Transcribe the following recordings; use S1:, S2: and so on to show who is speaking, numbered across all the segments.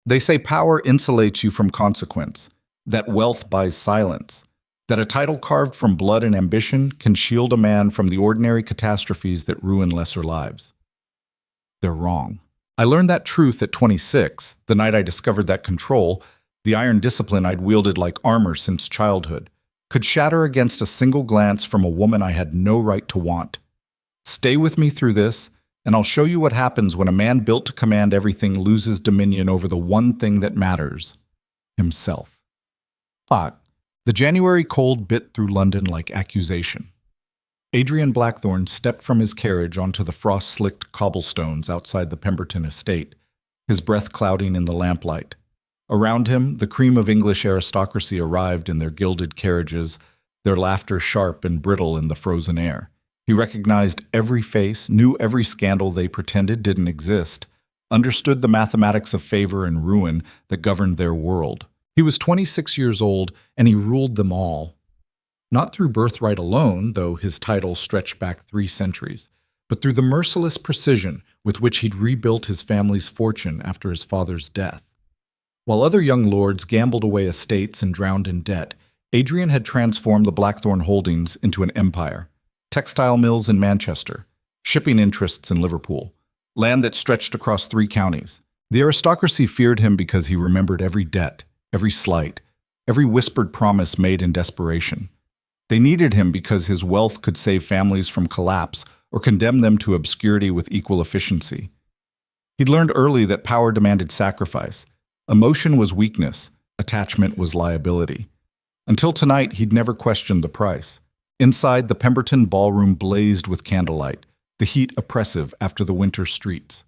S1: They say power insulates you from consequence, that wealth buys silence, that a title carved from blood and ambition can shield a man from the ordinary catastrophes that ruin lesser lives. They're wrong. I learned that truth at 26, the night I discovered that control, the iron discipline I'd wielded like armor since childhood, could shatter against a single glance from a woman I had no right to want. Stay with me through this, and I'll show you what happens when a man built to command everything loses dominion over the one thing that matters: himself. Plot. The January cold bit through London like accusation. Adrian Blackthorne stepped from his carriage onto the frost-slicked cobblestones outside the Pemberton estate, his breath clouding in the lamplight. Around him, the cream of English aristocracy arrived in their gilded carriages, their laughter sharp and brittle in the frozen air. He recognized every face, knew every scandal they pretended didn't exist, understood the mathematics of favor and ruin that governed their world. He was 26 years old, and he ruled them all. Not through birthright alone, though his title stretched back 3 centuries, but through the merciless precision with which he'd rebuilt his family's fortune after his father's death. While other young lords gambled away estates and drowned in debt, Adrian had transformed the Blackthorne holdings into an empire. Textile mills in Manchester, shipping interests in Liverpool, land that stretched across 3 counties. The aristocracy feared him because he remembered every debt, every slight, every whispered promise made in desperation. They needed him because his wealth could save families from collapse or condemn them to obscurity with equal efficiency. He'd learned early that power demanded sacrifice. Emotion was weakness, attachment was liability. Until tonight, he'd never questioned the price. Inside, the Pemberton ballroom blazed with candlelight, the heat oppressive after the winter streets.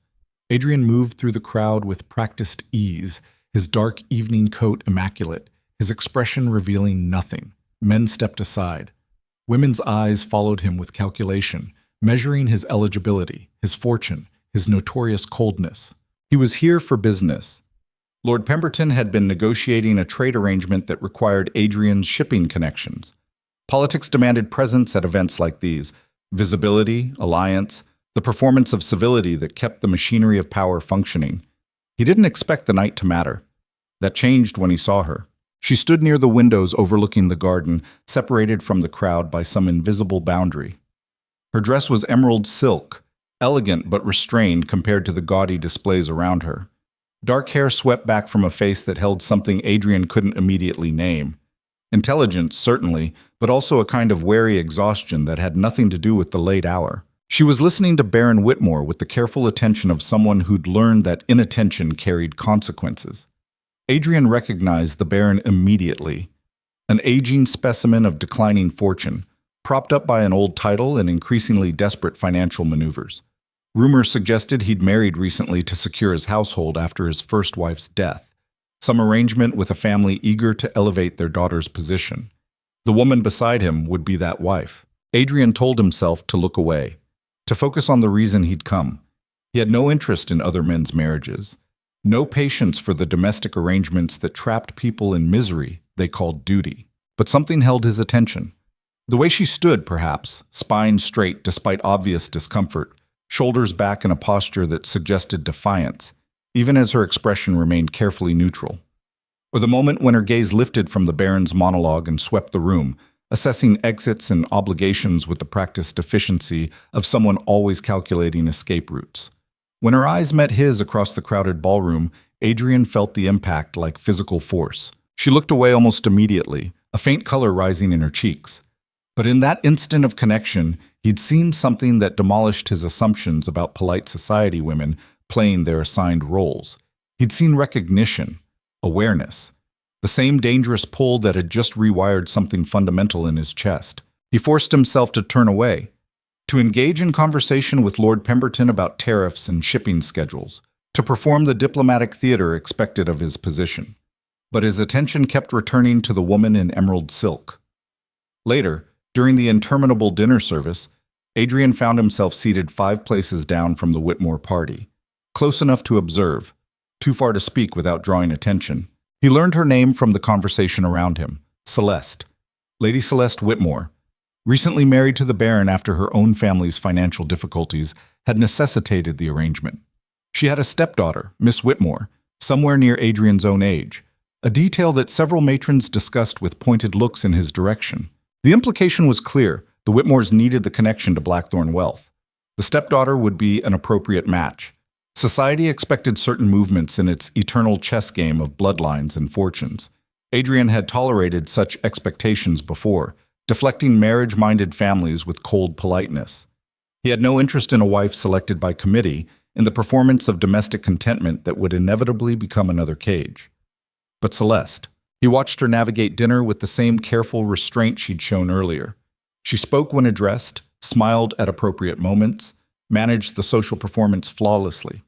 S1: Adrian moved through the crowd with practiced ease, his dark evening coat immaculate, his expression revealing nothing. Men stepped aside. Women's eyes followed him with calculation, measuring his eligibility, his fortune, his notorious coldness. He was here for business. Lord Pemberton had been negotiating a trade arrangement that required Adrian's shipping connections. Politics demanded presence at events like these: visibility, alliance, the performance of civility that kept the machinery of power functioning. He didn't expect the night to matter. That changed when he saw her. She stood near the windows overlooking the garden, separated from the crowd by some invisible boundary. Her dress was emerald silk, elegant but restrained compared to the gaudy displays around her. Dark hair swept back from a face that held something Adrian couldn't immediately name. Intelligence, certainly, but also a kind of wary exhaustion that had nothing to do with the late hour. She was listening to Baron Whitmore with the careful attention of someone who'd learned that inattention carried consequences. Adrian recognized the Baron immediately. An aging specimen of declining fortune, propped up by an old title and increasingly desperate financial maneuvers. Rumors suggested he'd married recently to secure his household after his first wife's death, some arrangement with a family eager to elevate their daughter's position. The woman beside him would be that wife. Adrian told himself to look away, to focus on the reason he'd come. He had no interest in other men's marriages, no patience for the domestic arrangements that trapped people in misery they called duty. But something held his attention. The way she stood, perhaps, spine straight despite obvious discomfort, shoulders back in a posture that suggested defiance, even as her expression remained carefully neutral. Or the moment when her gaze lifted from the Baron's monologue and swept the room, assessing exits and obligations with the practiced efficiency of someone always calculating escape routes. When her eyes met his across the crowded ballroom, Adrian felt the impact like physical force. She looked away almost immediately, a faint color rising in her cheeks. But in that instant of connection, he'd seen something that demolished his assumptions about polite society women playing their assigned roles. He'd seen recognition, awareness, the same dangerous pull that had just rewired something fundamental in his chest. He forced himself to turn away, to engage in conversation with Lord Pemberton about tariffs and shipping schedules, to perform the diplomatic theater expected of his position. But his attention kept returning to the woman in emerald silk. Later, during the interminable dinner service, Adrian found himself seated 5 places down from the Whitmore party, close enough to observe, too far to speak without drawing attention. He learned her name from the conversation around him: Celeste, Lady Celeste Whitmore. Recently married to the Baron after her own family's financial difficulties had necessitated the arrangement. She had a stepdaughter, Miss Whitmore, somewhere near Adrian's own age, a detail that several matrons discussed with pointed looks in his direction. The implication was clear: the Whitmores needed the connection to Blackthorn wealth. The stepdaughter would be an appropriate match. Society expected certain movements in its eternal chess game of bloodlines and fortunes. Adrian had tolerated such expectations before, deflecting marriage-minded families with cold politeness. He had no interest in a wife selected by committee, in the performance of domestic contentment that would inevitably become another cage. But Celeste, he watched her navigate dinner with the same careful restraint she'd shown earlier. She spoke when addressed, smiled at appropriate moments, managed the social performance flawlessly.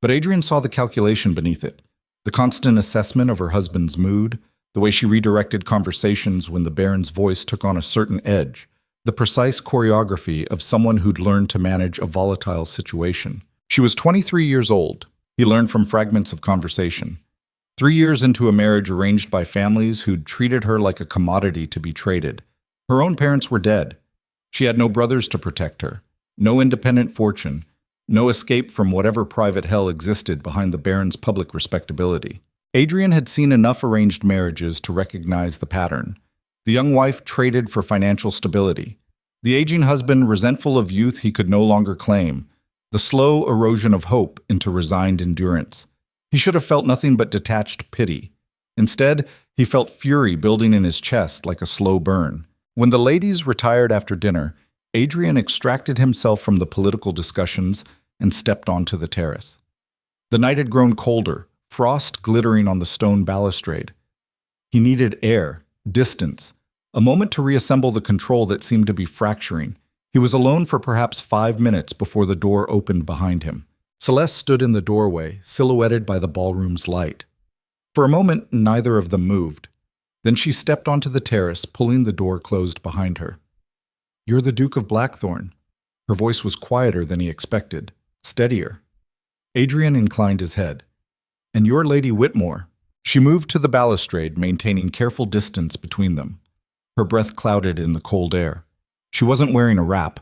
S1: But Adrian saw the calculation beneath it, the constant assessment of her husband's mood, the way she redirected conversations when the Baron's voice took on a certain edge, the precise choreography of someone who'd learned to manage a volatile situation. She was 23 years old. He learned from fragments of conversation. 3 years into a marriage arranged by families who'd treated her like a commodity to be traded. Her own parents were dead. She had no brothers to protect her, no independent fortune, no escape from whatever private hell existed behind the Baron's public respectability. Adrian had seen enough arranged marriages to recognize the pattern. The young wife traded for financial stability. The aging husband resentful of youth he could no longer claim. The slow erosion of hope into resigned endurance. He should have felt nothing but detached pity. Instead, he felt fury building in his chest like a slow burn. When the ladies retired after dinner, Adrian extracted himself from the political discussions and stepped onto the terrace. The night had grown colder, frost glittering on the stone balustrade. He needed air, distance, a moment to reassemble the control that seemed to be fracturing. He was alone for perhaps 5 minutes before the door opened behind him. Celeste stood in the doorway, silhouetted by the ballroom's light. For a moment, neither of them moved. Then she stepped onto the terrace, pulling the door closed behind her. "You're the Duke of Blackthorn." Her voice was quieter than he expected, steadier. Adrian inclined his head. "And you're Lady Whitmore." She moved to the balustrade, maintaining careful distance between them. Her breath clouded in the cold air. She wasn't wearing a wrap,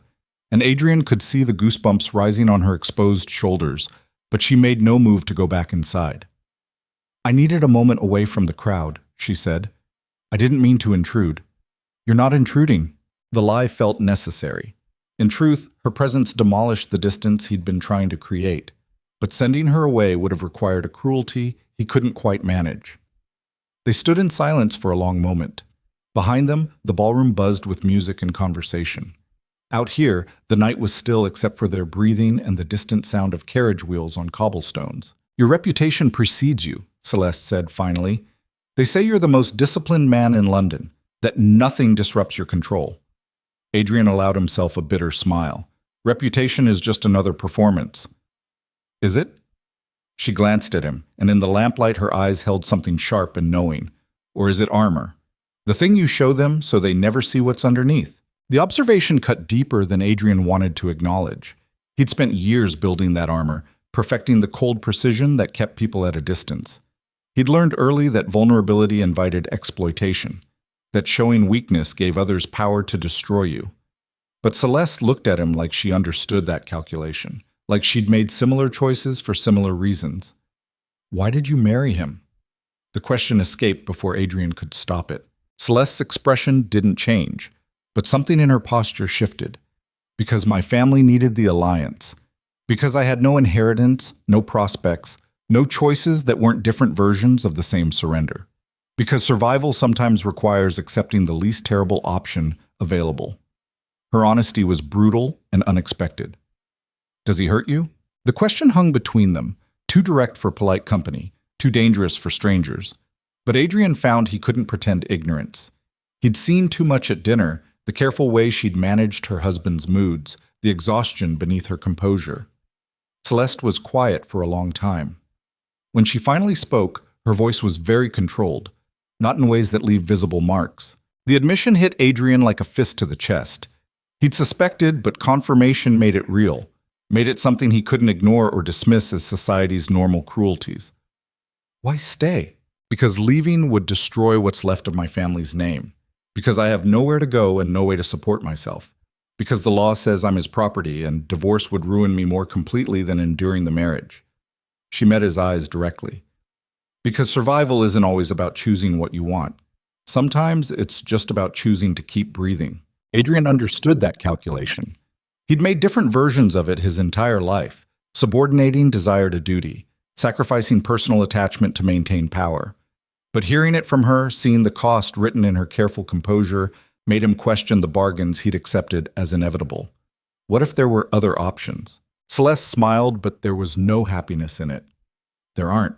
S1: and Adrian could see the goosebumps rising on her exposed shoulders, but she made no move to go back inside. "I needed a moment away from the crowd," she said. "I didn't mean to intrude." "You're not intruding." The lie felt necessary. In truth, her presence demolished the distance he'd been trying to create, but sending her away would have required a cruelty he couldn't quite manage. They stood in silence for a long moment. Behind them, the ballroom buzzed with music and conversation. Out here, the night was still except for their breathing and the distant sound of carriage wheels on cobblestones. "Your reputation precedes you," Celeste said finally. "They say you're the most disciplined man in London, that nothing disrupts your control." Adrian allowed himself a bitter smile. "Reputation is just another performance." "Is it?" She glanced at him, and in the lamplight her eyes held something sharp and knowing. "Or is it armor? The thing you show them so they never see what's underneath?" The observation cut deeper than Adrian wanted to acknowledge. He'd spent years building that armor, perfecting the cold precision that kept people at a distance. He'd learned early that vulnerability invited exploitation, that showing weakness gave others power to destroy you. But Celeste looked at him like she understood that calculation, like she'd made similar choices for similar reasons. "Why did you marry him?" The question escaped before Adrian could stop it. Celeste's expression didn't change, but something in her posture shifted. "Because my family needed the alliance. Because I had no inheritance, no prospects, no choices that weren't different versions of the same surrender. Because survival sometimes requires accepting the least terrible option available." Her honesty was brutal and unexpected. "Does he hurt you?" The question hung between them, too direct for polite company, too dangerous for strangers. But Adrian found he couldn't pretend ignorance. He'd seen too much at dinner, the careful way she'd managed her husband's moods, the exhaustion beneath her composure. Celeste was quiet for a long time. When she finally spoke, her voice was very controlled, not in ways that leave visible marks. The admission hit Adrian like a fist to the chest. He'd suspected, but confirmation made it real, made it something he couldn't ignore or dismiss as society's normal cruelties. "Why stay?" "Because leaving would destroy what's left of my family's name. Because I have nowhere to go and no way to support myself. Because the law says I'm his property and divorce would ruin me more completely than enduring the marriage." She met his eyes directly. Because survival isn't always about choosing what you want. Sometimes it's just about choosing to keep breathing. Adrian understood that calculation. He'd made different versions of it his entire life, subordinating desire to duty, sacrificing personal attachment to maintain power. But hearing it from her, seeing the cost written in her careful composure, made him question the bargains he'd accepted as inevitable. What if there were other options? Celeste smiled, but there was no happiness in it. There aren't.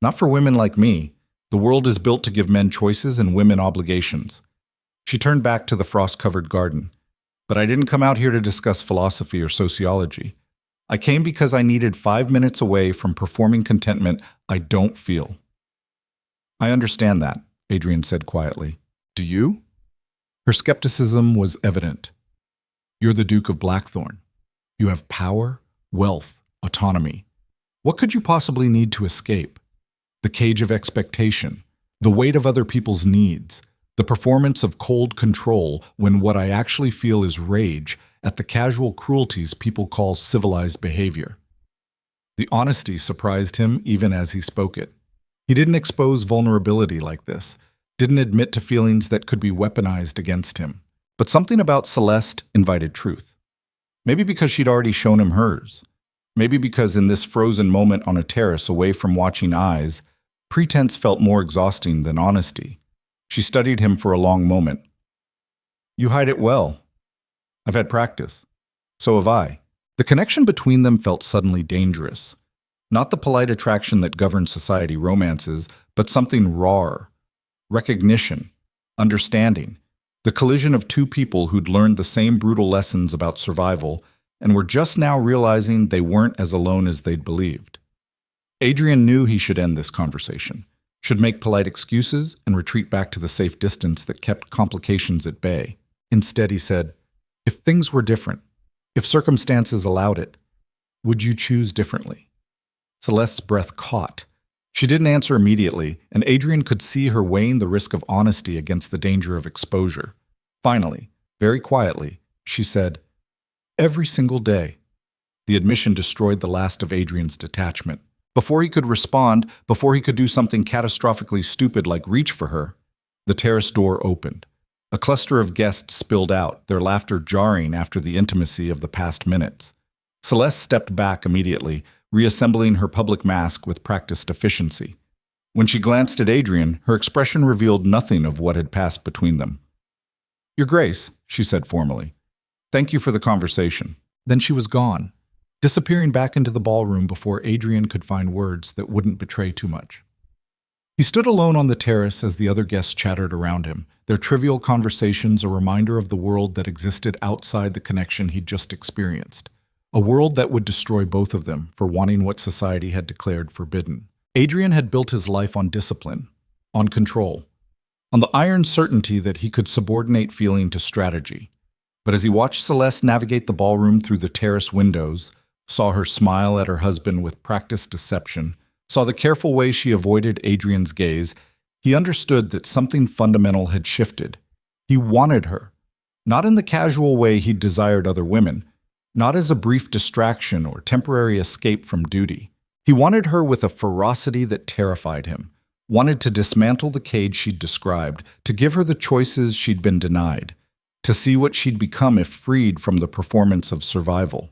S1: Not for women like me. The world is built to give men choices and women obligations. She turned back to the frost-covered garden. But I didn't come out here to discuss philosophy or sociology. I came because I needed 5 minutes away from performing contentment I don't feel. I understand that, Adrian said quietly. Do you? Her skepticism was evident. You're the Duke of Blackthorn. You have power, wealth, autonomy. What could you possibly need to escape? The cage of expectation, the weight of other people's needs, the performance of cold control when what I actually feel is rage at the casual cruelties people call civilized behavior. The honesty surprised him even as he spoke it. He didn't expose vulnerability like this, didn't admit to feelings that could be weaponized against him. But something about Celeste invited truth. Maybe because she'd already shown him hers. Maybe because in this frozen moment on a terrace away from watching eyes, pretense felt more exhausting than honesty. She studied him for a long moment. You hide it well. I've had practice. So have I. The connection between them felt suddenly dangerous. Not the polite attraction that governs society romances, but something rawer. Recognition. Understanding. The collision of two people who'd learned the same brutal lessons about survival and were just now realizing they weren't as alone as they'd believed. Adrian knew he should end this conversation, should make polite excuses and retreat back to the safe distance that kept complications at bay. Instead, he said, if things were different, if circumstances allowed it, would you choose differently? Celeste's breath caught. She didn't answer immediately, and Adrian could see her weighing the risk of honesty against the danger of exposure. Finally, very quietly, she said, every single day. The admission destroyed the last of Adrian's detachment. Before he could respond, before he could do something catastrophically stupid like reach for her, the terrace door opened. A cluster of guests spilled out, their laughter jarring after the intimacy of the past minutes. Celeste stepped back immediately, reassembling her public mask with practiced efficiency. When she glanced at Adrian, her expression revealed nothing of what had passed between them. Your Grace, she said formally. Thank you for the conversation. Then she was gone, disappearing back into the ballroom before Adrian could find words that wouldn't betray too much. He stood alone on the terrace as the other guests chattered around him, their trivial conversations a reminder of the world that existed outside the connection he'd just experienced. A world that would destroy both of them for wanting what society had declared forbidden. Adrian had built his life on discipline, on control, on the iron certainty that he could subordinate feeling to strategy. But as he watched Celeste navigate the ballroom through the terrace windows, saw her smile at her husband with practiced deception, saw the careful way she avoided Adrian's gaze, he understood that something fundamental had shifted. He wanted her, not in the casual way he'd desired other women, not as a brief distraction or temporary escape from duty. He wanted her with a ferocity that terrified him, wanted to dismantle the cage she'd described, to give her the choices she'd been denied, to see what she'd become if freed from the performance of survival.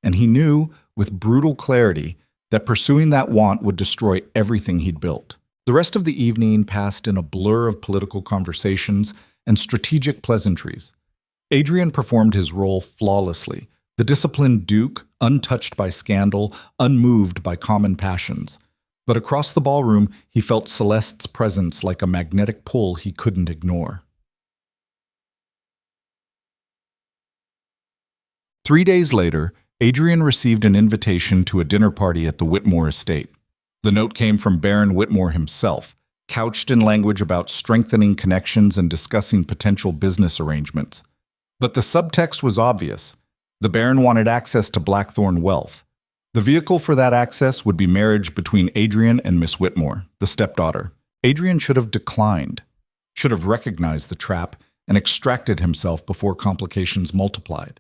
S1: And he knew, with brutal clarity, that pursuing that want would destroy everything he'd built. The rest of the evening passed in a blur of political conversations and strategic pleasantries. Adrian performed his role flawlessly, the disciplined duke, untouched by scandal, unmoved by common passions. But across the ballroom, he felt Celeste's presence like a magnetic pull he couldn't ignore. 3 days later, Adrian received an invitation to a dinner party at the Whitmore estate. The note came from Baron Whitmore himself, couched in language about strengthening connections and discussing potential business arrangements. But the subtext was obvious. The Baron wanted access to Blackthorn wealth. The vehicle for that access would be marriage between Adrian and Miss Whitmore, the stepdaughter. Adrian should have declined, should have recognized the trap and extracted himself before complications multiplied.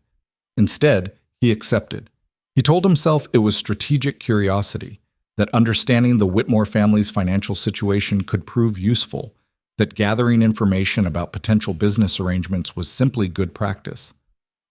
S1: Instead, he accepted. He told himself it was strategic curiosity, that understanding the Whitmore family's financial situation could prove useful, that gathering information about potential business arrangements was simply good practice.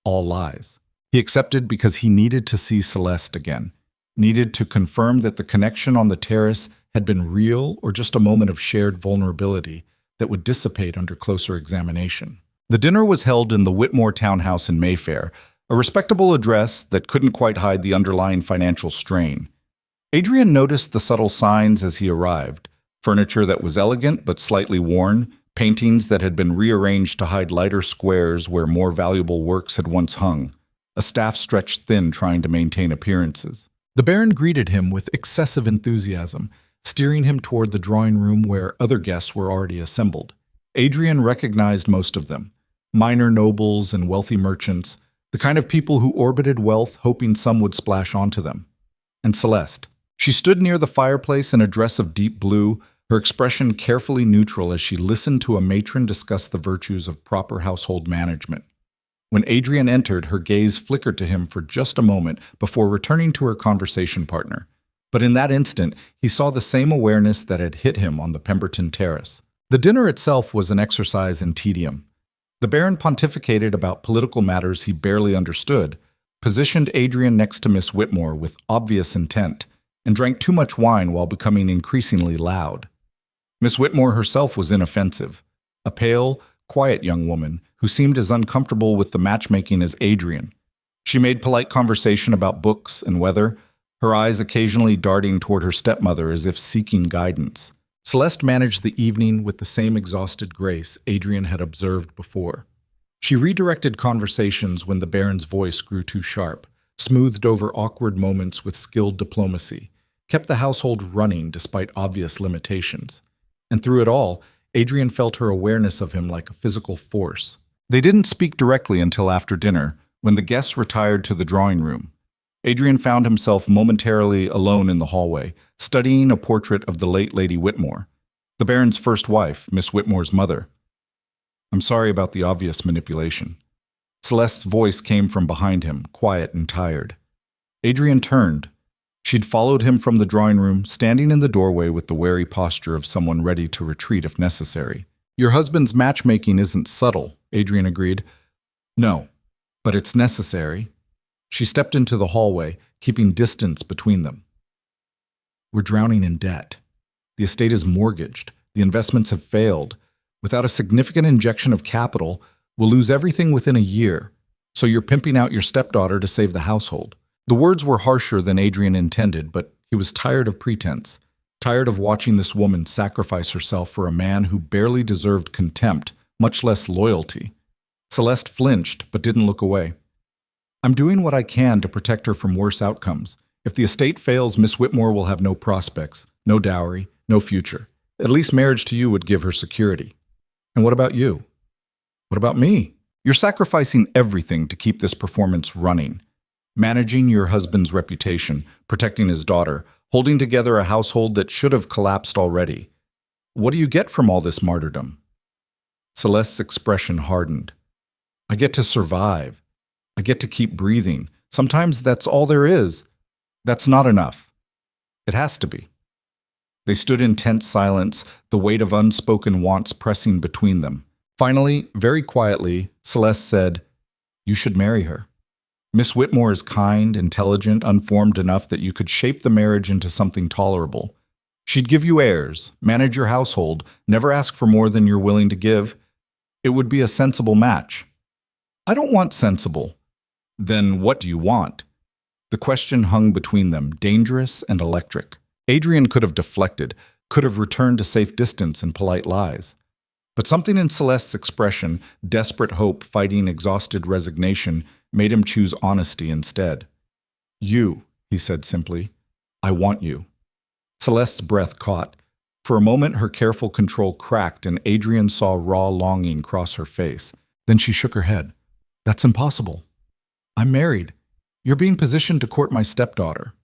S1: All lies. He accepted because he needed to see Celeste again, needed to confirm that the connection on the terrace had been real or just a moment of shared vulnerability that would dissipate under closer examination. The dinner was held in the Whitmore townhouse in Mayfair, a respectable address that couldn't quite hide the underlying financial strain. Adrian noticed the subtle signs as he arrived: furniture that was elegant but slightly worn, paintings that had been rearranged to hide lighter squares where more valuable works had once hung, a staff stretched thin trying to maintain appearances. The Baron greeted him with excessive enthusiasm, steering him toward the drawing room where other guests were already assembled. Adrian recognized most of them: minor nobles and wealthy merchants, the kind of people who orbited wealth hoping some would splash onto them. And Celeste. She stood near the fireplace in a dress of deep blue, her expression carefully neutral as she listened to a matron discuss the virtues of proper household management. When Adrian entered, her gaze flickered to him for just a moment before returning to her conversation partner. But in that instant, he saw the same awareness that had hit him on the Pemberton terrace. The dinner itself was an exercise in tedium. The Baron pontificated about political matters he barely understood, positioned Adrian next to Miss Whitmore with obvious intent, and drank too much wine while becoming increasingly loud. Miss Whitmore herself was inoffensive, a pale, quiet young woman who seemed as uncomfortable with the matchmaking as Adrian. She made polite conversation about books and weather, her eyes occasionally darting toward her stepmother as if seeking guidance. Celeste managed the evening with the same exhausted grace Adrian had observed before. She redirected conversations when the Baron's voice grew too sharp, smoothed over awkward moments with skilled diplomacy, kept the household running despite obvious limitations. And through it all, Adrian felt her awareness of him like a physical force. They didn't speak directly until after dinner, when the guests retired to the drawing room. Adrian found himself momentarily alone in the hallway, studying a portrait of the late Lady Whitmore, the Baron's first wife, Miss Whitmore's mother. "I'm sorry about the obvious manipulation." Celeste's voice came from behind him, quiet and tired. Adrian turned. She'd followed him from the drawing room, standing in the doorway with the wary posture of someone ready to retreat if necessary. "Your husband's matchmaking isn't subtle," Adrian agreed. "No, but it's necessary." She stepped into the hallway, keeping distance between them. "We're drowning in debt. The estate is mortgaged. The investments have failed. Without a significant injection of capital, we'll lose everything within a year. So you're pimping out your stepdaughter to save the household." The words were harsher than Adrian intended, but he was tired of pretense, tired of watching this woman sacrifice herself for a man who barely deserved contempt, much less loyalty. Celeste flinched, but didn't look away. "I'm doing what I can to protect her from worse outcomes. If the estate fails, Miss Whitmore will have no prospects, no dowry, no future. At least marriage to you would give her security. And what about you? What about me? You're sacrificing everything to keep this performance running. Managing your husband's reputation, protecting his daughter, holding together a household that should have collapsed already. What do you get from all this martyrdom?" Celeste's expression hardened. "I get to survive. I get to keep breathing. Sometimes that's all there is. That's not enough. It has to be." They stood in tense silence, the weight of unspoken wants pressing between them. Finally, very quietly, Celeste said, "You should marry her. Miss Whitmore is kind, intelligent, unformed enough that you could shape the marriage into something tolerable. She'd give you heirs, manage your household, never ask for more than you're willing to give. It would be a sensible match." "I don't want sensible." "Then what do you want?" The question hung between them, dangerous and electric. Adrian could have deflected, could have returned to safe distance and polite lies. But something in Celeste's expression, desperate hope fighting exhausted resignation, made him choose honesty instead. "You," he said simply. "I want you." Celeste's breath caught. For a moment, her careful control cracked, and Adrian saw raw longing cross her face. Then she shook her head. "That's impossible. I'm married. You're being positioned to court my stepdaughter.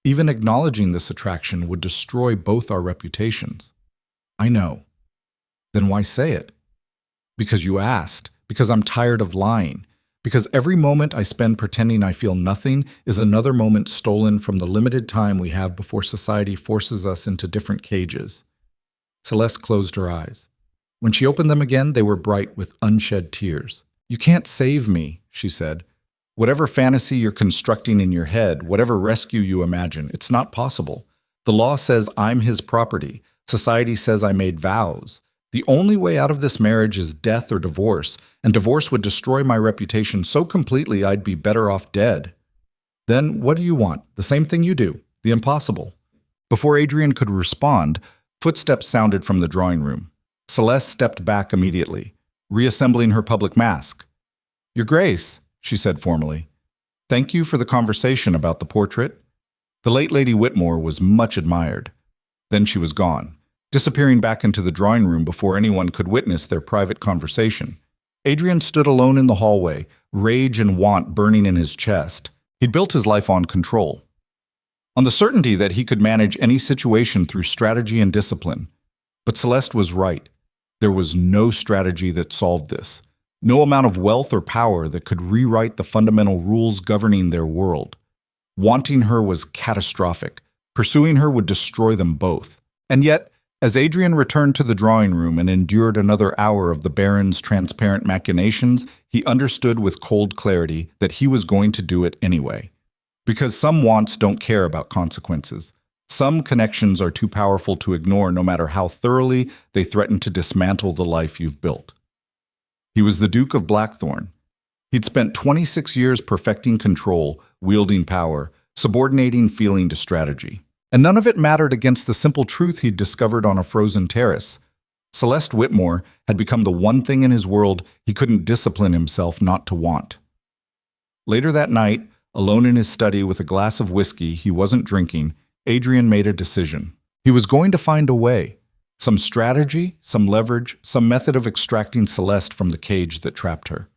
S1: Even acknowledging this attraction would destroy both our reputations." "I know." "Then why say it?" "Because you asked. Because I'm tired of lying. Because every moment I spend pretending I feel nothing is another moment stolen from the limited time we have before society forces us into different cages. Celeste closed her eyes. When she opened them again, they were bright with unshed tears. "You can't save me," she said. "Whatever fantasy you're constructing in your head, whatever rescue you imagine, it's not possible. The law says I'm his property. Society says I made vows. The only way out of this marriage is death or divorce, and divorce would destroy my reputation so completely I'd be better off dead." "Then what do you want? The same thing you do, the impossible." Before Adrian could respond, footsteps sounded from the drawing room. Celeste stepped back immediately, reassembling her public mask. "Your Grace," she said formally, "thank you for the conversation about the portrait." The late Lady Whitmore was much admired. Then she was gone, disappearing back into the drawing room before anyone could witness their private conversation. Adrian stood alone in the hallway, rage and want burning in his chest. He'd built his life on control, on the certainty that he could manage any situation through strategy and discipline. But Celeste was right. There was no strategy that solved this, no amount of wealth or power that could rewrite the fundamental rules governing their world. Wanting her was catastrophic. Pursuing her would destroy them both. And yet, as Adrian returned to the drawing room and endured another hour of the Baron's transparent machinations, he understood with cold clarity that he was going to do it anyway. Because some wants don't care about consequences. Some connections are too powerful to ignore no matter how thoroughly they threaten to dismantle the life you've built. He was the Duke of Blackthorn. He'd spent 26 years perfecting control, wielding power, subordinating feeling to strategy. And none of it mattered against the simple truth he'd discovered on a frozen terrace. Celeste Whitmore had become the one thing in his world he couldn't discipline himself not to want. Later that night, alone in his study with a glass of whiskey he wasn't drinking, Adrian made a decision. He was going to find a way. Some strategy, some leverage, some method of extracting Celeste from the cage that trapped her.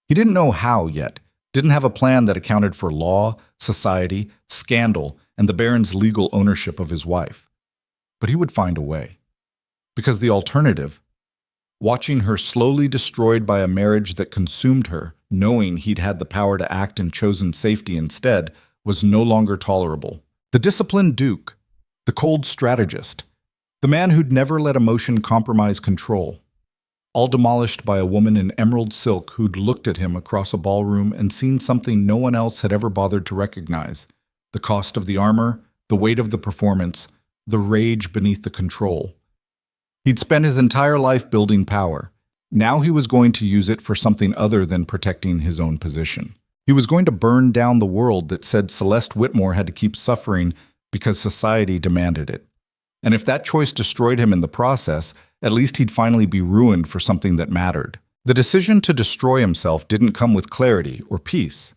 S1: He didn't know how yet, didn't have a plan that accounted for law, society, scandal, and the Baron's legal ownership of his wife. But he would find a way. Because the alternative, watching her slowly destroyed by a marriage that consumed her, knowing he'd had the power to act and chosen safety instead, was no longer tolerable. The disciplined Duke, the cold strategist, the man who'd never let emotion compromise control, all demolished by a woman in emerald silk who'd looked at him across a ballroom and seen something no one else had ever bothered to recognize: the cost of the armor, the weight of the performance, the rage beneath the control. He'd spent his entire life building power. Now he was going to use it for something other than protecting his own position. He was going to burn down the world that said Celeste Whitmore had to keep suffering because society demanded it. And if that choice destroyed him in the process, at least he'd finally be ruined for something that mattered. The decision to destroy himself didn't come with clarity or peace.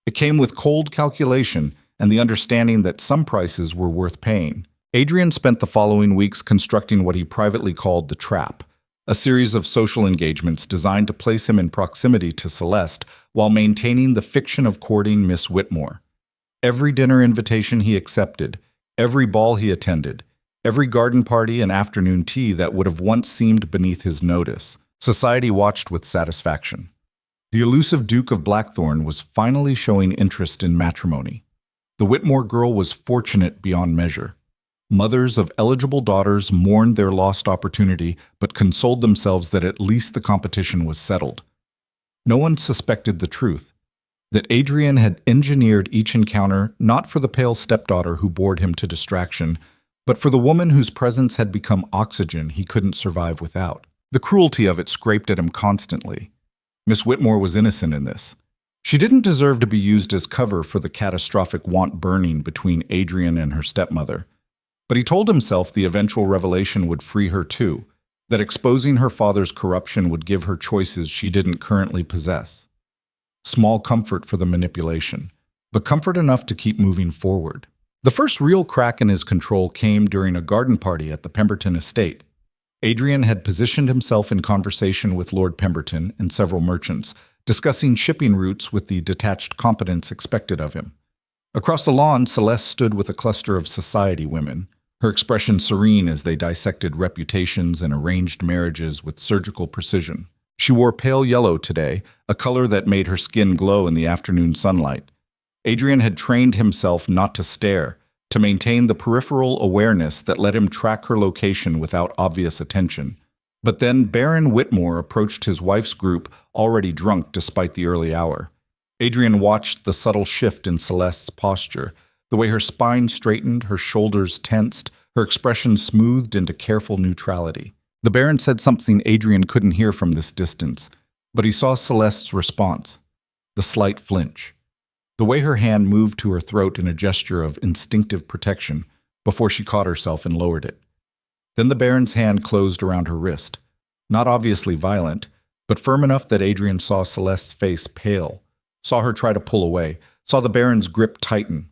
S1: It came with cold calculation and the understanding that some prices were worth paying. Adrian spent the following weeks constructing what he privately called the trap, a series of social engagements designed to place him in proximity to Celeste while maintaining the fiction of courting Miss Whitmore. Every dinner invitation he accepted, every ball he attended, every garden party and afternoon tea that would have once seemed beneath his notice, society watched with satisfaction. The elusive Duke of Blackthorn was finally showing interest in matrimony. The Whitmore girl was fortunate beyond measure. Mothers of eligible daughters mourned their lost opportunity, but consoled themselves that at least the competition was settled. No one suspected the truth, that Adrian had engineered each encounter not for the pale stepdaughter who bored him to distraction, but for the woman whose presence had become oxygen he couldn't survive without. The cruelty of it scraped at him constantly. Miss Whitmore was innocent in this. She didn't deserve to be used as cover for the catastrophic want burning between Adrian and her stepmother. But he told himself the eventual revelation would free her too, that exposing her father's corruption would give her choices she didn't currently possess. Small comfort for the manipulation, but comfort enough to keep moving forward. The first real crack in his control came during a garden party at the Pemberton estate. Adrian had positioned himself in conversation with Lord Pemberton and several merchants, discussing shipping routes with the detached competence expected of him. Across the lawn, Celeste stood with a cluster of society women, her expression serene as they dissected reputations and arranged marriages with surgical precision. She wore pale yellow today, a color that made her skin glow in the afternoon sunlight. Adrian had trained himself not to stare, to maintain the peripheral awareness that let him track her location without obvious attention. But then Baron Whitmore approached his wife's group, already drunk despite the early hour. Adrian watched the subtle shift in Celeste's posture, the way her spine straightened, her shoulders tensed, her expression smoothed into careful neutrality. The Baron said something Adrian couldn't hear from this distance, but he saw Celeste's response, the slight flinch. The way her hand moved to her throat in a gesture of instinctive protection before she caught herself and lowered it. Then the Baron's hand closed around her wrist, not obviously violent, but firm enough that Adrian saw Celeste's face pale, saw her try to pull away, saw the Baron's grip tighten.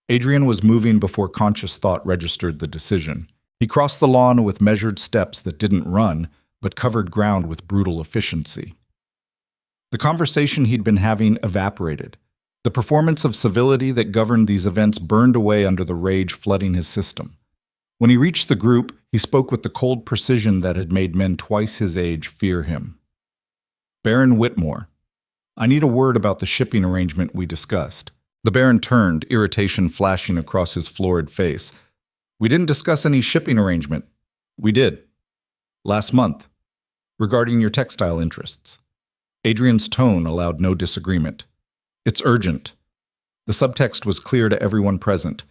S1: Adrian was moving before conscious thought registered the decision. He crossed the lawn with measured steps that didn't run, but covered ground with brutal efficiency. The conversation he'd been having evaporated. The performance of civility that governed these events burned away under the rage flooding his system. When he reached the group, he spoke with the cold precision that had made men twice his age fear him. Baron Whitmore, I need a word about the shipping arrangement we discussed. The Baron turned, irritation flashing across his florid face. We didn't discuss any shipping arrangement. We did. Last month. Regarding your textile interests. Adrian's tone allowed no disagreement. It's urgent. The subtext was clear to everyone present.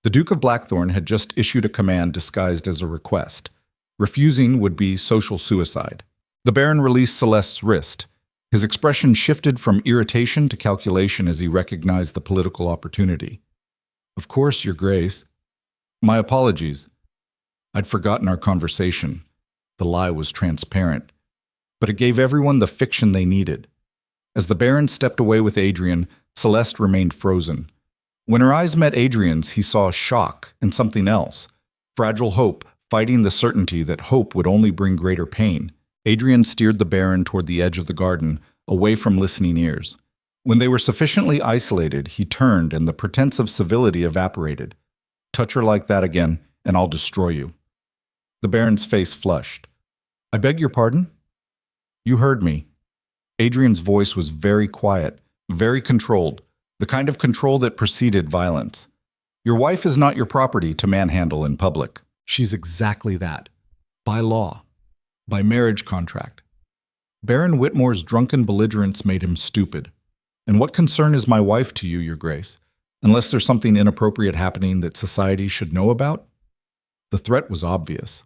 S1: The Duke of Blackthorn had just issued a command disguised as a request. Refusing would be social suicide. The Baron released Celeste's wrist. His expression shifted from irritation to calculation as he recognized the political opportunity. Of course, Your Grace. My apologies. I'd forgotten our conversation. The lie was transparent. But it gave everyone the fiction they needed. As the Baron stepped away with Adrian, Celeste remained frozen. When her eyes met Adrian's, he saw shock and something else. Fragile hope, fighting the certainty that hope would only bring greater pain. Adrian steered the Baron toward the edge of the garden, away from listening ears. When they were sufficiently isolated, he turned and the pretense of civility evaporated. Touch her like that again, and I'll destroy you. The Baron's face flushed. I beg your pardon? You heard me. Adrian's voice was very quiet, very controlled, the kind of control that preceded violence. Your wife is not your property to manhandle in public. She's exactly that. By law. By marriage contract. Baron Whitmore's drunken belligerence made him stupid. And what concern is my wife to you, Your Grace? Unless there's something inappropriate happening that society should know about? The threat was obvious.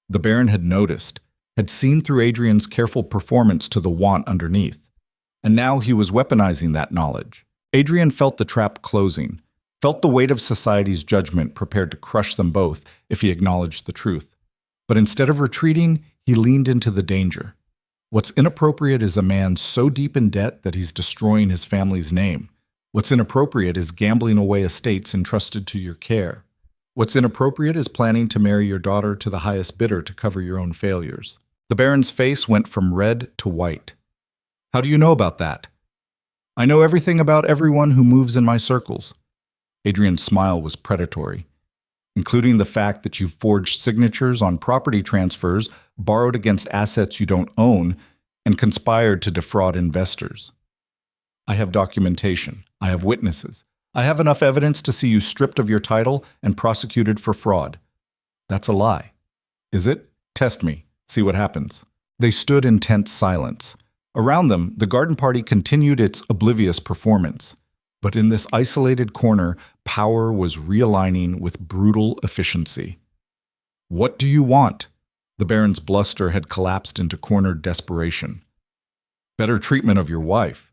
S1: The Baron had noticed, had seen through Adrian's careful performance to the want underneath. And now he was weaponizing that knowledge. Adrian felt the trap closing, felt the weight of society's judgment prepared to crush them both if he acknowledged the truth. But instead of retreating, he leaned into the danger. What's inappropriate is a man so deep in debt that he's destroying his family's name. What's inappropriate is gambling away estates entrusted to your care. What's inappropriate is planning to marry your daughter to the highest bidder to cover your own failures. The Baron's face went from red to white. How do you know about that? I know everything about everyone who moves in my circles. Adrian's smile was predatory, including the fact that you forged signatures on property transfers, borrowed against assets you don't own, and conspired to defraud investors. I have documentation. I have witnesses. I have enough evidence to see you stripped of your title and prosecuted for fraud. That's a lie. Is it? Test me. See what happens. They stood in tense silence. Around them, the garden party continued its oblivious performance. But in this isolated corner, power was realigning with brutal efficiency. What do you want? The Baron's bluster had collapsed into cornered desperation. Better treatment of your wife.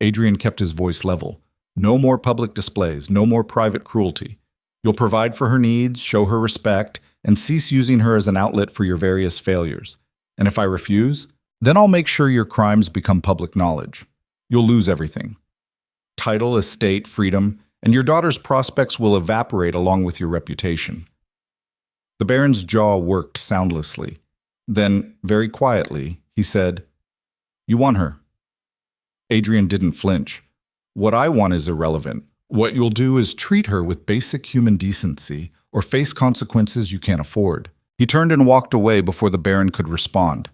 S1: Adrian kept his voice level. No more public displays, no more private cruelty. You'll provide for her needs, show her respect, and cease using her as an outlet for your various failures. And if I refuse, then I'll make sure your crimes become public knowledge. You'll lose everything. Title, estate, freedom, and your daughter's prospects will evaporate along with your reputation. The Baron's jaw worked soundlessly. Then, very quietly, he said, You want her. Adrian didn't flinch. What I want is irrelevant. What you'll do is treat her with basic human decency or face consequences you can't afford. He turned and walked away before the Baron could respond.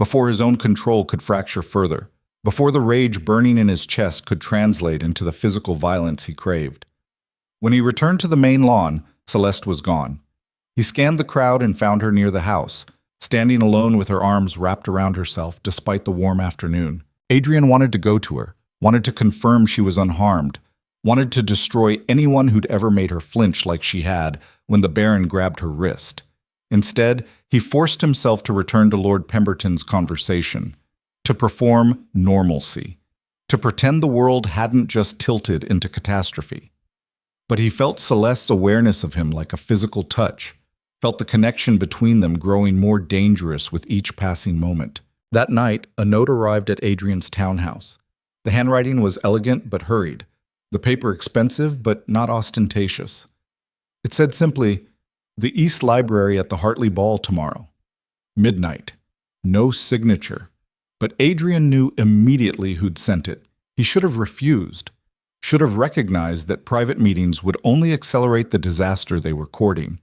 S1: before his own control could fracture further, before the rage burning in his chest could translate into the physical violence he craved. When he returned to the main lawn, Celeste was gone. He scanned the crowd and found her near the house, standing alone with her arms wrapped around herself despite the warm afternoon. Adrian wanted to go to her, wanted to confirm she was unharmed, wanted to destroy anyone who'd ever made her flinch like she had when the Baron grabbed her wrist. Instead, he forced himself to return to Lord Pemberton's conversation, to perform normalcy, to pretend the world hadn't just tilted into catastrophe. But he felt Celeste's awareness of him like a physical touch, felt the connection between them growing more dangerous with each passing moment. That night, a note arrived at Adrian's townhouse. The handwriting was elegant but hurried, the paper expensive but not ostentatious. It said simply, "The East Library at the Hartley Ball tomorrow. Midnight." No signature. But Adrian knew immediately who'd sent it. He should have refused, should have recognized that private meetings would only accelerate the disaster they were courting.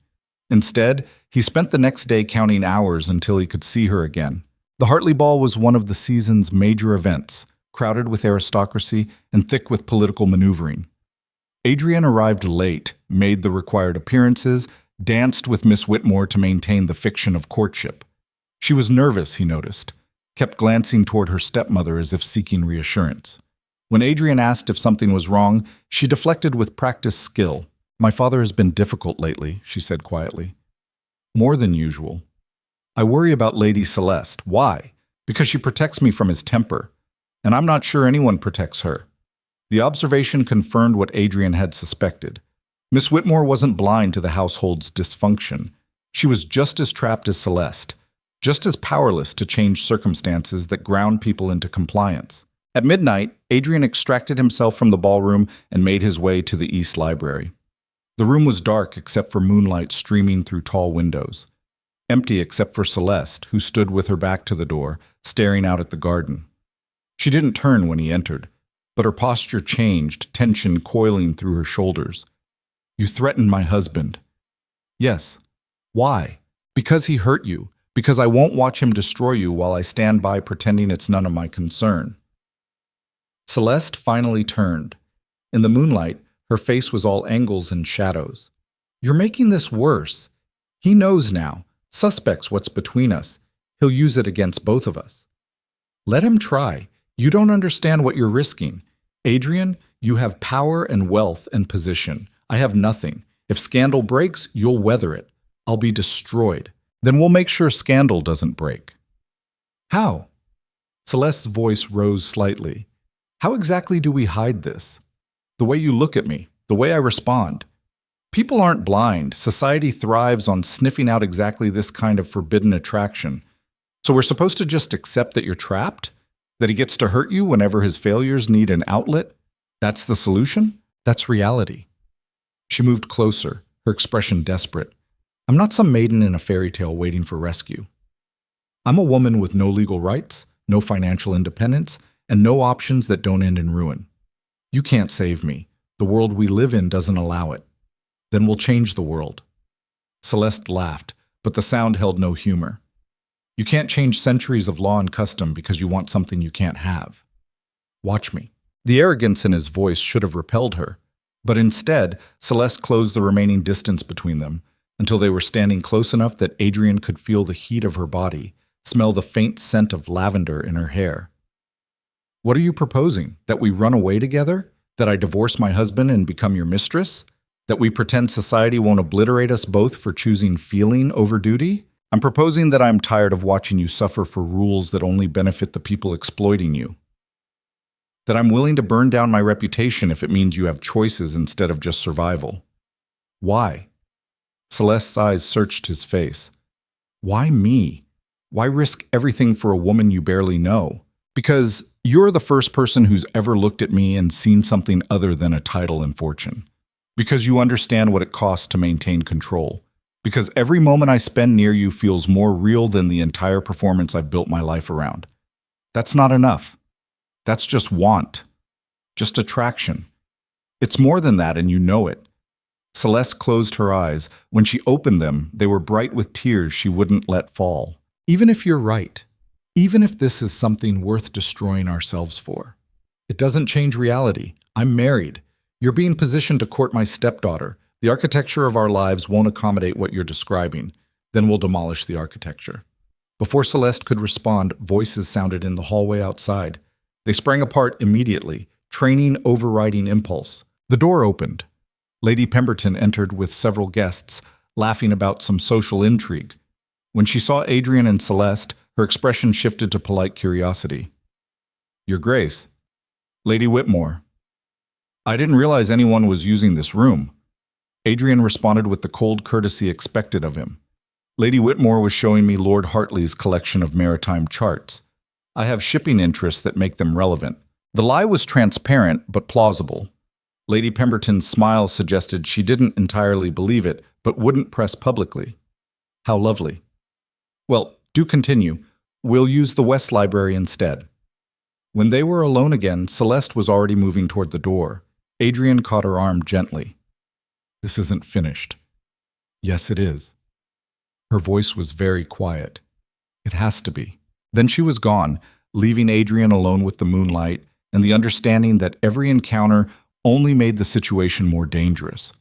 S1: Instead, he spent the next day counting hours until he could see her again. The Hartley Ball was one of the season's major events, crowded with aristocracy and thick with political maneuvering. Adrian arrived late, made the required appearances, danced with Miss Whitmore to maintain the fiction of courtship. She was nervous, he noticed, kept glancing toward her stepmother as if seeking reassurance. When Adrian asked if something was wrong, she deflected with practiced skill. "My father has been difficult lately," she said quietly. "More than usual. I worry about Lady Celeste." "Why?" "Because she protects me from his temper. And I'm not sure anyone protects her." The observation confirmed what Adrian had suspected. Miss Whitmore wasn't blind to the household's dysfunction. She was just as trapped as Celeste, just as powerless to change circumstances that ground people into compliance. At midnight, Adrian extracted himself from the ballroom and made his way to the East Library. The room was dark except for moonlight streaming through tall windows. Empty except for Celeste, who stood with her back to the door, staring out at the garden. She didn't turn when he entered, but her posture changed, tension coiling through her shoulders. "You threatened my husband." "Yes." "Why?" "Because he hurt you. Because I won't watch him destroy you while I stand by pretending it's none of my concern." Celeste finally turned. In the moonlight, her face was all angles and shadows. "You're making this worse. He knows now. Suspects what's between us. He'll use it against both of us." "Let him try. You don't understand what you're risking. Adrian, you have power and wealth and position. I have nothing. If scandal breaks, you'll weather it. I'll be destroyed. Then we'll make sure scandal doesn't break." "How?" Celeste's voice rose slightly. "How exactly do we hide this? The way you look at me, the way I respond. People aren't blind. Society thrives on sniffing out exactly this kind of forbidden attraction. So we're supposed to just accept that you're trapped? That he gets to hurt you whenever his failures need an outlet? That's the solution? That's reality." She moved closer, her expression desperate. "I'm not some maiden in a fairy tale waiting for rescue. I'm a woman with no legal rights, no financial independence, and no options that don't end in ruin. You can't save me. The world we live in doesn't allow it. Then we'll change the world." Celeste laughed, but the sound held no humor. "You can't change centuries of law and custom because you want something you can't have. Watch me." The arrogance in his voice should have repelled her, but instead, Celeste closed the remaining distance between them until they were standing close enough that Adrian could feel the heat of her body, smell the faint scent of lavender in her hair. "What are you proposing? That we run away together? That I divorce my husband and become your mistress? That we pretend society won't obliterate us both for choosing feeling over duty? I'm proposing that I'm tired of watching you suffer for rules that only benefit the people exploiting you. That I'm willing to burn down my reputation if it means you have choices instead of just survival." "Why?" Celeste's eyes searched his face. "Why me? Why risk everything for a woman you barely know? Because you're the first person who's ever looked at me and seen something other than a title and fortune. Because you understand what it costs to maintain control. Because every moment I spend near you feels more real than the entire performance I've built my life around. That's not enough. That's just want. Just attraction. It's more than that, and you know it." Celeste closed her eyes. When she opened them, they were bright with tears she wouldn't let fall. "Even if you're right, Even if this is something worth destroying ourselves for. It doesn't change reality. I'm married. You're being positioned to court my stepdaughter. The architecture of our lives won't accommodate what you're describing. Then we'll demolish the architecture. Before Celeste could respond, voices sounded in the hallway outside. They sprang apart immediately, training overriding impulse. The door opened. Lady Pemberton entered with several guests, laughing about some social intrigue. When she saw Adrian and Celeste, her expression shifted to polite curiosity. Your Grace. Lady Whitmore. I didn't realize anyone was using this room. Adrian responded with the cold courtesy expected of him. Lady Whitmore was showing me Lord Hartley's collection of maritime charts. I have shipping interests that make them relevant. The lie was transparent but plausible. Lady Pemberton's smile suggested she didn't entirely believe it, but wouldn't press publicly. How lovely. Well, do continue. We'll use the West Library instead. When they were alone again, Celeste was already moving toward the door. Adrian caught her arm gently. This isn't finished. Yes, it is. Her voice was very quiet. It has to be. Then she was gone, leaving Adrian alone with the moonlight and the understanding that every encounter only made the situation more dangerous.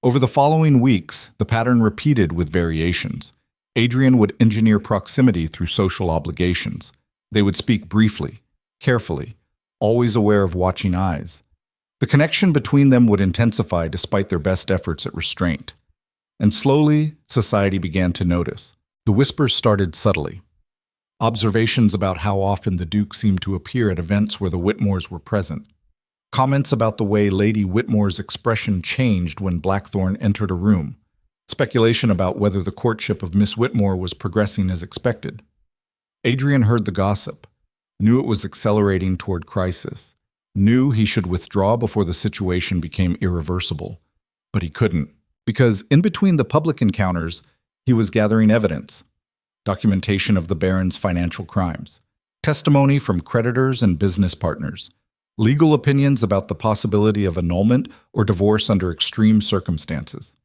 S1: Over the following weeks, the pattern repeated with variations. Adrian would engineer proximity through social obligations. They would speak briefly, carefully, always aware of watching eyes. The connection between them would intensify despite their best efforts at restraint. And slowly, society began to notice. The whispers started subtly. Observations about how often the Duke seemed to appear at events where the Whitmores were present. Comments about the way Lady Whitmore's expression changed when Blackthorne entered a room. Speculation about whether the courtship of Miss Whitmore was progressing as expected. Adrian heard the gossip, knew it was accelerating toward crisis, knew he should withdraw before the situation became irreversible. But he couldn't, because in between the public encounters, he was gathering evidence. Documentation of the Baron's financial crimes, testimony from creditors and business partners, legal opinions about the possibility of annulment or divorce under extreme circumstances.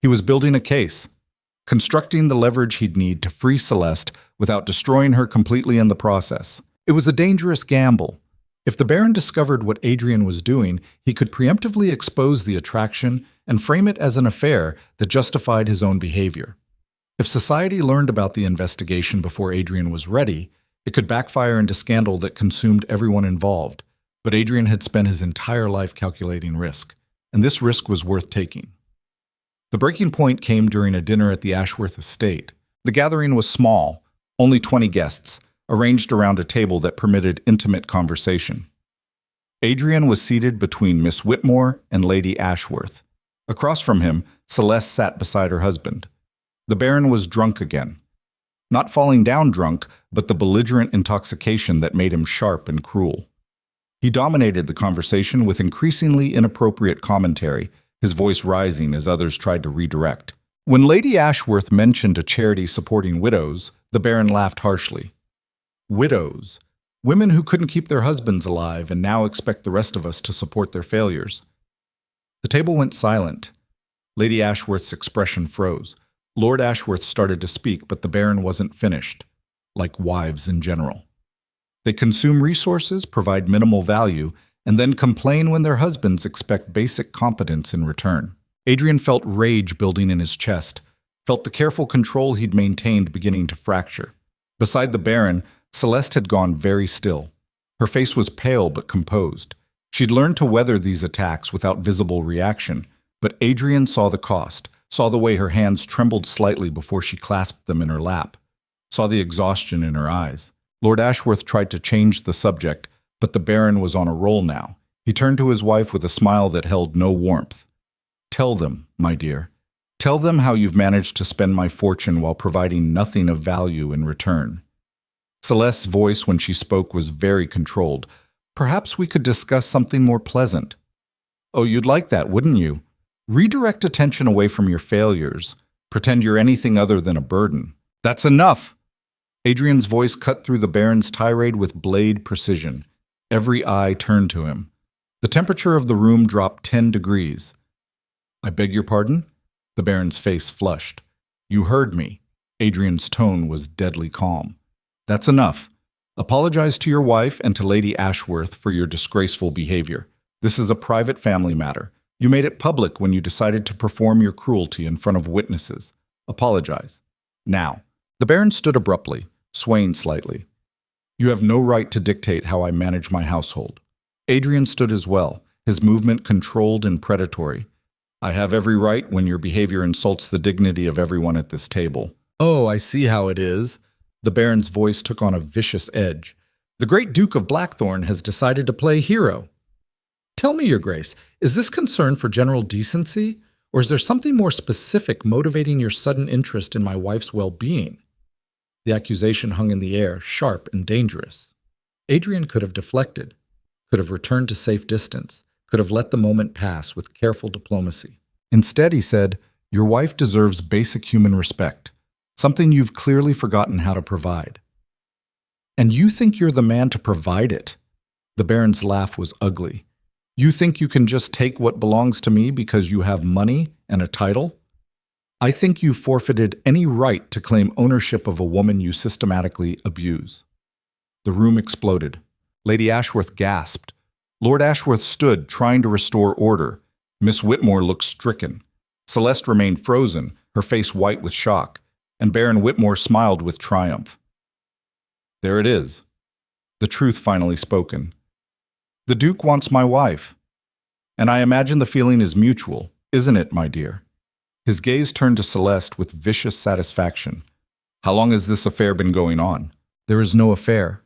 S1: He was building a case, constructing the leverage he'd need to free Celeste without destroying her completely in the process. It was a dangerous gamble. If the Baron discovered what Adrian was doing, he could preemptively expose the attraction and frame it as an affair that justified his own behavior. If society learned about the investigation before Adrian was ready, it could backfire into scandal that consumed everyone involved. But Adrian had spent his entire life calculating risk, and this risk was worth taking. The breaking point came during a dinner at the Ashworth estate. The gathering was small, only 20 guests, arranged around a table that permitted intimate conversation. Adrian was seated between Miss Whitmore and Lady Ashworth. Across from him, Celeste sat beside her husband. The Baron was drunk again. Not falling down drunk, but the belligerent intoxication that made him sharp and cruel. He dominated the conversation with increasingly inappropriate commentary, his voice rising as others tried to redirect. When Lady Ashworth mentioned a charity supporting widows, the Baron laughed harshly. Widows. Women who couldn't keep their husbands alive and now expect the rest of us to support their failures. The table went silent. Lady Ashworth's expression froze. Lord Ashworth started to speak, but the Baron wasn't finished, like wives in general. They consume resources, provide minimal value, and then complain when their husbands expect basic competence in return. Adrian felt rage building in his chest, felt the careful control he'd maintained beginning to fracture. Beside the Baron, Celeste had gone very still. Her face was pale but composed. She'd learned to weather these attacks without visible reaction, but Adrian saw the cost, saw the way her hands trembled slightly before she clasped them in her lap, saw the exhaustion in her eyes. Lord Ashworth tried to change the subject, but the Baron was on a roll now. He turned to his wife with a smile that held no warmth. Tell them, my dear. Tell them how you've managed to spend my fortune while providing nothing of value in return. Celeste's voice when she spoke was very controlled. Perhaps we could discuss something more pleasant. Oh, you'd like that, wouldn't you? Redirect attention away from your failures. Pretend you're anything other than a burden. That's enough! Adrian's voice cut through the Baron's tirade with blade precision. Every eye turned to him. The temperature of the room dropped 10 degrees. I beg your pardon? The Baron's face flushed. You heard me. Adrian's tone was deadly calm. That's enough. Apologize to your wife and to Lady Ashworth for your disgraceful behavior. This is a private family matter. You made it public when you decided to perform your cruelty in front of witnesses. Apologize. Now. The Baron stood abruptly, swaying slightly. You have no right to dictate how I manage my household. Adrian stood as well, his movement controlled and predatory. I have every right when your behavior insults the dignity of everyone at this table. Oh, I see how it is. The Baron's voice took on a vicious edge. The great Duke of Blackthorn has decided to play hero. Tell me, Your Grace, is this concern for general decency, or is there something more specific motivating your sudden interest in my wife's well-being? The accusation hung in the air, sharp and dangerous. Adrian could have deflected, could have returned to safe distance, could have let the moment pass with careful diplomacy. Instead, he said, your wife deserves basic human respect, something you've clearly forgotten how to provide. And you think you're the man to provide it? The Baron's laugh was ugly. You think you can just take what belongs to me because you have money and a title? I think you forfeited any right to claim ownership of a woman you systematically abuse. The room exploded. Lady Ashworth gasped. Lord Ashworth stood, trying to restore order. Miss Whitmore looked stricken. Celeste remained frozen, her face white with shock, and Baron Whitmore smiled with triumph. There it is. The truth finally spoken. The Duke wants my wife. And I imagine the feeling is mutual, isn't it, my dear? His gaze turned to Celeste with vicious satisfaction. How long has this affair been going on? There is no affair.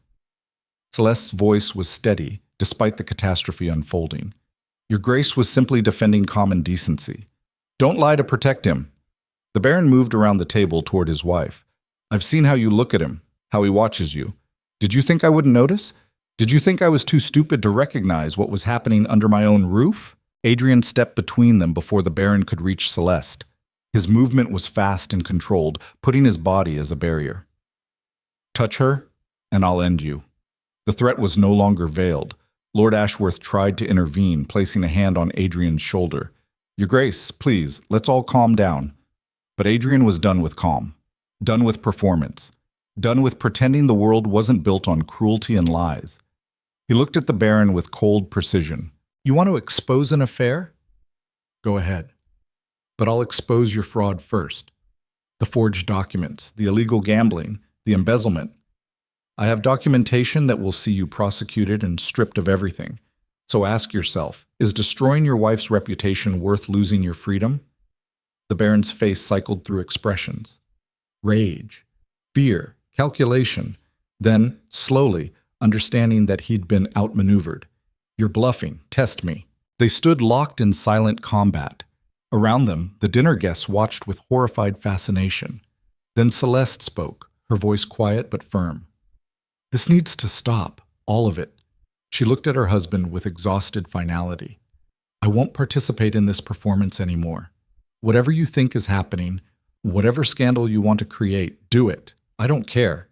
S1: Celeste's voice was steady, despite the catastrophe unfolding. Your Grace was simply defending common decency. Don't lie to protect him. The Baron moved around the table toward his wife. I've seen how you look at him, how he watches you. Did you think I wouldn't notice? Did you think I was too stupid to recognize what was happening under my own roof? Adrian stepped between them before the Baron could reach Celeste. His movement was fast and controlled, putting his body as a barrier. Touch her, and I'll end you. The threat was no longer veiled. Lord Ashworth tried to intervene, placing a hand on Adrian's shoulder. Your Grace, please, let's all calm down. But Adrian was done with calm, done with performance, done with pretending the world wasn't built on cruelty and lies. He looked at the Baron with cold precision. You want to expose an affair? Go ahead. But I'll expose your fraud first. The forged documents, the illegal gambling, the embezzlement. I have documentation that will see you prosecuted and stripped of everything. So ask yourself, is destroying your wife's reputation worth losing your freedom? The Baron's face cycled through expressions. Rage, fear, calculation. Then, slowly, understanding that he'd been outmaneuvered. You're bluffing. Test me. They stood locked in silent combat. Around them, the dinner guests watched with horrified fascination. Then Celeste spoke, her voice quiet but firm. This needs to stop, all of it. She looked at her husband with exhausted finality. I won't participate in this performance anymore. Whatever you think is happening, whatever scandal you want to create, do it. I don't care.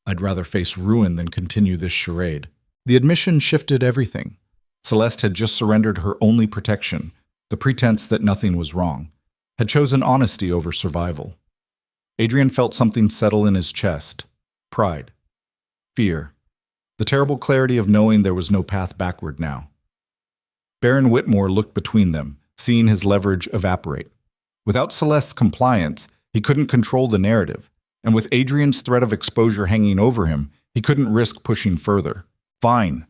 S1: I'd rather face ruin than continue this charade. The admission shifted everything. Celeste had just surrendered her only protection, the pretense that nothing was wrong, had chosen honesty over survival. Adrian felt something settle in his chest. Pride. Fear. The terrible clarity of knowing there was no path backward now. Baron Whitmore looked between them, seeing his leverage evaporate. Without Celeste's compliance, he couldn't control the narrative, and with Adrian's threat of exposure hanging over him, he couldn't risk pushing further. Fine.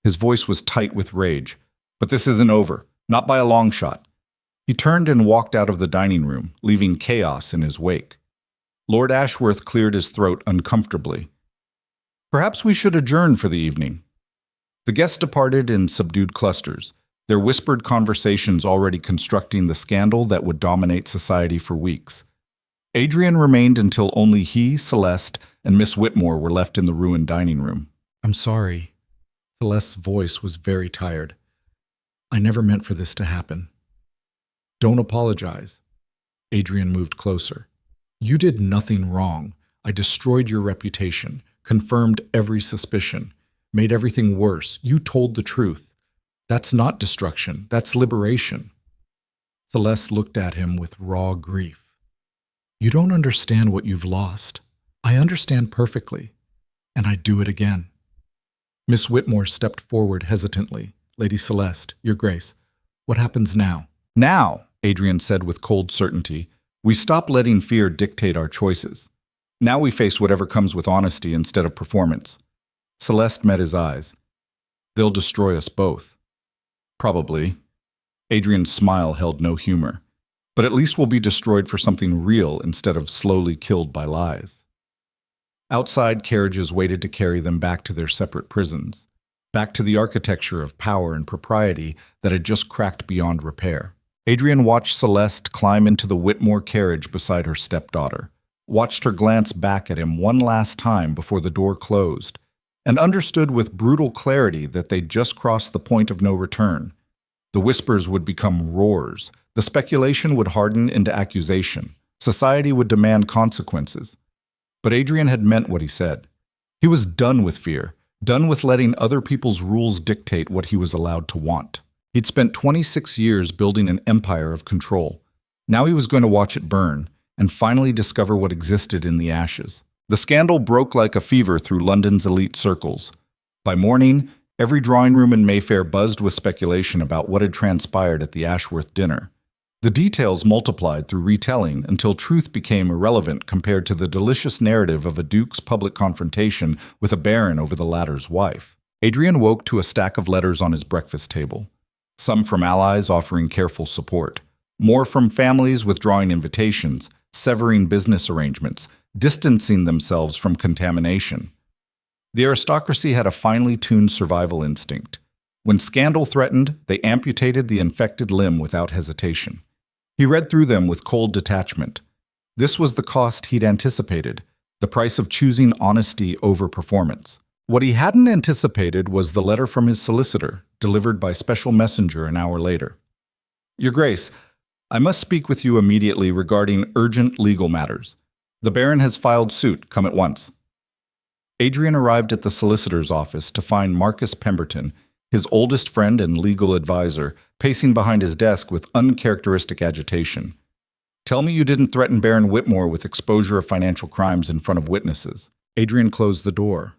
S1: His voice was tight with rage. But this isn't over. Not by a long shot. He turned and walked out of the dining room, leaving chaos in his wake. Lord Ashworth cleared his throat uncomfortably. Perhaps we should adjourn for the evening. The guests departed in subdued clusters, their whispered conversations already constructing the scandal that would dominate society for weeks. Adrian remained until only he, Celeste, and Miss Whitmore were left in the ruined dining room. I'm sorry. Celeste's voice was very tired. I never meant for this to happen. Don't apologize. Adrian moved closer. You did nothing wrong. I destroyed your reputation, confirmed every suspicion, made everything worse. You told the truth. That's not destruction. That's liberation. Celeste looked at him with raw grief. You don't understand what you've lost. I understand perfectly. And I'd do it again. Miss Whitmore stepped forward hesitantly. Lady Celeste, Your Grace, what happens now? Now, Adrian said with cold certainty, we stop letting fear dictate our choices. Now we face whatever comes with honesty instead of performance. Celeste met his eyes. They'll destroy us both. Probably. Adrian's smile held no humor. But at least we'll be destroyed for something real instead of slowly killed by lies. Outside, carriages waited to carry them back to their separate prisons, back to the architecture of power and propriety that had just cracked beyond repair. Adrian watched Celeste climb into the Whitmore carriage beside her stepdaughter, watched her glance back at him one last time before the door closed, and understood with brutal clarity that they'd just crossed the point of no return. The whispers would become roars, the speculation would harden into accusation, society would demand consequences. But Adrian had meant what he said. He was done with fear, done with letting other people's rules dictate what he was allowed to want. He'd spent 26 years building an empire of control. Now he was going to watch it burn, and finally discover what existed in the ashes. The scandal broke like a fever through London's elite circles. By morning, every drawing room in Mayfair buzzed with speculation about what had transpired at the Ashworth dinner. The details multiplied through retelling until truth became irrelevant compared to the delicious narrative of a duke's public confrontation with a baron over the latter's wife. Adrian woke to a stack of letters on his breakfast table. Some from allies offering careful support. More from families withdrawing invitations, severing business arrangements, distancing themselves from contamination. The aristocracy had a finely tuned survival instinct. When scandal threatened, they amputated the infected limb without hesitation. He read through them with cold detachment. This was the cost he'd anticipated, the price of choosing honesty over performance. What he hadn't anticipated was the letter from his solicitor, delivered by special messenger an hour later. Your Grace, I must speak with you immediately regarding urgent legal matters. The Baron has filed suit. Come at once. Adrian arrived at the solicitor's office to find Marcus Pemberton, his oldest friend and legal advisor, pacing behind his desk with uncharacteristic agitation. Tell me you didn't threaten Baron Whitmore with exposure of financial crimes in front of witnesses. Adrian closed the door.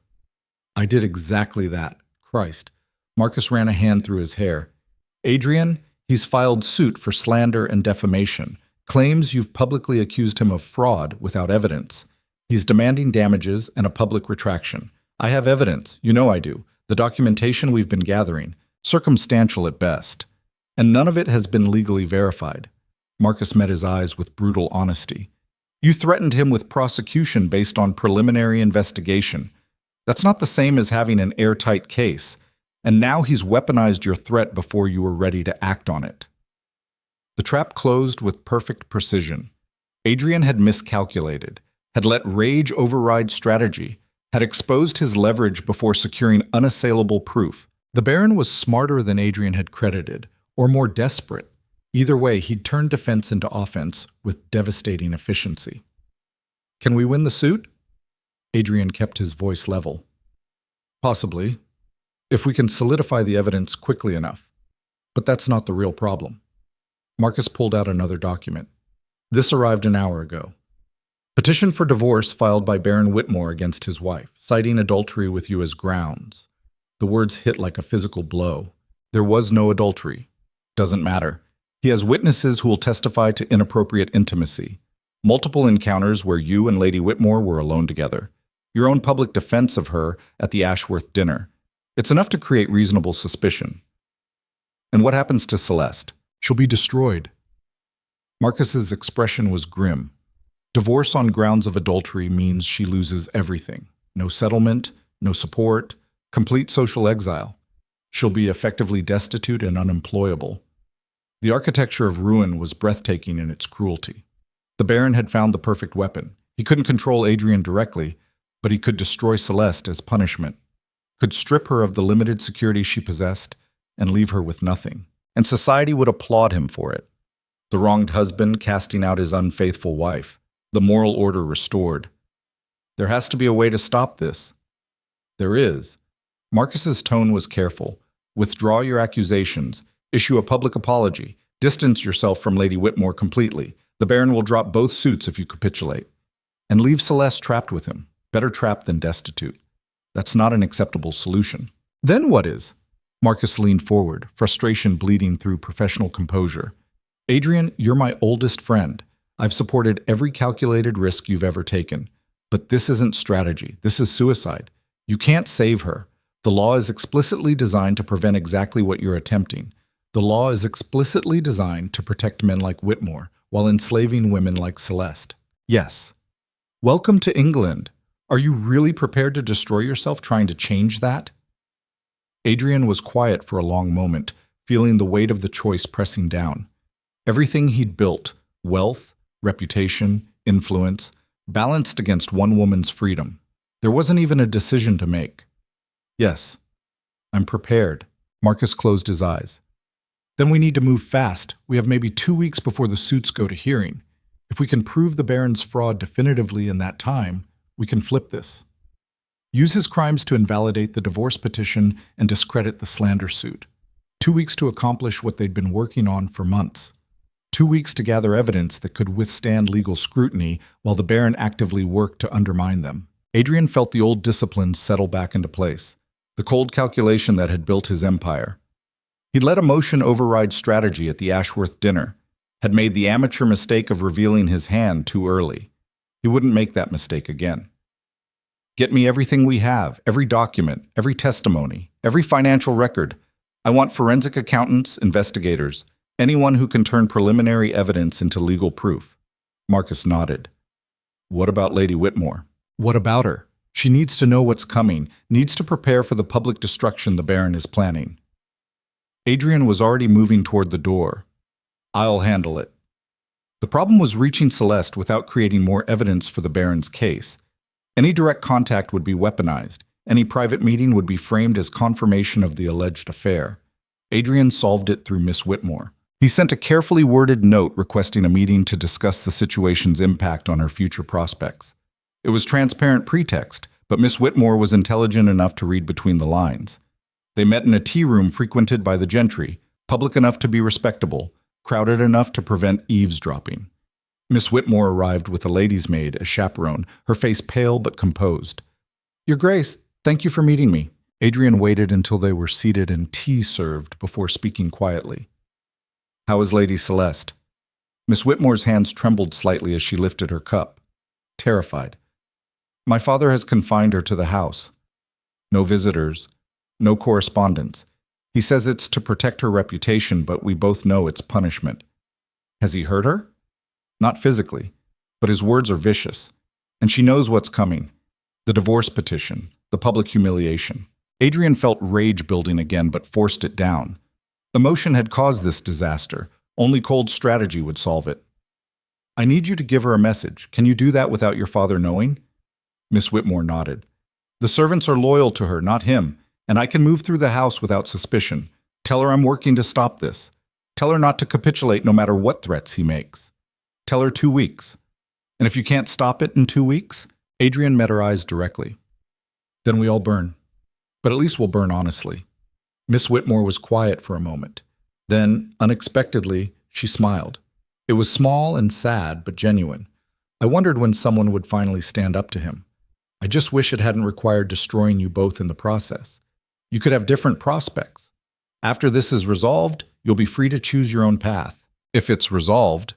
S1: I did exactly that. Christ. Marcus ran a hand through his hair. Adrian, he's filed suit for slander and defamation. Claims you've publicly accused him of fraud without evidence. He's demanding damages and a public retraction. I have evidence. You know I do. The documentation we've been gathering, circumstantial at best. And none of it has been legally verified. Marcus met his eyes with brutal honesty. You threatened him with prosecution based on preliminary investigation. That's not the same as having an airtight case. And now he's weaponized your threat before you were ready to act on it. The trap closed with perfect precision. Adrian had miscalculated, had let rage override strategy, had exposed his leverage before securing unassailable proof. The Baron was smarter than Adrian had credited, or more desperate. Either way, he'd turned defense into offense with devastating efficiency. Can we win the suit? Adrian kept his voice level. Possibly, if we can solidify the evidence quickly enough. But that's not the real problem. Marcus pulled out another document. This arrived an hour ago. Petition for divorce filed by Baron Whitmore against his wife, citing adultery with you as grounds. The words hit like a physical blow. There was no adultery. Doesn't matter. He has witnesses who will testify to inappropriate intimacy. Multiple encounters where you and Lady Whitmore were alone together. Your own public defense of her at the Ashworth dinner. It's enough to create reasonable suspicion. And what happens to Celeste? She'll be destroyed. Marcus's expression was grim. Divorce on grounds of adultery means she loses everything. No settlement, no support, complete social exile. She'll be effectively destitute and unemployable. The architecture of ruin was breathtaking in its cruelty. The Baron had found the perfect weapon. He couldn't control Adrian directly, but he could destroy Celeste as punishment, could strip her of the limited security she possessed and leave her with nothing. And society would applaud him for it. The wronged husband casting out his unfaithful wife. The moral order restored. There has to be a way to stop this. There is. Marcus's tone was careful. Withdraw your accusations. Issue a public apology. Distance yourself from Lady Whitmore completely. The Baron will drop both suits if you capitulate. And leave Celeste trapped with him. Better trapped than destitute. That's not an acceptable solution. Then what is? Marcus leaned forward, frustration bleeding through professional composure. Adrian, you're my oldest friend. I've supported every calculated risk you've ever taken. But this isn't strategy. This is suicide. You can't save her. The law is explicitly designed to prevent exactly what you're attempting. The law is explicitly designed to protect men like Whitmore while enslaving women like Celeste. Yes. Welcome to England. Are you really prepared to destroy yourself trying to change that? Adrian was quiet for a long moment, feeling the weight of the choice pressing down. Everything he'd built, wealth, reputation, influence, balanced against one woman's freedom. There wasn't even a decision to make. Yes, I'm prepared. Marcus closed his eyes. Then we need to move fast. We have maybe 2 weeks before the suits go to hearing. If we can prove the Baron's fraud definitively in that time, we can flip this. Use his crimes to invalidate the divorce petition and discredit the slander suit. 2 weeks to accomplish what they'd been working on for months. 2 weeks to gather evidence that could withstand legal scrutiny while the Baron actively worked to undermine them. Adrian felt the old disciplines settle back into place, the cold calculation that had built his empire. He'd let emotion override strategy at the Ashworth dinner, had made the amateur mistake of revealing his hand too early. He wouldn't make that mistake again. Get me everything we have, every document, every testimony, every financial record. I want forensic accountants, investigators, anyone who can turn preliminary evidence into legal proof. Marcus nodded. What about Lady Whitmore? What about her? She needs to know what's coming, needs to prepare for the public destruction the Baron is planning. Adrian was already moving toward the door. I'll handle it. The problem was reaching Celeste without creating more evidence for the Baron's case. Any direct contact would be weaponized. Any private meeting would be framed as confirmation of the alleged affair. Adrian solved it through Miss Whitmore. He sent a carefully worded note requesting a meeting to discuss the situation's impact on her future prospects. It was transparent pretext, but Miss Whitmore was intelligent enough to read between the lines. They met in a tea room frequented by the gentry, public enough to be respectable, crowded enough to prevent eavesdropping. Miss Whitmore arrived with a lady's maid as chaperone, her face pale but composed. Your Grace, thank you for meeting me. Adrian waited until they were seated and tea served before speaking quietly. How is Lady Celeste? Miss Whitmore's hands trembled slightly as she lifted her cup, terrified. My father has confined her to the house. No visitors, no correspondence. He says it's to protect her reputation, but we both know it's punishment. Has he hurt her? Not physically, but his words are vicious. And she knows what's coming. The divorce petition, the public humiliation. Adrian felt rage building again, but forced it down. Emotion had caused this disaster. Only cold strategy would solve it. I need you to give her a message. Can you do that without your father knowing? Miss Whitmore nodded. The servants are loyal to her, not him, and I can move through the house without suspicion. Tell her I'm working to stop this. Tell her not to capitulate no matter what threats he makes. Tell her 2 weeks. And if you can't stop it in 2 weeks, Adrian met her eyes directly. Then we all burn. But at least we'll burn honestly. Miss Whitmore was quiet for a moment. Then, unexpectedly, she smiled. It was small and sad, but genuine. I wondered when someone would finally stand up to him. I just wish it hadn't required destroying you both in the process. You could have different prospects. After this is resolved, you'll be free to choose your own path. If it's resolved.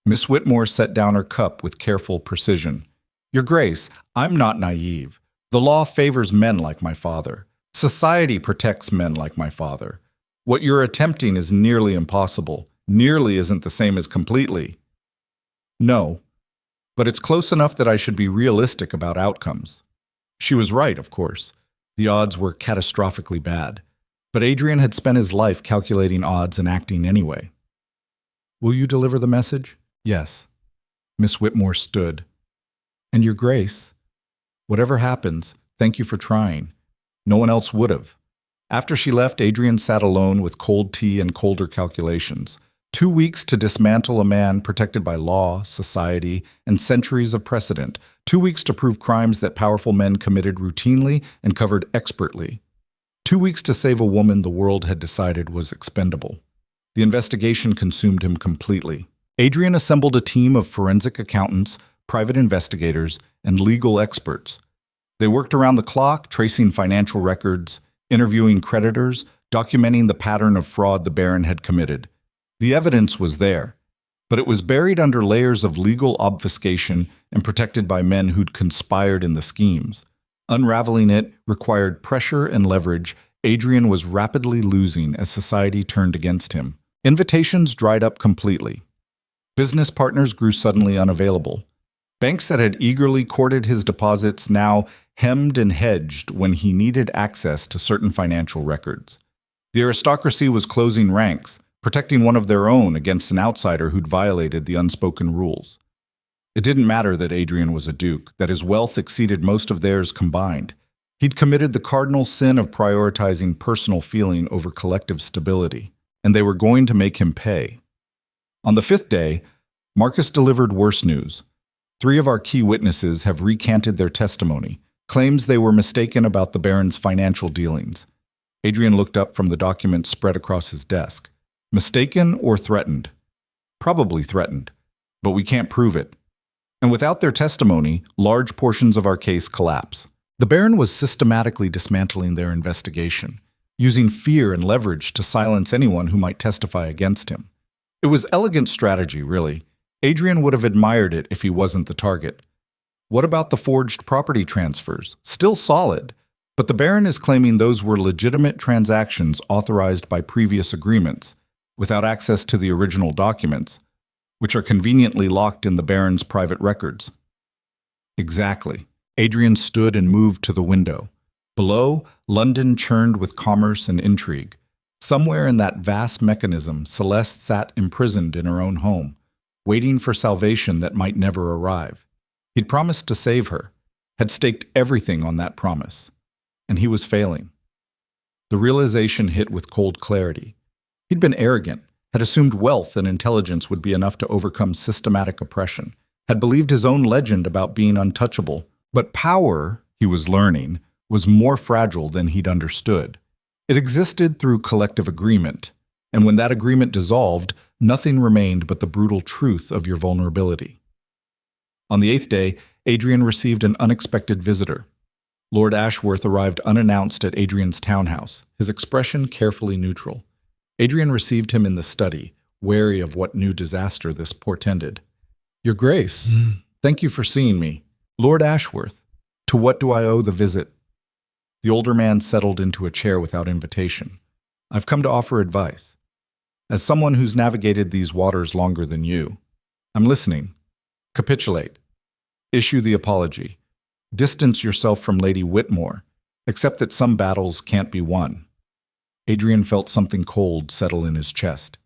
S1: Miss Whitmore set down her cup with careful precision. Your Grace, I'm not naive. The law favors men like my father. Society protects men like my father. What you're attempting is nearly impossible. Nearly isn't the same as completely. No, but it's close enough that I should be realistic about outcomes. She was right, of course. The odds were catastrophically bad. But Adrian had spent his life calculating odds and acting anyway. Will you deliver the message? Yes. Miss Whitmore stood. And Your Grace, whatever happens, thank you for trying. No one else would have. After she left, Adrian sat alone with cold tea and colder calculations. 2 weeks to dismantle a man protected by law, society, and centuries of precedent. 2 weeks to prove crimes that powerful men committed routinely and covered expertly. 2 weeks to save a woman the world had decided was expendable. The investigation consumed him completely. Adrian assembled a team of forensic accountants, private investigators, and legal experts. They worked around the clock, tracing financial records, interviewing creditors, documenting the pattern of fraud the Baron had committed. The evidence was there, but it was buried under layers of legal obfuscation and protected by men who'd conspired in the schemes. Unraveling it required pressure and leverage. Adrian was rapidly losing as society turned against him. Invitations dried up completely. Business partners grew suddenly unavailable. Banks that had eagerly courted his deposits now hemmed and hedged when he needed access to certain financial records. The aristocracy was closing ranks, protecting one of their own against an outsider who'd violated the unspoken rules. It didn't matter that Adrian was a duke, that his wealth exceeded most of theirs combined. He'd committed the cardinal sin of prioritizing personal feeling over collective stability, and they were going to make him pay. On the fifth day, Marcus delivered worse news. 3 of our key witnesses have recanted their testimony, claims they were mistaken about the Baron's financial dealings. Adrian looked up from the documents spread across his desk. Mistaken or threatened? Probably threatened, but we can't prove it. And without their testimony, large portions of our case collapse. The Baron was systematically dismantling their investigation, using fear and leverage to silence anyone who might testify against him. It was elegant strategy, really. Adrian would have admired it if he wasn't the target. What about the forged property transfers? Still solid, but the Baron is claiming those were legitimate transactions authorized by previous agreements, without access to the original documents, which are conveniently locked in the Baron's private records. Exactly. Adrian stood and moved to the window. Below, London churned with commerce and intrigue. Somewhere in that vast mechanism, Celeste sat imprisoned in her own home, waiting for salvation that might never arrive. He'd promised to save her, had staked everything on that promise, and he was failing. The realization hit with cold clarity. He'd been arrogant, had assumed wealth and intelligence would be enough to overcome systematic oppression, had believed his own legend about being untouchable. But power, he was learning, was more fragile than he'd understood. It existed through collective agreement, and when that agreement dissolved, nothing remained but the brutal truth of your vulnerability. On the 8th day, Adrian received an unexpected visitor. Lord Ashworth arrived unannounced at Adrian's townhouse, his expression carefully neutral. Adrian received him in the study, wary of what new disaster this portended. "Your Grace, thank you for seeing me. Lord Ashworth, to what do I owe the visit?" The older man settled into a chair without invitation. "I've come to offer advice. As someone who's navigated these waters longer than you, I'm listening. Capitulate. Issue the apology. Distance yourself from Lady Whitmore. Accept that some battles can't be won." Adrian felt something cold settle in his chest.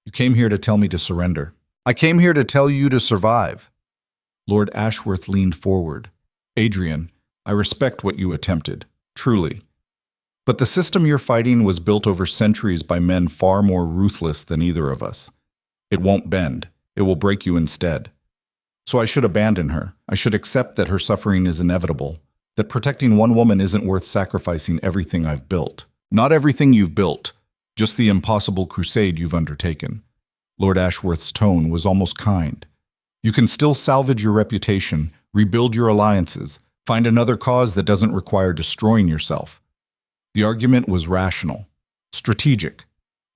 S1: "You came here to tell me to surrender." "I came here to tell you to survive." Lord Ashworth leaned forward. "Adrian, I respect what you attempted, truly. But the system you're fighting was built over centuries by men far more ruthless than either of us. It won't bend. It will break you instead. So I should abandon her. I should accept that her suffering is inevitable, that protecting one woman isn't worth sacrificing everything I've built. Not everything you've built, just the impossible crusade you've undertaken." Lord Ashworth's tone was almost kind. "You can still salvage your reputation, rebuild your alliances, find another cause that doesn't require destroying yourself." The argument was rational, strategic,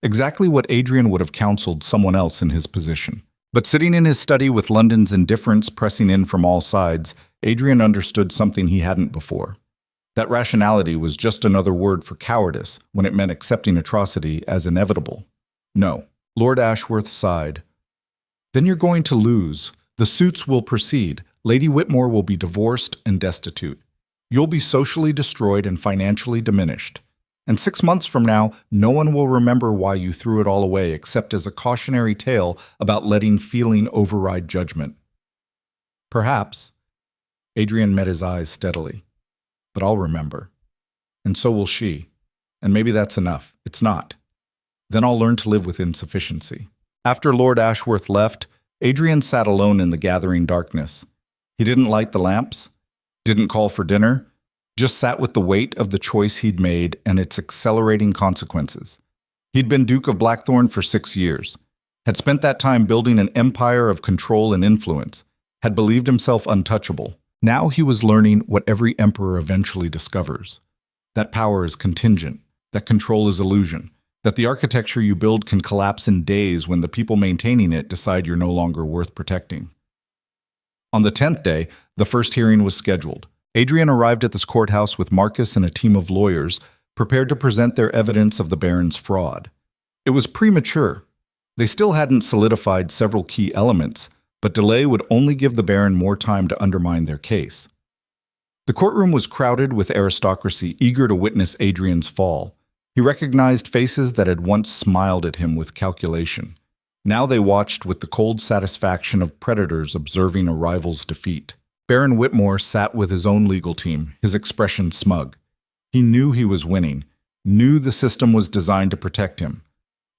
S1: exactly what Adrian would have counseled someone else in his position. But sitting in his study with London's indifference pressing in from all sides, Adrian understood something he hadn't before. That rationality was just another word for cowardice when it meant accepting atrocity as inevitable. "No." Lord Ashworth sighed. "Then you're going to lose. The suits will proceed. Lady Whitmore will be divorced and destitute. You'll be socially destroyed and financially diminished. And 6 months from now, no one will remember why you threw it all away except as a cautionary tale about letting feeling override judgment." "Perhaps." Adrian met his eyes steadily. "But I'll remember. And so will she. And maybe that's enough. It's not. Then I'll learn to live with insufficiency." After Lord Ashworth left, Adrian sat alone in the gathering darkness. He didn't light the lamps, didn't call for dinner, just sat with the weight of the choice he'd made and its accelerating consequences. He'd been Duke of Blackthorn for 6 years, had spent that time building an empire of control and influence, had believed himself untouchable. Now he was learning what every emperor eventually discovers: that power is contingent, that control is illusion, that the architecture you build can collapse in days when the people maintaining it decide you're no longer worth protecting. On the 10th day, the first hearing was scheduled. Adrian arrived at this courthouse with Marcus and a team of lawyers, prepared to present their evidence of the Baron's fraud. It was premature. They still hadn't solidified several key elements, but delay would only give the Baron more time to undermine their case. The courtroom was crowded with aristocracy eager to witness Adrian's fall. He recognized faces that had once smiled at him with calculation. Now they watched with the cold satisfaction of predators observing a rival's defeat. Baron Whitmore sat with his own legal team, his expression smug. He knew he was winning, knew the system was designed to protect him.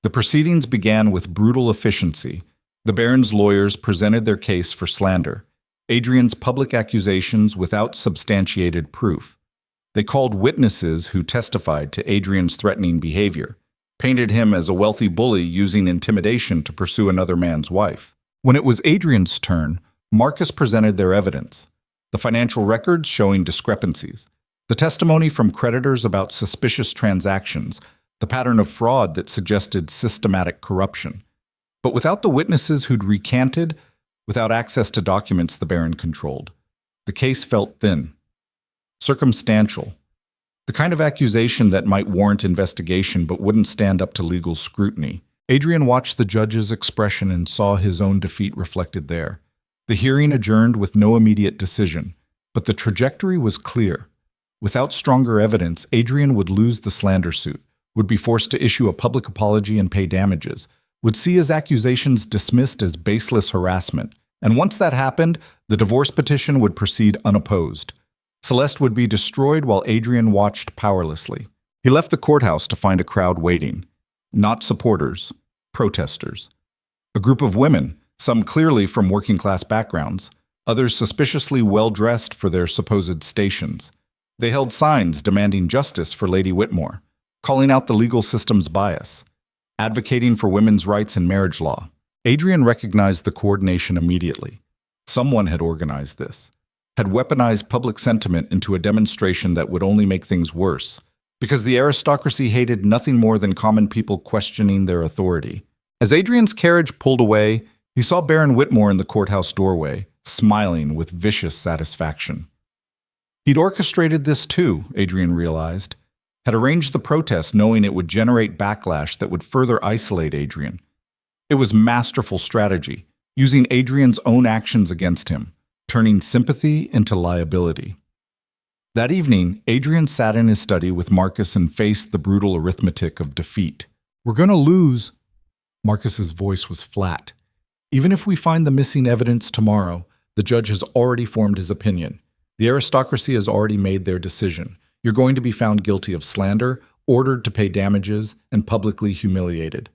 S1: The proceedings began with brutal efficiency. The Baron's lawyers presented their case for slander, Adrian's public accusations without substantiated proof. They called witnesses who testified to Adrian's threatening behavior, painted him as a wealthy bully using intimidation to pursue another man's wife. When it was Adrian's turn, Marcus presented their evidence: the financial records showing discrepancies, the testimony from creditors about suspicious transactions, the pattern of fraud that suggested systematic corruption. But without the witnesses who'd recanted, without access to documents the Baron controlled, the case felt thin, circumstantial, the kind of accusation that might warrant investigation but wouldn't stand up to legal scrutiny. Adrian watched the judge's expression and saw his own defeat reflected there. The hearing adjourned with no immediate decision, but the trajectory was clear. Without stronger evidence, Adrian would lose the slander suit, would be forced to issue a public apology and pay damages, would see his accusations dismissed as baseless harassment, and once that happened, the divorce petition would proceed unopposed. Celeste would be destroyed while Adrian watched powerlessly. He left the courthouse to find a crowd waiting. Not supporters, protesters. A group of women, some clearly from working-class backgrounds, others suspiciously well-dressed for their supposed stations. They held signs demanding justice for Lady Whitmore, calling out the legal system's bias, advocating for women's rights in marriage law. Adrian recognized the coordination immediately. Someone had organized this, had weaponized public sentiment into a demonstration that would only make things worse, because the aristocracy hated nothing more than common people questioning their authority. As Adrian's carriage pulled away, he saw Baron Whitmore in the courthouse doorway, smiling with vicious satisfaction. He'd orchestrated this too, Adrian realized, had arranged the protest knowing it would generate backlash that would further isolate Adrian. It was masterful strategy, using Adrian's own actions against him, turning sympathy into liability. That evening, Adrian sat in his study with Marcus and faced the brutal arithmetic of defeat. "We're gonna lose." Marcus's voice was flat. "Even if we find the missing evidence tomorrow, the judge has already formed his opinion. The aristocracy has already made their decision. You're going to be found guilty of slander, ordered to pay damages, and publicly humiliated.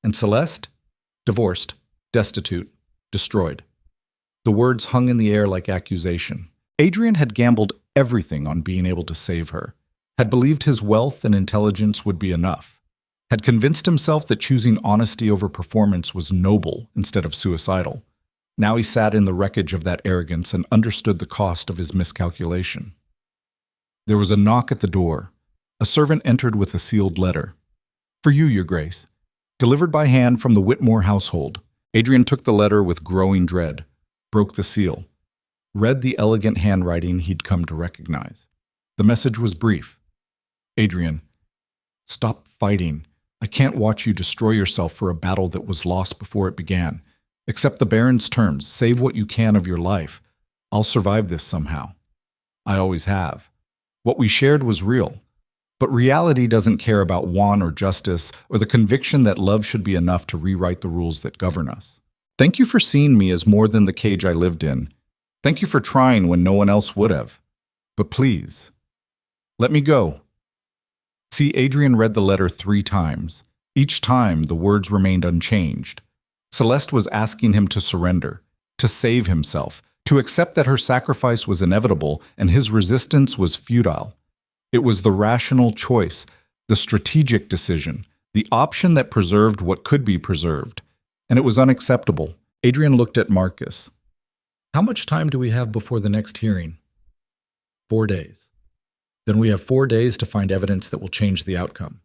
S1: And Celeste? Divorced, destitute, destroyed." The words hung in the air like accusation. Adrian had gambled everything on being able to save her, had believed his wealth and intelligence would be enough, had convinced himself that choosing honesty over performance was noble instead of suicidal. Now he sat in the wreckage of that arrogance and understood the cost of his miscalculation. There was a knock at the door. A servant entered with a sealed letter. "For you, Your Grace." Delivered by hand from the Whitmore household. Adrian took the letter with growing dread, broke the seal, read the elegant handwriting he'd come to recognize. The message was brief. "Adrian, stop fighting. I can't watch you destroy yourself for a battle that was lost before it began. Accept the Baron's terms. Save what you can of your life. I'll survive this somehow. I always have. What we shared was real. But reality doesn't care about want or justice or the conviction that love should be enough to rewrite the rules that govern us. Thank you for seeing me as more than the cage I lived in. Thank you for trying when no one else would have. But please, let me go." See, Adrian read the letter 3 times. Each time, the words remained unchanged. Celeste was asking him to surrender, to save himself, to accept that her sacrifice was inevitable and his resistance was futile. It was the rational choice, the strategic decision, the option that preserved what could be preserved. And it was unacceptable. Adrian looked at Marcus. How much time do we have before the next hearing? 4 days. Then we have 4 days to find evidence that will change the outcome.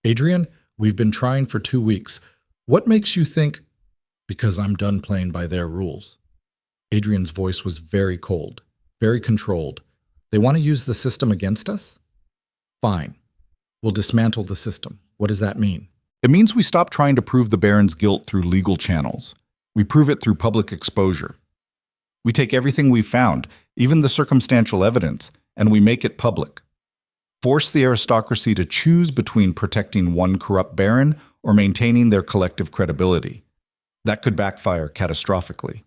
S1: Adrian, we've been trying for 2 weeks. What makes you think? Because I'm done playing by their rules. Adrian's voice was very cold, very controlled. They want to use the system against us? Fine. We'll dismantle the system. What does that mean? It means we stop trying to prove the Baron's guilt through legal channels. We prove it through public exposure. We take everything we've found, even the circumstantial evidence, and we make it public. Force the aristocracy to choose between protecting one corrupt baron or maintaining their collective credibility. That could backfire catastrophically.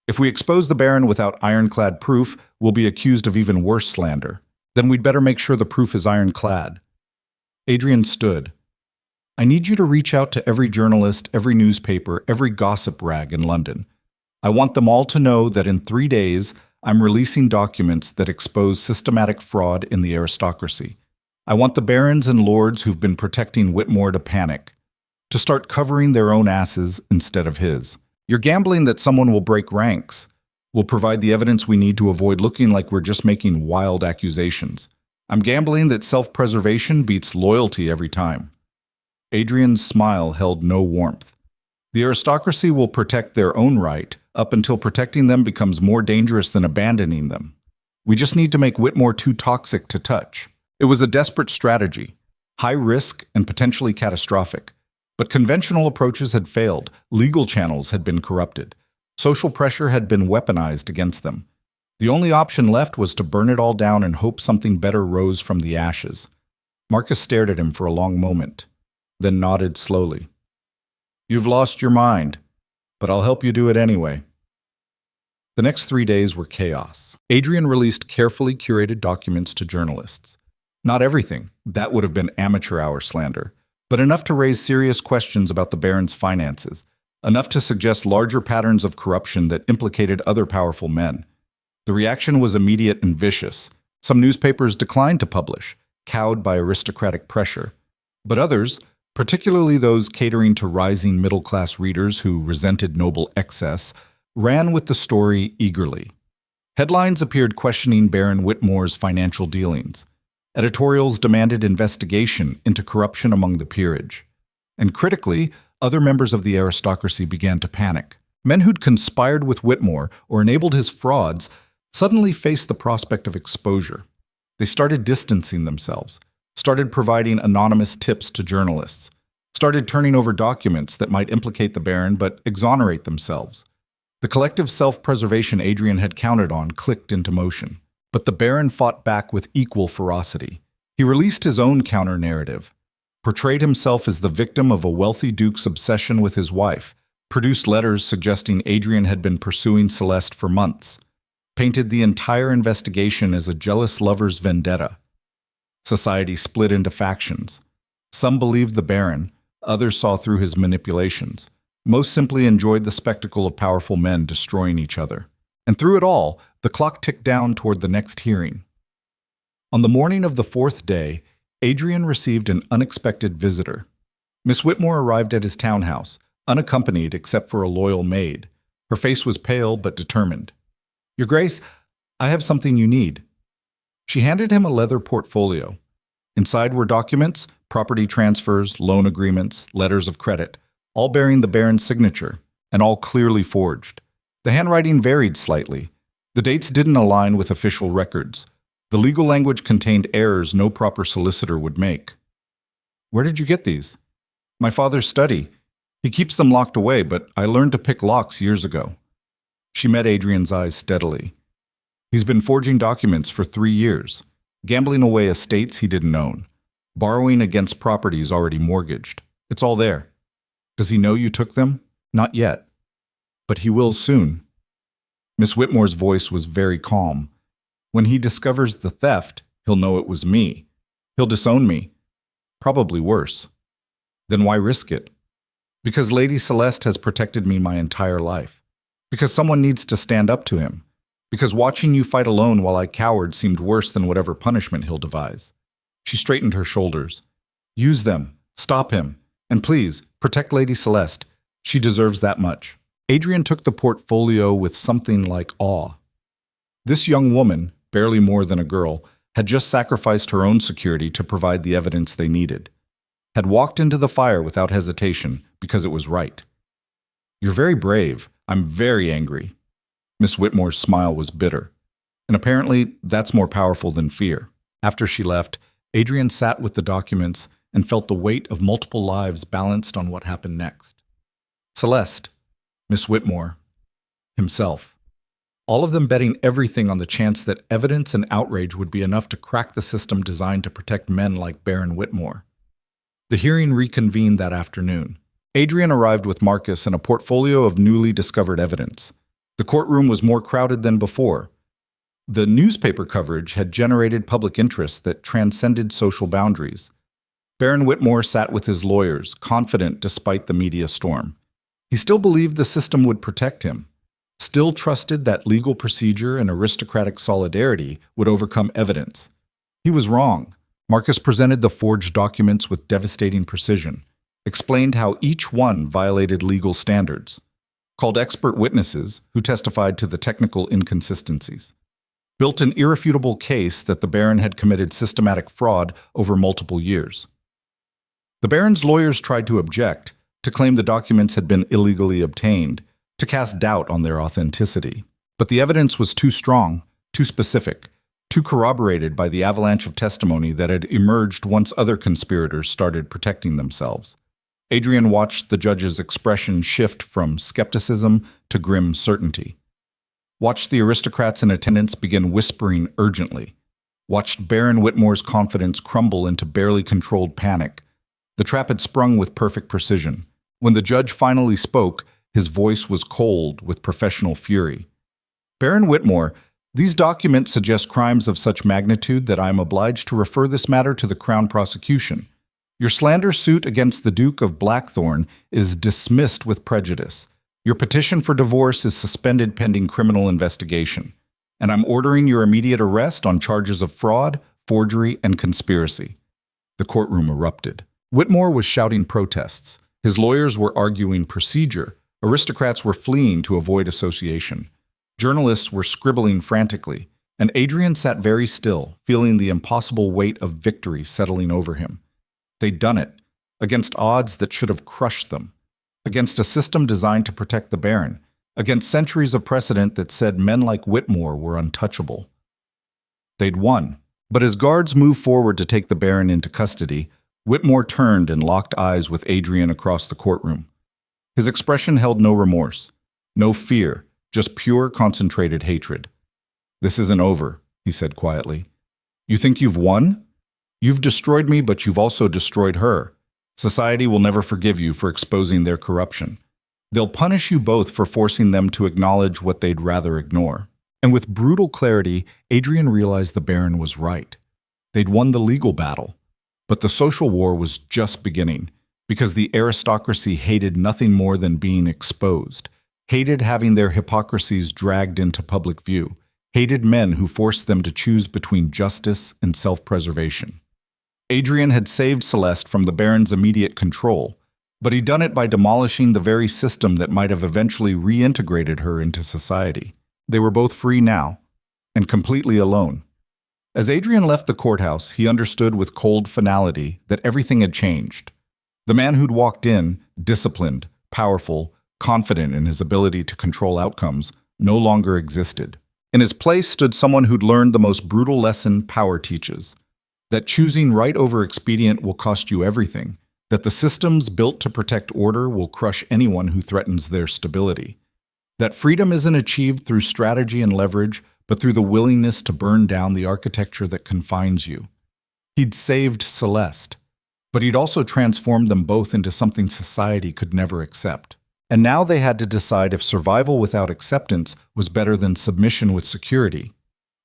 S1: If we expose the baron without ironclad proof, we'll be accused of even worse slander. Then we'd better make sure the proof is ironclad. Adrian stood. I need you to reach out to every journalist, every newspaper, every gossip rag in London. I want them all to know that in 3 days, I'm releasing documents that expose systematic fraud in the aristocracy. I want the barons and lords who've been protecting Whitmore to panic, to start covering their own asses instead of his. You're gambling that someone will break ranks, will provide the evidence we need to avoid looking like we're just making wild accusations. I'm gambling that self-preservation beats loyalty every time. Adrian's smile held no warmth. The aristocracy will protect their own right up until protecting them becomes more dangerous than abandoning them. We just need to make Whitmore too toxic to touch. It was a desperate strategy, high risk and potentially catastrophic. But conventional approaches had failed, legal channels had been corrupted, social pressure had been weaponized against them. The only option left was to burn it all down and hope something better rose from the ashes. Marcus stared at him for a long moment, then nodded slowly. You've lost your mind, but I'll help you do it anyway. The next 3 days were chaos. Adrian released carefully curated documents to journalists. Not everything, that would have been amateur hour slander, but enough to raise serious questions about the Baron's finances, enough to suggest larger patterns of corruption that implicated other powerful men. The reaction was immediate and vicious. Some newspapers declined to publish, cowed by aristocratic pressure. But others, particularly those catering to rising middle-class readers who resented noble excess, ran with the story eagerly. Headlines appeared questioning Baron Whitmore's financial dealings. Editorials demanded investigation into corruption among the peerage. And critically, other members of the aristocracy began to panic. Men who'd conspired with Whitmore or enabled his frauds suddenly faced the prospect of exposure. They started distancing themselves, started providing anonymous tips to journalists, started turning over documents that might implicate the Baron but exonerate themselves. The collective self-preservation Adrian had counted on clicked into motion. But the Baron fought back with equal ferocity. He released his own counter-narrative, portrayed himself as the victim of a wealthy duke's obsession with his wife, produced letters suggesting Adrian had been pursuing Celeste for months, painted the entire investigation as a jealous lover's vendetta. Society split into factions. Some believed the Baron, others saw through his manipulations. Most simply enjoyed the spectacle of powerful men destroying each other. And through it all, the clock ticked down toward the next hearing. On the morning of the 4th day, Adrian received an unexpected visitor. Miss Whitmore arrived at his townhouse, unaccompanied except for a loyal maid. Her face was pale but determined. Your Grace, I have something you need. She handed him a leather portfolio. Inside were documents, property transfers, loan agreements, letters of credit, all bearing the Baron's signature, and all clearly forged. The handwriting varied slightly. The dates didn't align with official records. The legal language contained errors no proper solicitor would make. Where did you get these? My father's study. He keeps them locked away, but I learned to pick locks years ago. She met Adrian's eyes steadily. He's been forging documents for 3 years, gambling away estates he didn't own, borrowing against properties already mortgaged. It's all there. Does he know you took them? Not yet. But he will soon. Miss Whitmore's voice was very calm. When he discovers the theft, he'll know it was me. He'll disown me. Probably worse. Then why risk it? Because Lady Celeste has protected me my entire life. Because someone needs to stand up to him. Because watching you fight alone while I cowered seemed worse than whatever punishment he'll devise. She straightened her shoulders. Use them. Stop him. And please, protect Lady Celeste. She deserves that much. Adrian took the portfolio with something like awe. This young woman, barely more than a girl, had just sacrificed her own security to provide the evidence they needed, had walked into the fire without hesitation because it was right. "You're very brave. I'm very angry." Miss Whitmore's smile was bitter. And apparently, that's more powerful than fear. After she left, Adrian sat with the documents and felt the weight of multiple lives balanced on what happened next. Celeste, Miss Whitmore, himself. All of them betting everything on the chance that evidence and outrage would be enough to crack the system designed to protect men like Baron Whitmore. The hearing reconvened that afternoon. Adrian arrived with Marcus and a portfolio of newly discovered evidence. The courtroom was more crowded than before. The newspaper coverage had generated public interest that transcended social boundaries. Baron Whitmore sat with his lawyers, confident despite the media storm. He still believed the system would protect him, still trusted that legal procedure and aristocratic solidarity would overcome evidence. He was wrong. Marcus presented the forged documents with devastating precision, explained how each one violated legal standards, called expert witnesses who testified to the technical inconsistencies, built an irrefutable case that the Baron had committed systematic fraud over multiple years. The Baron's lawyers tried to object, to claim the documents had been illegally obtained, to cast doubt on their authenticity. But the evidence was too strong, too specific, too corroborated by the avalanche of testimony that had emerged once other conspirators started protecting themselves. Adrian watched the judge's expression shift from skepticism to grim certainty. Watched the aristocrats in attendance begin whispering urgently. Watched Baron Whitmore's confidence crumble into barely controlled panic. The trap had sprung with perfect precision. When the judge finally spoke, his voice was cold with professional fury. "Baron Whitmore, these documents suggest crimes of such magnitude that I am obliged to refer this matter to the Crown prosecution. Your slander suit against the Duke of Blackthorn is dismissed with prejudice. Your petition for divorce is suspended pending criminal investigation. And I'm ordering your immediate arrest on charges of fraud, forgery, and conspiracy." The courtroom erupted. Whitmore was shouting protests. His lawyers were arguing procedure. Aristocrats were fleeing to avoid association. Journalists were scribbling frantically, and Adrian sat very still, feeling the impossible weight of victory settling over him. They'd done it, against odds that should have crushed them, against a system designed to protect the Baron, against centuries of precedent that said men like Whitmore were untouchable. They'd won, but as guards moved forward to take the Baron into custody, Whitmore turned and locked eyes with Adrian across the courtroom. His expression held no remorse, no fear, just pure, concentrated hatred. "This isn't over," he said quietly. "You think you've won? You've destroyed me, but you've also destroyed her. Society will never forgive you for exposing their corruption. They'll punish you both for forcing them to acknowledge what they'd rather ignore." And with brutal clarity, Adrian realized the Baron was right. They'd won the legal battle. But the social war was just beginning, because the aristocracy hated nothing more than being exposed, hated having their hypocrisies dragged into public view, hated men who forced them to choose between justice and self-preservation. Adrian had saved Celeste from the Baron's immediate control, but he'd done it by demolishing the very system that might have eventually reintegrated her into society. They were both free now, and completely alone. As Adrian left the courthouse, he understood with cold finality that everything had changed. The man who'd walked in, disciplined, powerful, confident in his ability to control outcomes, no longer existed. In his place stood someone who'd learned the most brutal lesson power teaches, that choosing right over expedient will cost you everything, that the systems built to protect order will crush anyone who threatens their stability, that freedom isn't achieved through strategy and leverage, but through the willingness to burn down the architecture that confines you. He'd saved Celeste, but he'd also transformed them both into something society could never accept. And now they had to decide if survival without acceptance was better than submission with security.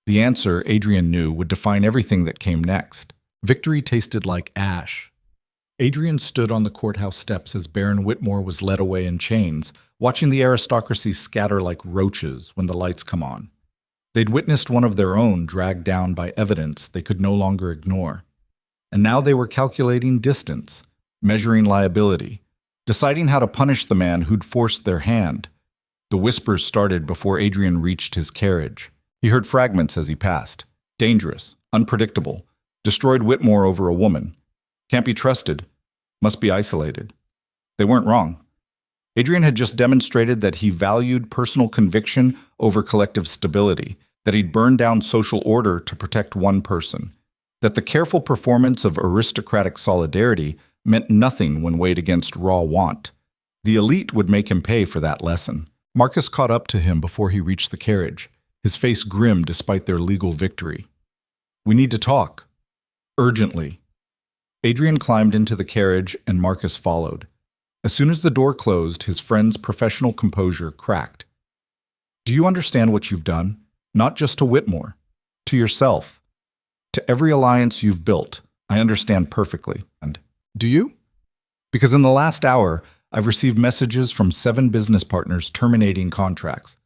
S1: The answer, Adrian knew, would define everything that came next. Victory tasted like ash. Adrian stood on the courthouse steps as Baron Whitmore was led away in chains, watching the aristocracy scatter like roaches when the lights come on. They'd witnessed one of their own dragged down by evidence they could no longer ignore. And now they were calculating distance, measuring liability, deciding how to punish the man who'd forced their hand, The whispers started before Adrian reached his carriage. He heard fragments as he passed. Dangerous, unpredictable, destroyed Whitmore over a woman. Can't be trusted, must be isolated. They weren't wrong. Adrian had just demonstrated that he valued personal conviction over collective stability, that he'd burned down social order to protect one person, that the careful performance of aristocratic solidarity meant nothing when weighed against raw want. The elite would make him pay for that lesson. Marcus caught up to him before he reached the carriage, his face grim despite their legal victory. "We need to talk. Urgently." Adrian climbed into the carriage and Marcus followed. As soon as the door closed, his friend's professional composure cracked. "Do you understand what you've done? Not just to Whitmore, to yourself, to every alliance you've built. I understand perfectly. And do you? Because in the last hour, I've received messages from 7 business partners terminating contracts,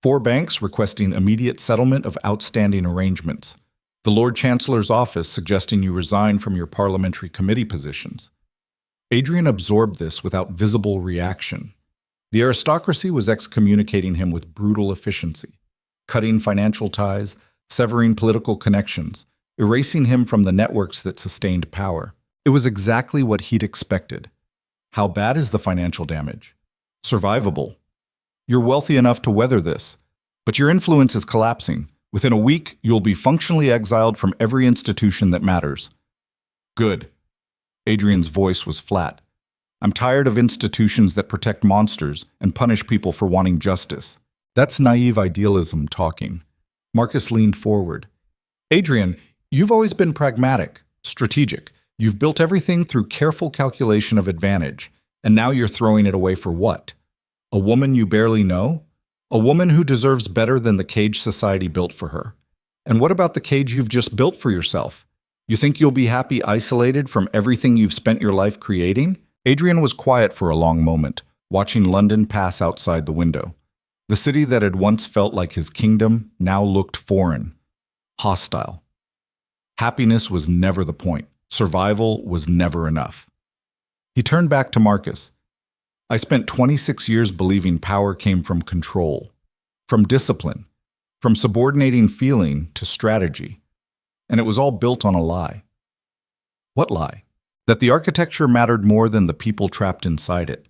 S1: 4 banks requesting immediate settlement of outstanding arrangements, the Lord Chancellor's office suggesting you resign from your parliamentary committee positions." Adrian absorbed this without visible reaction. The aristocracy was excommunicating him with brutal efficiency, cutting financial ties, severing political connections, erasing him from the networks that sustained power. It was exactly what he'd expected. How bad is the financial damage? Survivable. You're wealthy enough to weather this, but your influence is collapsing. Within a week, you'll be functionally exiled from every institution that matters. Good. Adrian's voice was flat. I'm tired of institutions that protect monsters and punish people for wanting justice. That's naive idealism talking. Marcus leaned forward. Adrian, you've always been pragmatic, strategic. You've built everything through careful calculation of advantage, and now you're throwing it away for what? A woman you barely know? A woman who deserves better than the cage society built for her. And what about the cage you've just built for yourself? You think you'll be happy isolated from everything you've spent your life creating? Adrian was quiet for a long moment, watching London pass outside the window. The city that had once felt like his kingdom now looked foreign, hostile. Happiness was never the point. Survival was never enough. He turned back to Marcus. I spent 26 years believing power came from control, from discipline, from subordinating feeling to strategy. And it was all built on a lie. What lie? That the architecture mattered more than the people trapped inside it.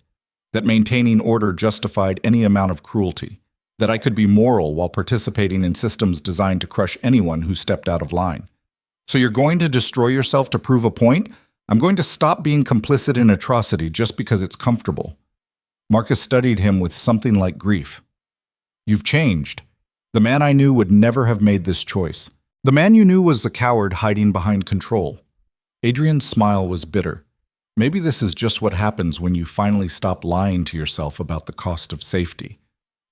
S1: That maintaining order justified any amount of cruelty. That I could be moral while participating in systems designed to crush anyone who stepped out of line. So you're going to destroy yourself to prove a point? I'm going to stop being complicit in atrocity just because it's comfortable. Marcus studied him with something like grief. You've changed. The man I knew would never have made this choice. The man you knew was a coward hiding behind control. Adrian's smile was bitter. Maybe this is just what happens when you finally stop lying to yourself about the cost of safety.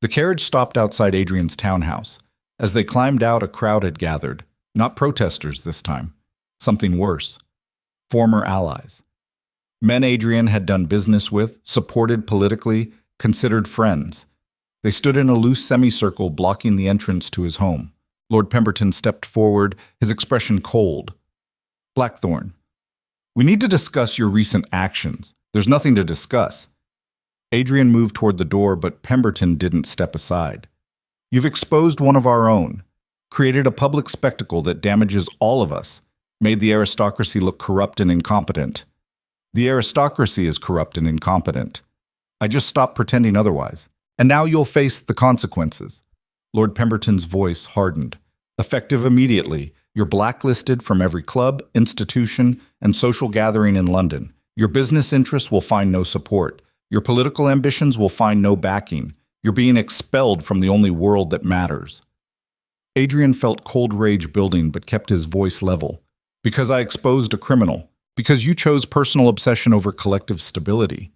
S1: The carriage stopped outside Adrian's townhouse. As they climbed out, a crowd had gathered. Not protesters this time. Something worse. Former allies. Men Adrian had done business with, supported politically, considered friends. They stood in a loose semicircle blocking the entrance to his home. Lord Pemberton stepped forward, his expression cold. Blackthorne, we need to discuss your recent actions. There's nothing to discuss. Adrian moved toward the door, but Pemberton didn't step aside. You've exposed one of our own, created a public spectacle that damages all of us, made the aristocracy look corrupt and incompetent. The aristocracy is corrupt and incompetent. I just stopped pretending otherwise. And now you'll face the consequences. Lord Pemberton's voice hardened. Effective immediately, you're blacklisted from every club, institution, and social gathering in London. Your business interests will find no support. Your political ambitions will find no backing. You're being expelled from the only world that matters. Adrian felt cold rage building but kept his voice level. Because I exposed a criminal. Because you chose personal obsession over collective stability.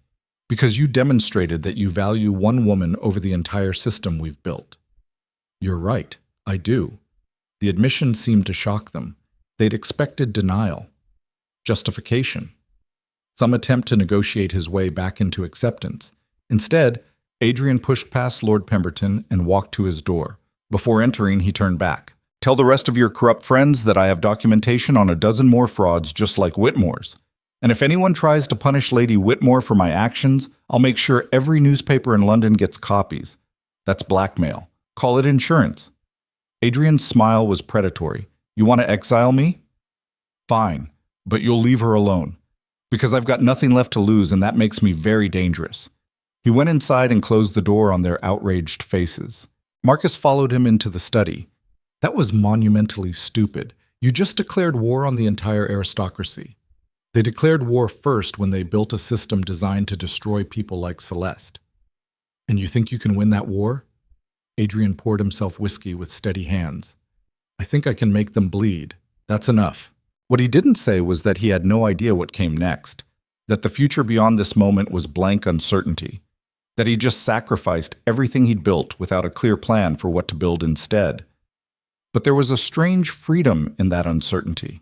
S1: Because you demonstrated that you value one woman over the entire system we've built. You're right, I do. The admission seemed to shock them. They'd expected denial. Justification. Some attempt to negotiate his way back into acceptance. Instead, Adrian pushed past Lord Pemberton and walked to his door. Before entering, he turned back. Tell the rest of your corrupt friends that I have documentation on a dozen more frauds just like Whitmore's. And if anyone tries to punish Lady Whitmore for my actions, I'll make sure every newspaper in London gets copies. That's blackmail. Call it insurance. Adrian's smile was predatory. You want to exile me? Fine, but you'll leave her alone. Because I've got nothing left to lose, and that makes me very dangerous. He went inside and closed the door on their outraged faces. Marcus followed him into the study. That was monumentally stupid. You just declared war on the entire aristocracy. They declared war first when they built a system designed to destroy people like Celeste. And you think you can win that war? Adrian poured himself whiskey with steady hands. I think I can make them bleed. That's enough. What he didn't say was that he had no idea what came next, that the future beyond this moment was blank uncertainty, that he just sacrificed everything he'd built without a clear plan for what to build instead. But there was a strange freedom in that uncertainty.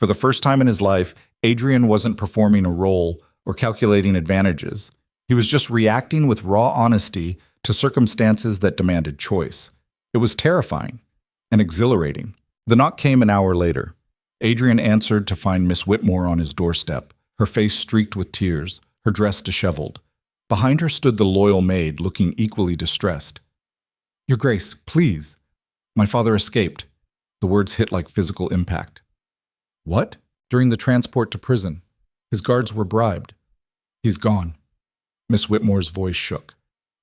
S1: For the first time in his life, Adrian wasn't performing a role or calculating advantages. He was just reacting with raw honesty to circumstances that demanded choice. It was terrifying and exhilarating. The knock came an hour later. Adrian answered to find Miss Whitmore on his doorstep, her face streaked with tears, her dress disheveled. Behind her stood the loyal maid, looking equally distressed. Your Grace, please. My father escaped. The words hit like physical impact. What? During the transport to prison. His guards were bribed. He's gone. Miss Whitmore's voice shook.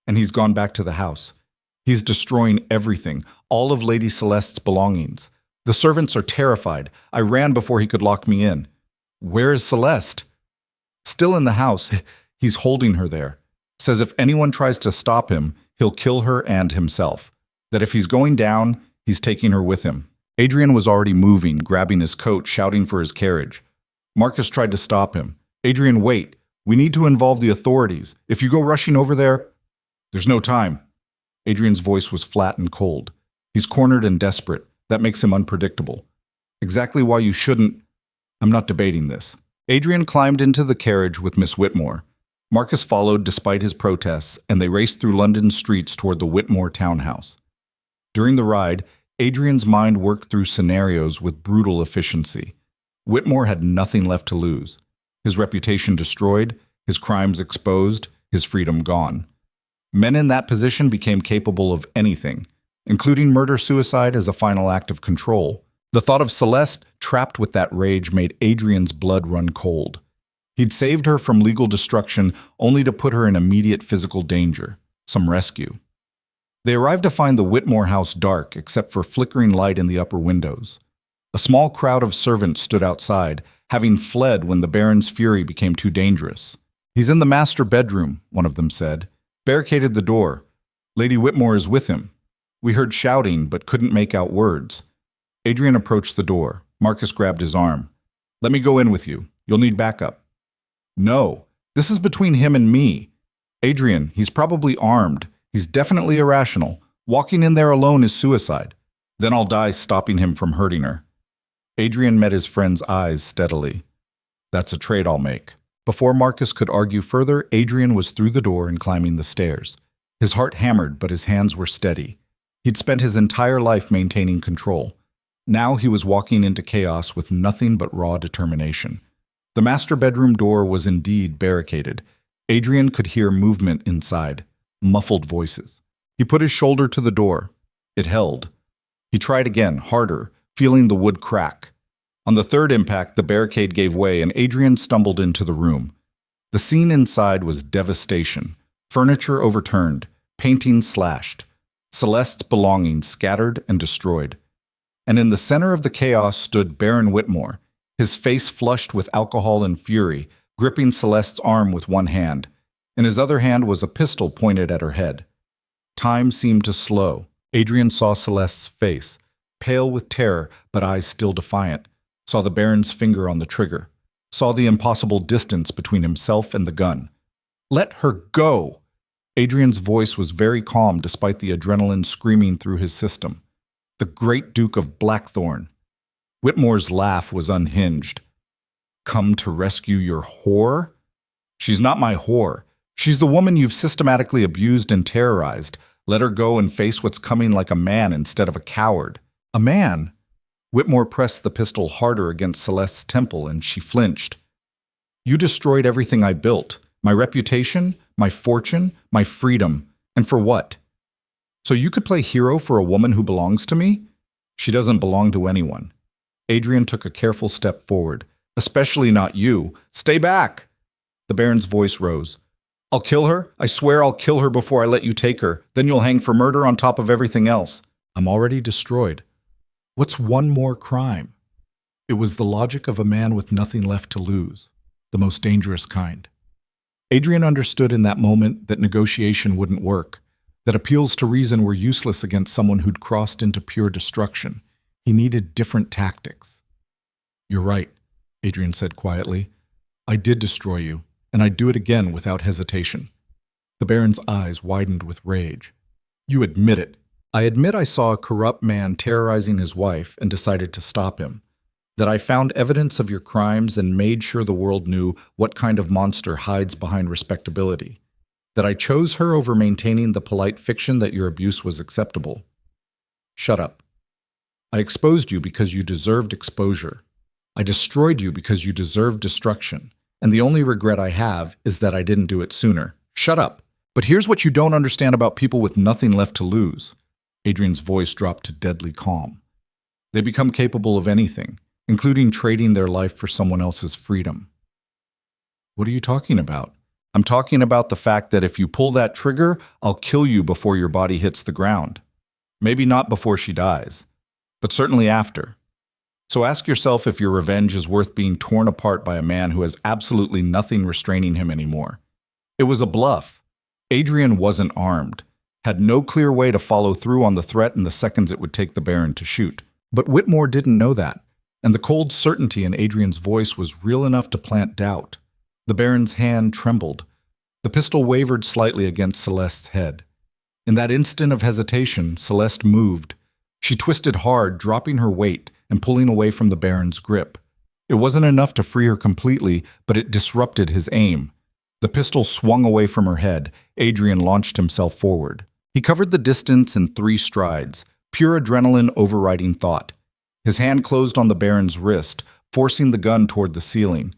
S1: And he's gone back to the house. He's destroying everything, all of Lady Celeste's belongings. The servants are terrified. I ran before he could lock me in. Where is Celeste? Still in the house. He's holding her there. Says if anyone tries to stop him, he'll kill her and himself. That if he's going down, he's taking her with him. Adrian was already moving, grabbing his coat, shouting for his carriage. Marcus tried to stop him. Adrian, wait. We need to involve the authorities. If you go rushing over there, there's no time. Adrian's voice was flat and cold. He's cornered and desperate. That makes him unpredictable. Exactly why you shouldn't. I'm not debating this. Adrian climbed into the carriage with Miss Whitmore. Marcus followed despite his protests, and they raced through London's streets toward the Whitmore townhouse. During the ride, Adrian's mind worked through scenarios with brutal efficiency. Whitmore had nothing left to lose. His reputation destroyed, his crimes exposed, his freedom gone. Men in that position became capable of anything, including murder-suicide as a final act of control. The thought of Celeste trapped with that rage made Adrian's blood run cold. He'd saved her from legal destruction only to put her in immediate physical danger, some rescue. They arrived to find the Whitmore house dark except for flickering light in the upper windows. A small crowd of servants stood outside, having fled when the Baron's fury became too dangerous. He's in the master bedroom, one of them said. Barricaded the door. Lady Whitmore is with him. We heard shouting, but couldn't make out words. Adrian approached the door. Marcus grabbed his arm. Let me go in with you. You'll need backup. No, this is between him and me. Adrian, he's probably armed. He's definitely irrational. Walking in there alone is suicide. Then I'll die stopping him from hurting her. Adrian met his friend's eyes steadily. That's a trade I'll make. Before Marcus could argue further, Adrian was through the door and climbing the stairs. His heart hammered, but his hands were steady. He'd spent his entire life maintaining control. Now he was walking into chaos with nothing but raw determination. The master bedroom door was indeed barricaded. Adrian could hear movement inside, muffled voices. He put his shoulder to the door. It held. He tried again, harder, feeling the wood crack. On the third impact, the barricade gave way and Adrian stumbled into the room. The scene inside was devastation. Furniture overturned, paintings slashed, Celeste's belongings scattered and destroyed. And in the center of the chaos stood Baron Whitmore, his face flushed with alcohol and fury, gripping Celeste's arm with one hand. In his other hand was a pistol pointed at her head. Time seemed to slow. Adrian saw Celeste's face, pale with terror but eyes still defiant, saw the Baron's finger on the trigger, saw the impossible distance between himself and the gun. Let her go! Adrian's voice was very calm despite the adrenaline screaming through his system. The great Duke of Blackthorn. Whitmore's laugh was unhinged. Come to rescue your whore? She's not my whore. She's the woman you've systematically abused and terrorized. Let her go and face what's coming like a man instead of a coward. A man? Whitmore pressed the pistol harder against Celeste's temple and she flinched. You destroyed everything I built. My reputation, my fortune, my freedom. And for what? So you could play hero for a woman who belongs to me? She doesn't belong to anyone. Adrian took a careful step forward. Especially not you. Stay back! The Baron's voice rose. I'll kill her. I swear I'll kill her before I let you take her. Then you'll hang for murder on top of everything else. I'm already destroyed. What's one more crime? It was the logic of a man with nothing left to lose, the most dangerous kind. Adrian understood in that moment that negotiation wouldn't work, that appeals to reason were useless against someone who'd crossed into pure destruction. He needed different tactics. You're right, Adrian said quietly. I did destroy you, and I'd do it again without hesitation. The Baron's eyes widened with rage. You admit it. I admit I saw a corrupt man terrorizing his wife and decided to stop him. That I found evidence of your crimes and made sure the world knew what kind of monster hides behind respectability. That I chose her over maintaining the polite fiction that your abuse was acceptable. Shut up. I exposed you because you deserved exposure. I destroyed you because you deserved destruction. And the only regret I have is that I didn't do it sooner. Shut up. But here's what you don't understand about people with nothing left to lose. Adrian's voice dropped to deadly calm. They become capable of anything, including trading their life for someone else's freedom. What are you talking about? I'm talking about the fact that if you pull that trigger, I'll kill you before your body hits the ground. Maybe not before she dies, but certainly after. So ask yourself if your revenge is worth being torn apart by a man who has absolutely nothing restraining him anymore. It was a bluff. Adrian wasn't armed, had no clear way to follow through on the threat in the seconds it would take the Baron to shoot. But Whitmore didn't know that, and the cold certainty in Adrian's voice was real enough to plant doubt. The Baron's hand trembled. The pistol wavered slightly against Celeste's head. In that instant of hesitation, Celeste moved. She twisted hard, dropping her weight and pulling away from the Baron's grip. It wasn't enough to free her completely, but it disrupted his aim. The pistol swung away from her head. Adrian launched himself forward. He covered the distance in 3 strides, pure adrenaline overriding thought. His hand closed on the Baron's wrist, forcing the gun toward the ceiling.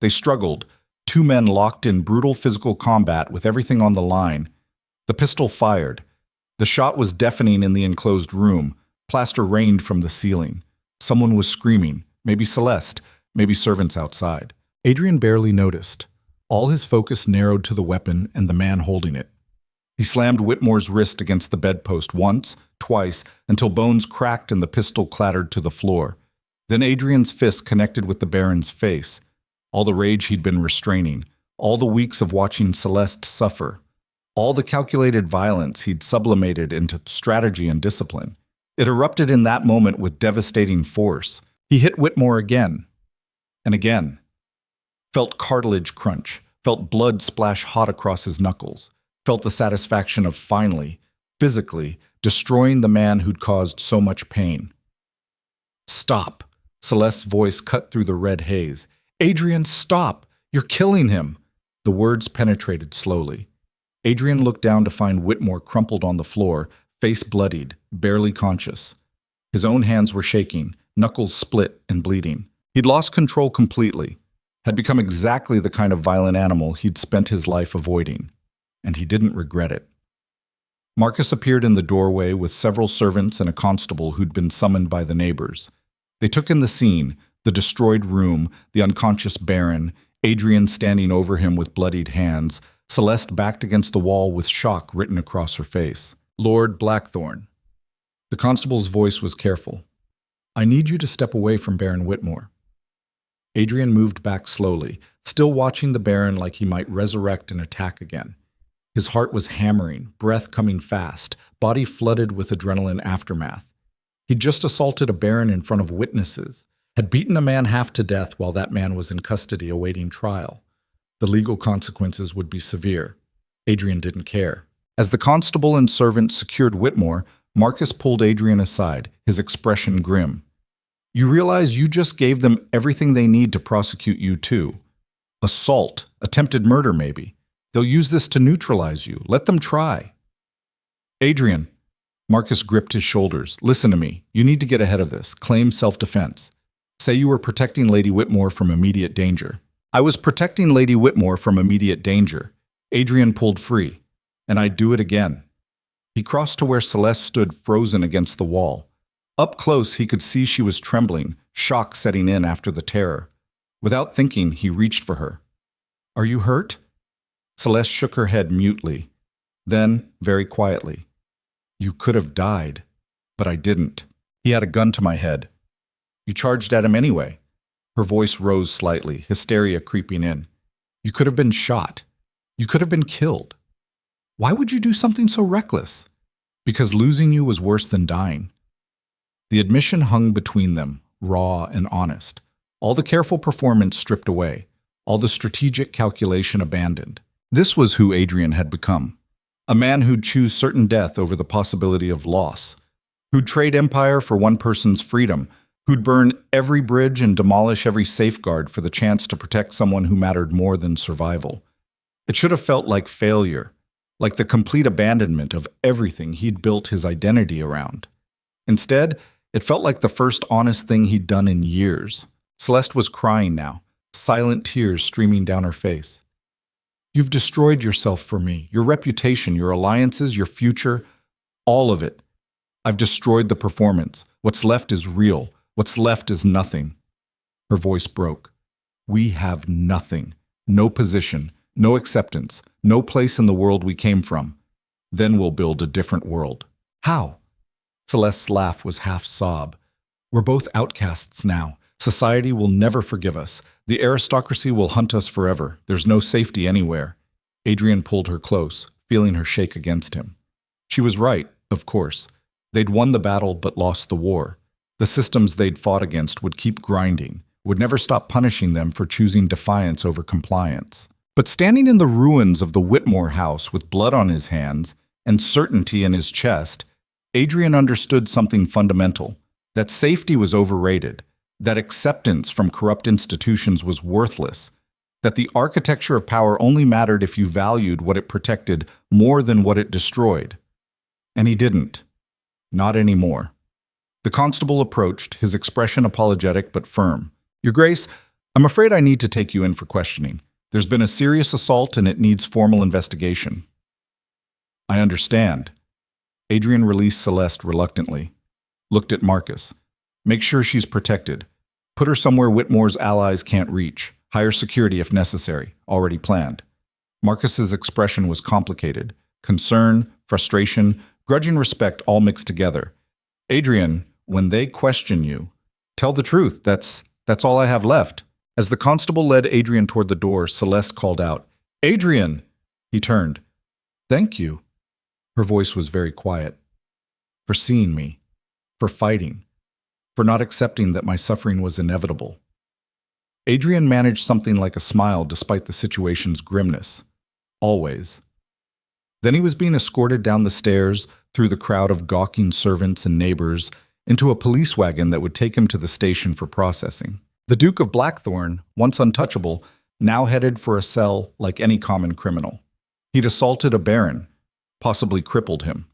S1: They struggled, 2 men locked in brutal physical combat with everything on the line. The pistol fired. The shot was deafening in the enclosed room. Plaster rained from the ceiling. Someone was screaming, maybe Celeste, maybe servants outside. Adrian barely noticed. All his focus narrowed to the weapon and the man holding it. He slammed Whitmore's wrist against the bedpost once, twice, until bones cracked and the pistol clattered to the floor. Then Adrian's fist connected with the Baron's face. All the rage he'd been restraining, all the weeks of watching Celeste suffer, all the calculated violence he'd sublimated into strategy and discipline. It erupted in that moment with devastating force. He hit Whitmore again and again. Felt cartilage crunch, felt blood splash hot across his knuckles, felt the satisfaction of finally, physically, destroying the man who'd caused so much pain. Stop! Celeste's voice cut through the red haze. Adrian, stop! You're killing him! The words penetrated slowly. Adrian looked down to find Whitmore crumpled on the floor, face bloodied, barely conscious. His own hands were shaking, knuckles split and bleeding. He'd lost control completely, had become exactly the kind of violent animal he'd spent his life avoiding, and he didn't regret it. Marcus appeared in the doorway with several servants and a constable who'd been summoned by the neighbors. They took in the scene, the destroyed room, the unconscious Baron, Adrian standing over him with bloodied hands, Celeste backed against the wall with shock written across her face. Lord Blackthorne. The constable's voice was careful. I need you to step away from Baron Whitmore. Adrian moved back slowly, still watching the Baron like he might resurrect and attack again. His heart was hammering, breath coming fast, body flooded with adrenaline aftermath. He'd just assaulted a Baron in front of witnesses, had beaten a man half to death while that man was in custody awaiting trial. The legal consequences would be severe. Adrian didn't care. As the constable and servant secured Whitmore, Marcus pulled Adrian aside, his expression grim. You realize you just gave them everything they need to prosecute you too. Assault, attempted murder maybe. They'll use this to neutralize you. Let them try. Adrian. Marcus gripped his shoulders. Listen to me. You need to get ahead of this. Claim self-defense. Say you were protecting Lady Whitmore from immediate danger. I was protecting Lady Whitmore from immediate danger. Adrian pulled free. And I'd do it again. He crossed to where Celeste stood frozen against the wall. Up close, he could see she was trembling, shock setting in after the terror. Without thinking, he reached for her. "Are you hurt?" Celeste shook her head mutely. Then, very quietly, "You could have died, but I didn't." He had a gun to my head. "You charged at him anyway." Her voice rose slightly, hysteria creeping in. "You could have been shot. You could have been killed. Why would you do something so reckless?" "Because losing you was worse than dying." The admission hung between them, raw and honest. All the careful performance stripped away, all the strategic calculation abandoned. This was who Adrian had become. A man who'd choose certain death over the possibility of loss, who'd trade empire for one person's freedom, who'd burn every bridge and demolish every safeguard for the chance to protect someone who mattered more than survival. It should have felt like failure, like the complete abandonment of everything he'd built his identity around. Instead, it felt like the first honest thing he'd done in years. Celeste was crying now, silent tears streaming down her face. "You've destroyed yourself for me, your reputation, your alliances, your future, all of it. I've destroyed the performance. What's left is real. What's left is nothing." Her voice broke. "We have nothing. No position, no acceptance, no place in the world we came from. Then we'll build a different world." "How?" Celeste's laugh was half sob. "We're both outcasts now. Society will never forgive us. The aristocracy will hunt us forever. There's no safety anywhere." Adrian pulled her close, feeling her shake against him. She was right, of course. They'd won the battle but lost the war. The systems they'd fought against would keep grinding, would never stop punishing them for choosing defiance over compliance. But standing in the ruins of the Whitmore house with blood on his hands and certainty in his chest, Adrian understood something fundamental, that safety was overrated, that acceptance from corrupt institutions was worthless, that the architecture of power only mattered if you valued what it protected more than what it destroyed. And he didn't. Not anymore. The constable approached, his expression apologetic but firm. "Your Grace, I'm afraid I need to take you in for questioning. There's been a serious assault and it needs formal investigation." "I understand." Adrian released Celeste reluctantly. Looked at Marcus. "Make sure she's protected. Put her somewhere Whitmore's allies can't reach. Higher security if necessary. Already planned." Marcus's expression was complicated. Concern, frustration, grudging respect all mixed together. "Adrian, when they question you, tell the truth. That's all I have left." As the constable led Adrian toward the door, Celeste called out, "Adrian!" He turned. "Thank you." Her voice was very quiet. "For seeing me. For fighting. For not accepting that my suffering was inevitable." Adrian managed something like a smile despite the situation's grimness. Always. Then he was being escorted down the stairs, through the crowd of gawking servants and neighbors, into a police wagon that would take him to the station for processing. The Duke of Blackthorn, once untouchable, now headed for a cell like any common criminal. He'd assaulted a baron, possibly crippled him,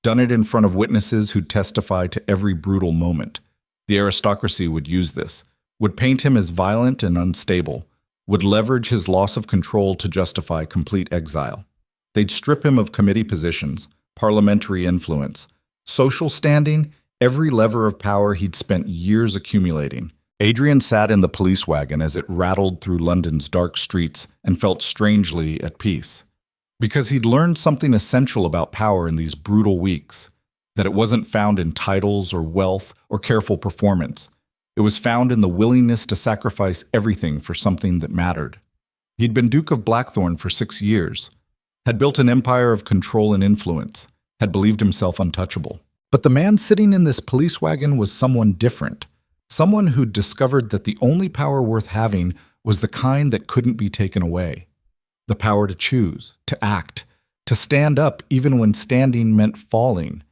S1: done it in front of witnesses who'd testify to every brutal moment. The aristocracy would use this, would paint him as violent and unstable, would leverage his loss of control to justify complete exile. They'd strip him of committee positions, parliamentary influence, social standing, every lever of power he'd spent years accumulating. Adrian sat in the police wagon as it rattled through London's dark streets and felt strangely at peace. Because he'd learned something essential about power in these brutal weeks, that it wasn't found in titles or wealth or careful performance. It was found in the willingness to sacrifice everything for something that mattered. He'd been Duke of Blackthorn for 6 years, had built an empire of control and influence, had believed himself untouchable. But the man sitting in this police wagon was someone different. Someone who'd discovered that the only power worth having was the kind that couldn't be taken away. The power to choose, to act, to stand up even when standing meant falling.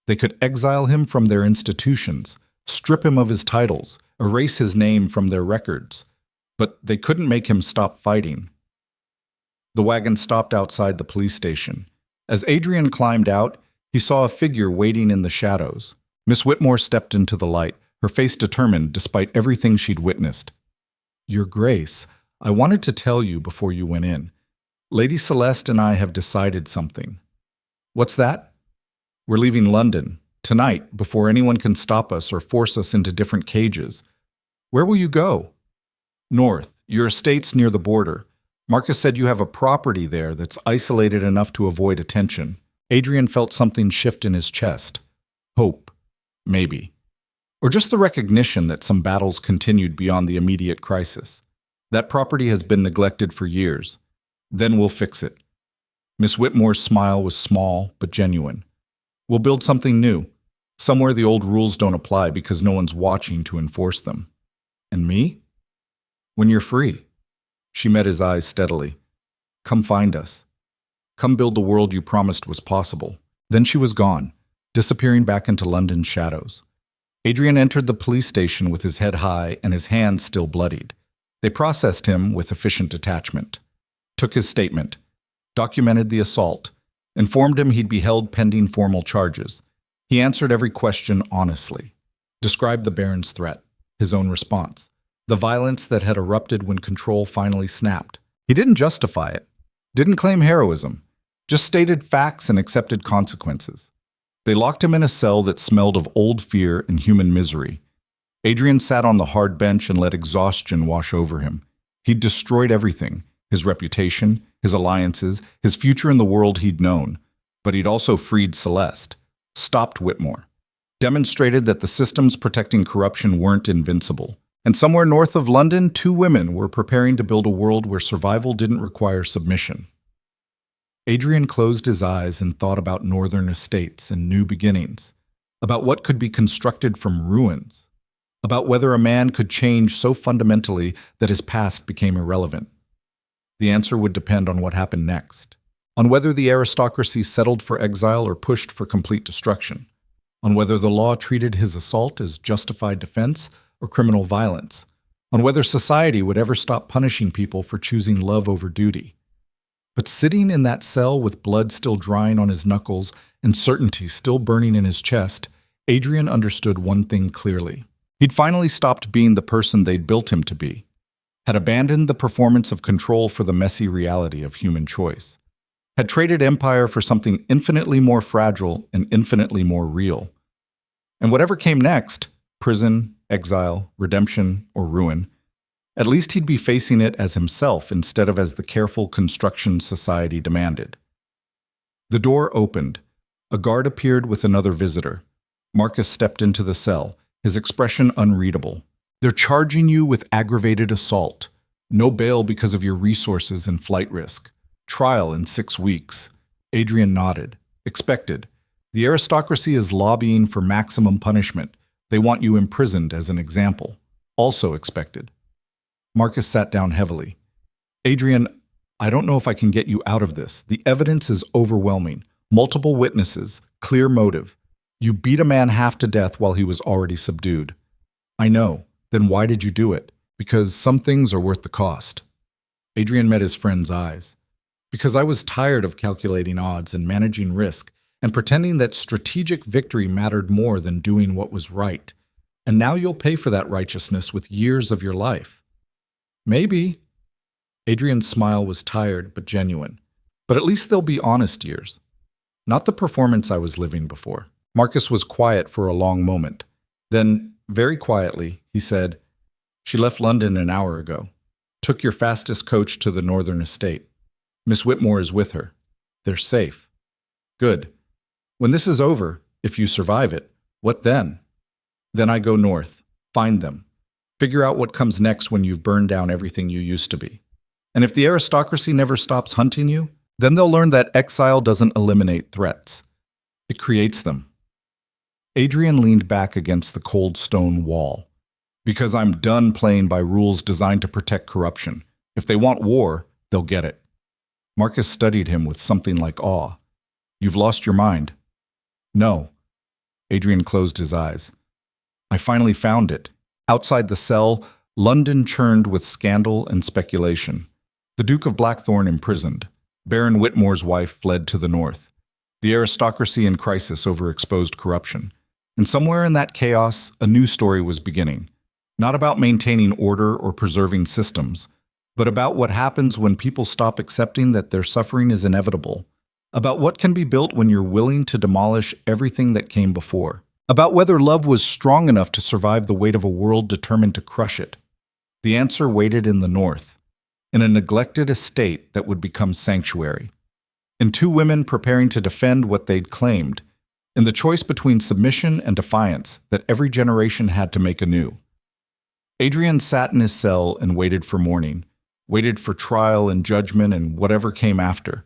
S1: They could exile him from their institutions, strip him of his titles, erase his name from their records. But they couldn't make him stop fighting. The wagon stopped outside the police station. As Adrian climbed out, he saw a figure waiting in the shadows. Miss Whitmore stepped into the light, her face determined despite everything she'd witnessed. "Your Grace, I wanted to tell you before you went in. Lady Celeste and I have decided something." "What's that?" We're leaving London, tonight, before anyone can stop us or force us into different cages. Where will you go? North. Your estate's near the border. Marcus said you have a property there that's isolated enough to avoid attention. Adrian felt something shift in his chest. Hope. Maybe. Or just the recognition that some battles continued beyond the immediate crisis. That property has been neglected for years. Then we'll fix it. Miss Whitmore's smile was small but genuine. We'll build something new. Somewhere the old rules don't apply because no one's watching to enforce them. And me? When you're free. She met his eyes steadily. Come find us. Come build the world you promised was possible. Then she was gone, disappearing back into London's shadows. Adrian entered the police station with his head high and his hands still bloodied. They processed him with efficient detachment, took his statement, documented the assault, informed him he'd be held pending formal charges. He answered every question honestly, described the Baron's threat, his own response, the violence that had erupted when control finally snapped. He didn't justify it, didn't claim heroism, just stated facts and accepted consequences. They locked him in a cell that smelled of old fear and human misery. Adrian sat on the hard bench and let exhaustion wash over him. He'd destroyed everything, his reputation, his alliances, his future in the world he'd known. But he'd also freed Celeste, stopped Whitmore, demonstrated that the systems protecting corruption weren't invincible. And somewhere north of London, 2 women were preparing to build a world where survival didn't require submission. Adrian closed his eyes and thought about northern estates and new beginnings, about what could be constructed from ruins, about whether a man could change so fundamentally that his past became irrelevant. The answer would depend on what happened next, on whether the aristocracy settled for exile or pushed for complete destruction, on whether the law treated his assault as justified defense or criminal violence, on whether society would ever stop punishing people for choosing love over duty. But sitting in that cell with blood still drying on his knuckles and certainty still burning in his chest, Adrian understood one thing clearly. He'd finally stopped being the person they'd built him to be, had abandoned the performance of control for the messy reality of human choice, had traded empire for something infinitely more fragile and infinitely more real. And whatever came next, prison, exile, redemption, or ruin, at least he'd be facing it as himself instead of as the careful construction society demanded. The door opened. A guard appeared with another visitor. Marcus stepped into the cell, his expression unreadable. They're charging you with aggravated assault. No bail because of your resources and flight risk. Trial in 6 weeks. Adrian nodded. Expected. The aristocracy is lobbying for maximum punishment. They want you imprisoned as an example. Also expected. Marcus sat down heavily. Adrian, I don't know if I can get you out of this. The evidence is overwhelming. Multiple witnesses, clear motive. You beat a man half to death while he was already subdued. I know. Then why did you do it? Because some things are worth the cost. Adrian met his friend's eyes. Because I was tired of calculating odds and managing risk and pretending that strategic victory mattered more than doing what was right. And now you'll pay for that righteousness with years of your life. Maybe. Adrian's smile was tired but genuine. But at least they'll be honest years. Not the performance I was living before. Marcus was quiet for a long moment. Then, very quietly, he said, She left London an hour ago. Took your fastest coach to the northern estate. Miss Whitmore is with her. They're safe. Good. When this is over, if you survive it, what then? Then I go north. Find them. Figure out what comes next when you've burned down everything you used to be. And if the aristocracy never stops hunting you, then they'll learn that exile doesn't eliminate threats. It creates them. Adrian leaned back against the cold stone wall. Because I'm done playing by rules designed to protect corruption. If they want war, they'll get it. Marcus studied him with something like awe. You've lost your mind. No. Adrian closed his eyes. I finally found it. Outside the cell, London churned with scandal and speculation. The Duke of Blackthorn imprisoned. Baron Whitmore's wife fled to the north. The aristocracy in crisis over exposed corruption. And somewhere in that chaos, a new story was beginning. Not about maintaining order or preserving systems, but about what happens when people stop accepting that their suffering is inevitable, about what can be built when you're willing to demolish everything that came before, about whether love was strong enough to survive the weight of a world determined to crush it. The answer waited in the north, in a neglected estate that would become sanctuary, in two women preparing to defend what they'd claimed, in the choice between submission and defiance that every generation had to make anew. Adrian sat in his cell and waited for morning, waited for trial and judgment and whatever came after,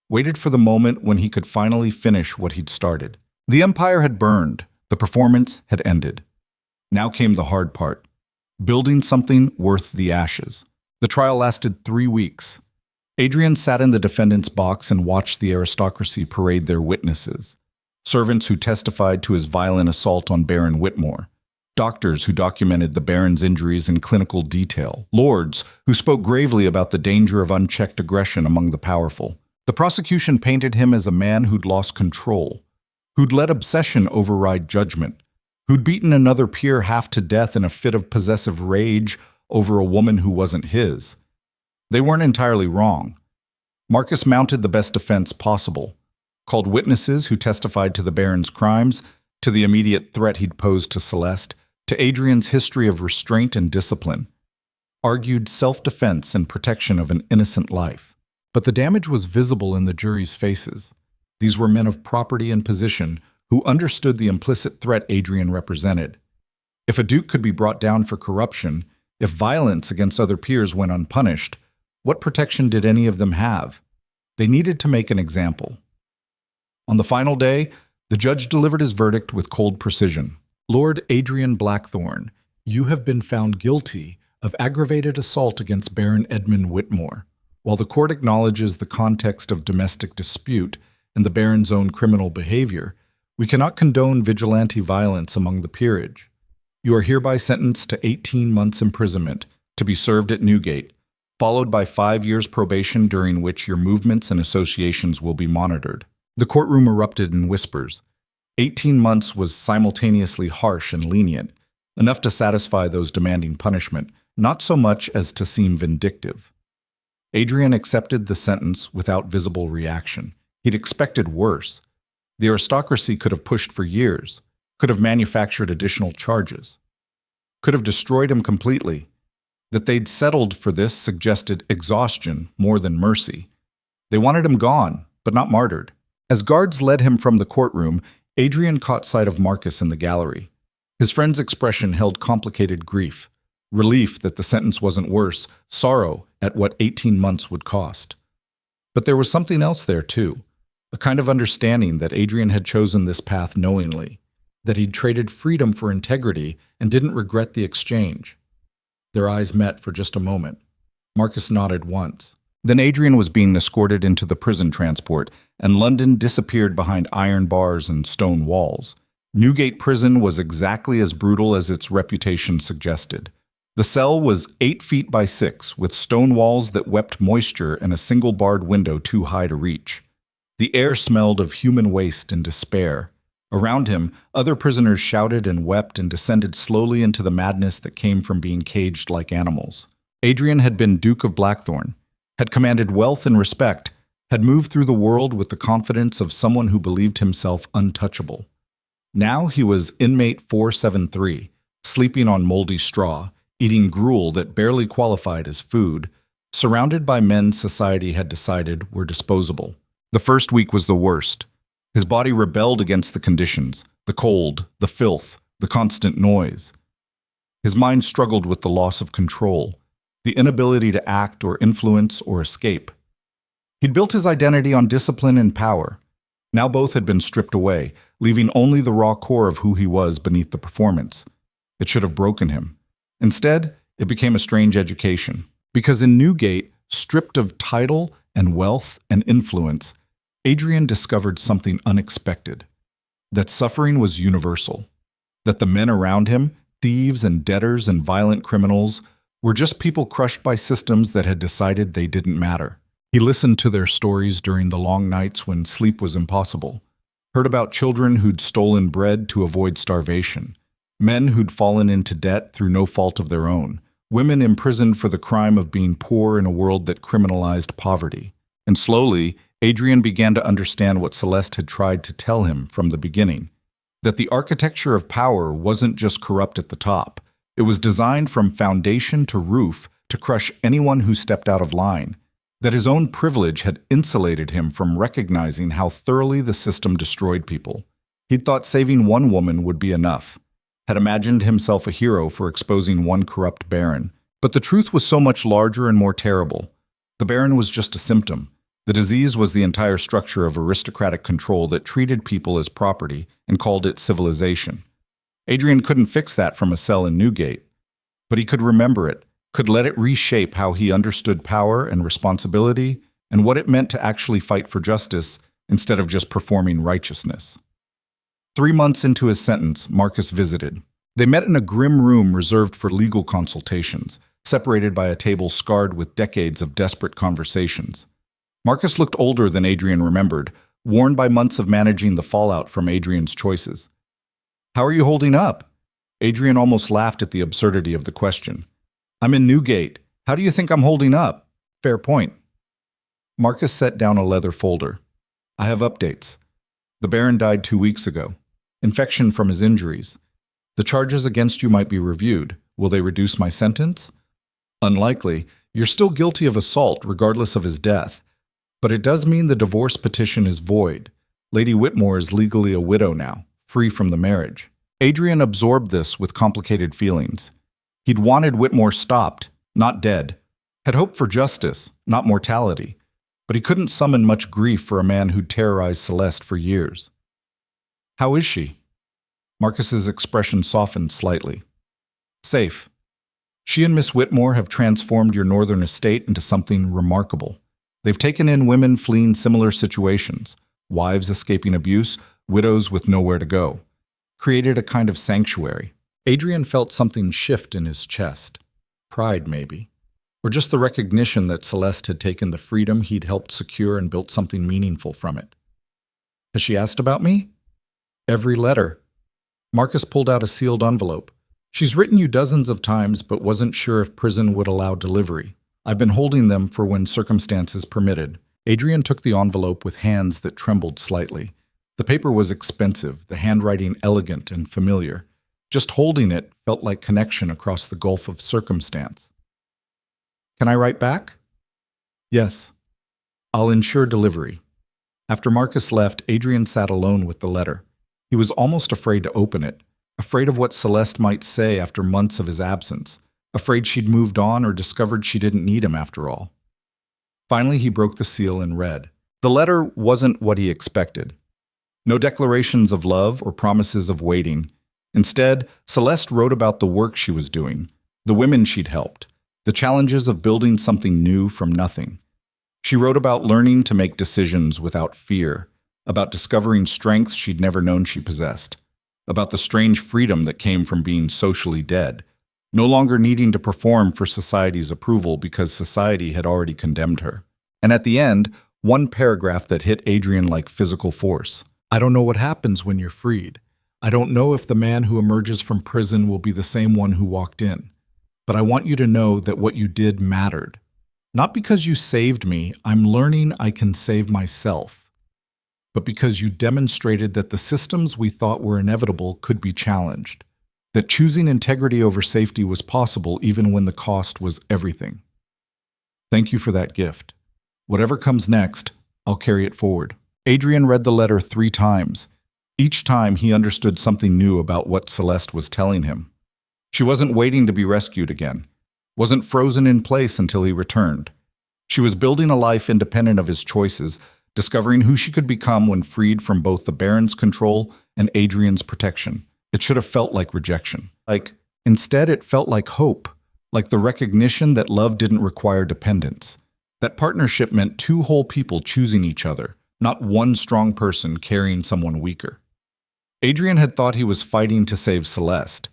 S1: waited for the moment when he could finally finish what he'd started. The empire had burned, the performance had ended. Now came the hard part, building something worth the ashes. The trial lasted 3 weeks. Adrian sat in the defendant's box and watched the aristocracy parade their witnesses. Servants who testified to his violent assault on Baron Whitmore. Doctors who documented the Baron's injuries in clinical detail. Lords who spoke gravely about the danger of unchecked aggression among the powerful. The prosecution painted him as a man who'd lost control, who'd let obsession override judgment, who'd beaten another peer half to death in a fit of possessive rage over a woman who wasn't his. They weren't entirely wrong. Marcus mounted the best defense possible, called witnesses who testified to the Baron's crimes, to the immediate threat he'd posed to Celeste, to Adrian's history of restraint and discipline, argued self-defense and protection of an innocent life. But the damage was visible in the jury's faces. These were men of property and position who understood the implicit threat Adrian represented. If a duke could be brought down for corruption, if violence against other peers went unpunished, what protection did any of them have? They needed to make an example. On the final day, the judge delivered his verdict with cold precision. Lord Adrian Blackthorne, you have been found guilty of aggravated assault against Baron Edmund Whitmore. While the court acknowledges the context of domestic dispute and the Baron's own criminal behavior, we cannot condone vigilante violence among the peerage. You are hereby sentenced to 18 months imprisonment to be served at Newgate, followed by 5 years probation during which your movements and associations will be monitored. The courtroom erupted in whispers. 18 months was simultaneously harsh and lenient, enough to satisfy those demanding punishment, not so much as to seem vindictive. Adrian accepted the sentence without visible reaction. He'd expected worse. The aristocracy could have pushed for years, could have manufactured additional charges, could have destroyed him completely. That they'd settled for this suggested exhaustion more than mercy. They wanted him gone, but not martyred. As guards led him from the courtroom, Adrian caught sight of Marcus in the gallery. His friend's expression held complicated grief, relief that the sentence wasn't worse, sorrow at what 18 months would cost. But there was something else there, too, a kind of understanding that Adrian had chosen this path knowingly, that he'd traded freedom for integrity and didn't regret the exchange. Their eyes met for just a moment. Marcus nodded once. Then Adrian was being escorted into the prison transport, and London disappeared behind iron bars and stone walls. Newgate Prison was exactly as brutal as its reputation suggested. The cell was 8 feet by 6, with stone walls that wept moisture and a single barred window too high to reach. The air smelled of human waste and despair. Around him, other prisoners shouted and wept and descended slowly into the madness that came from being caged like animals. Adrian had been Duke of Blackthorne, had commanded wealth and respect, had moved through the world with the confidence of someone who believed himself untouchable. Now he was inmate 473, sleeping on moldy straw, eating gruel that barely qualified as food, surrounded by men society had decided were disposable. The first week was the worst. His body rebelled against the conditions, the cold, the filth, the constant noise. His mind struggled with the loss of control, the inability to act or influence or escape. He'd built his identity on discipline and power. Now both had been stripped away, leaving only the raw core of who he was beneath the performance. It should have broken him. Instead, it became a strange education. Because in Newgate, stripped of title and wealth and influence, Adrian discovered something unexpected. That suffering was universal. That the men around him, thieves and debtors and violent criminals, were just people crushed by systems that had decided they didn't matter. He listened to their stories during the long nights when sleep was impossible, heard about children who'd stolen bread to avoid starvation, men who'd fallen into debt through no fault of their own, women imprisoned for the crime of being poor in a world that criminalized poverty. And slowly, Adrian began to understand what Celeste had tried to tell him from the beginning, that the architecture of power wasn't just corrupt at the top. It was designed from foundation to roof to crush anyone who stepped out of line, that his own privilege had insulated him from recognizing how thoroughly the system destroyed people. He'd thought saving one woman would be enough, had imagined himself a hero for exposing one corrupt baron. But the truth was so much larger and more terrible. The baron was just a symptom. The disease was the entire structure of aristocratic control that treated people as property and called it civilization. Adrian couldn't fix that from a cell in Newgate, but he could remember it, could let it reshape how he understood power and responsibility and what it meant to actually fight for justice instead of just performing righteousness. 3 months into his sentence, Marcus visited. They met in a grim room reserved for legal consultations, separated by a table scarred with decades of desperate conversations. Marcus looked older than Adrian remembered, worn by months of managing the fallout from Adrian's choices. "How are you holding up?" Adrian almost laughed at the absurdity of the question. "I'm in Newgate. How do you think I'm holding up?" "Fair point." Marcus set down a leather folder. "I have updates. The Baron died 2 weeks ago. Infection from his injuries. The charges against you might be reviewed. Will they reduce my sentence?" "Unlikely. You're still guilty of assault regardless of his death. But it does mean the divorce petition is void. Lady Whitmore is legally a widow now, free from the marriage." Adrian absorbed this with complicated feelings. He'd wanted Whitmore stopped, not dead. Had hoped for justice, not mortality. But he couldn't summon much grief for a man who'd terrorized Celeste for years. "How is she?" Marcus's expression softened slightly. "Safe. She and Miss Whitmore have transformed your northern estate into something remarkable. They've taken in women fleeing similar situations, wives escaping abuse, widows with nowhere to go. Created a kind of sanctuary." Adrian felt something shift in his chest. Pride, maybe. Or just the recognition that Celeste had taken the freedom he'd helped secure and built something meaningful from it. "Has she asked about me?" "Every letter." Marcus pulled out a sealed envelope. "She's written you dozens of times but wasn't sure if prison would allow delivery. I've been holding them for when circumstances permitted." Adrian took the envelope with hands that trembled slightly. The paper was expensive, the handwriting elegant and familiar. Just holding it felt like connection across the gulf of circumstance. "Can I write back?" "Yes. I'll ensure delivery." After Marcus left, Adrian sat alone with the letter. He was almost afraid to open it, afraid of what Celeste might say after months of his absence, afraid she'd moved on or discovered she didn't need him after all. Finally, he broke the seal and read. The letter wasn't what he expected. No declarations of love or promises of waiting. Instead, Celeste wrote about the work she was doing, the women she'd helped, the challenges of building something new from nothing. She wrote about learning to make decisions without fear, about discovering strengths she'd never known she possessed, about the strange freedom that came from being socially dead, no longer needing to perform for society's approval because society had already condemned her. And at the end, one paragraph that hit Adrian like physical force. "I don't know what happens when you're freed. I don't know if the man who emerges from prison will be the same one who walked in. But I want you to know that what you did mattered. Not because you saved me, I'm learning I can save myself, but because you demonstrated that the systems we thought were inevitable could be challenged, that choosing integrity over safety was possible even when the cost was everything. Thank you for that gift. Whatever comes next, I'll carry it forward." Adrian read the letter 3 times. Each time he understood something new about what Celeste was telling him. She wasn't waiting to be rescued again, wasn't frozen in place until he returned. She was building a life independent of his choices, discovering who she could become when freed from both the Baron's control and Adrian's protection. It should have felt like rejection. Instead, it felt like hope, like the recognition that love didn't require dependence. That partnership meant 2 whole people choosing each other, not one strong person carrying someone weaker. Adrian had thought he was fighting to save Celeste,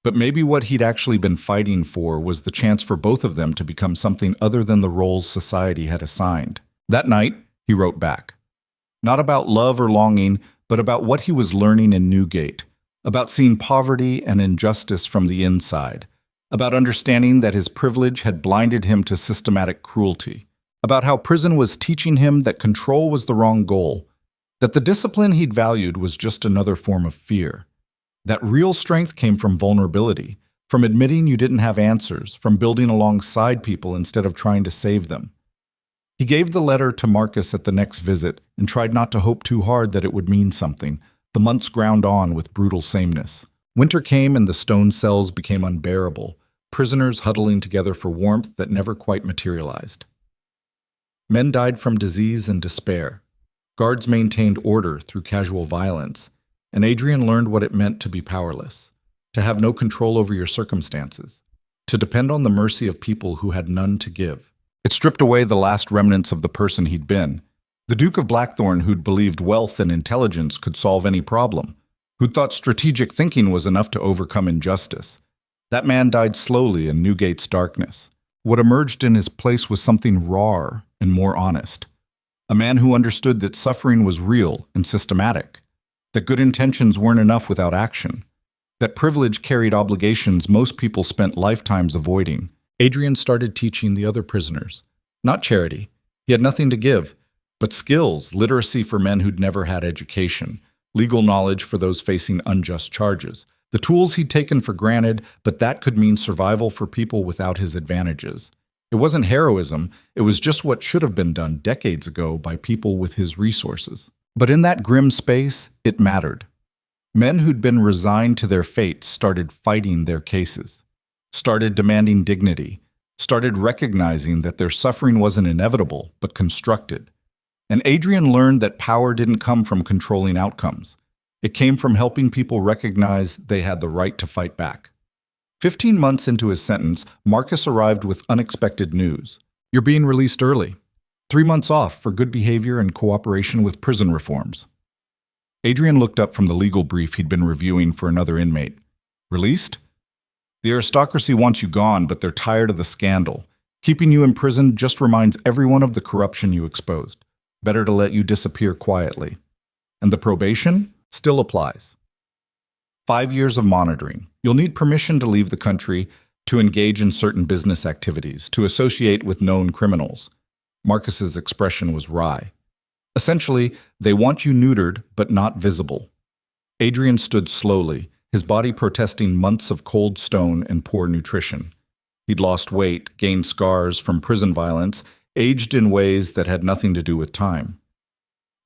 S1: but maybe what he'd actually been fighting for was the chance for both of them to become something other than the roles society had assigned. That night, he wrote back. Not about love or longing, but about what he was learning in Newgate, about seeing poverty and injustice from the inside, about understanding that his privilege had blinded him to systematic cruelty, about how prison was teaching him that control was the wrong goal, that the discipline he'd valued was just another form of fear, that real strength came from vulnerability, from admitting you didn't have answers, from building alongside people instead of trying to save them. He gave the letter to Marcus at the next visit and tried not to hope too hard that it would mean something. The months ground on with brutal sameness. Winter came and the stone cells became unbearable, prisoners huddling together for warmth that never quite materialized. Men died from disease and despair. Guards maintained order through casual violence, and Adrian learned what it meant to be powerless, to have no control over your circumstances, to depend on the mercy of people who had none to give. It stripped away the last remnants of the person he'd been, the Duke of Blackthorn who'd believed wealth and intelligence could solve any problem, who'd thought strategic thinking was enough to overcome injustice. That man died slowly in Newgate's darkness. What emerged in his place was something rawer and more honest. A man who understood that suffering was real and systematic, that good intentions weren't enough without action, that privilege carried obligations most people spent lifetimes avoiding. Adrian started teaching the other prisoners. Not charity. He had nothing to give, but skills, literacy for men who'd never had education, legal knowledge for those facing unjust charges. The tools he'd taken for granted, but that could mean survival for people without his advantages. It wasn't heroism, it was just what should have been done decades ago by people with his resources. But in that grim space, it mattered. Men who'd been resigned to their fates started fighting their cases, started demanding dignity, started recognizing that their suffering wasn't inevitable, but constructed. And Adrian learned that power didn't come from controlling outcomes. It came from helping people recognize they had the right to fight back. 15 months into his sentence, Marcus arrived with unexpected news. You're being released early. 3 months off for good behavior and cooperation with prison reforms. Adrian looked up from the legal brief he'd been reviewing for another inmate. Released? The aristocracy wants you gone, but they're tired of the scandal. Keeping you imprisoned just reminds everyone of the corruption you exposed. Better to let you disappear quietly. And the probation still applies. 5 years of monitoring. You'll need permission to leave the country, to engage in certain business activities, to associate with known criminals. Marcus's expression was wry. Essentially, they want you neutered, but not visible. Adrian stood slowly, his body protesting months of cold stone and poor nutrition. He'd lost weight, gained scars from prison violence, aged in ways that had nothing to do with time.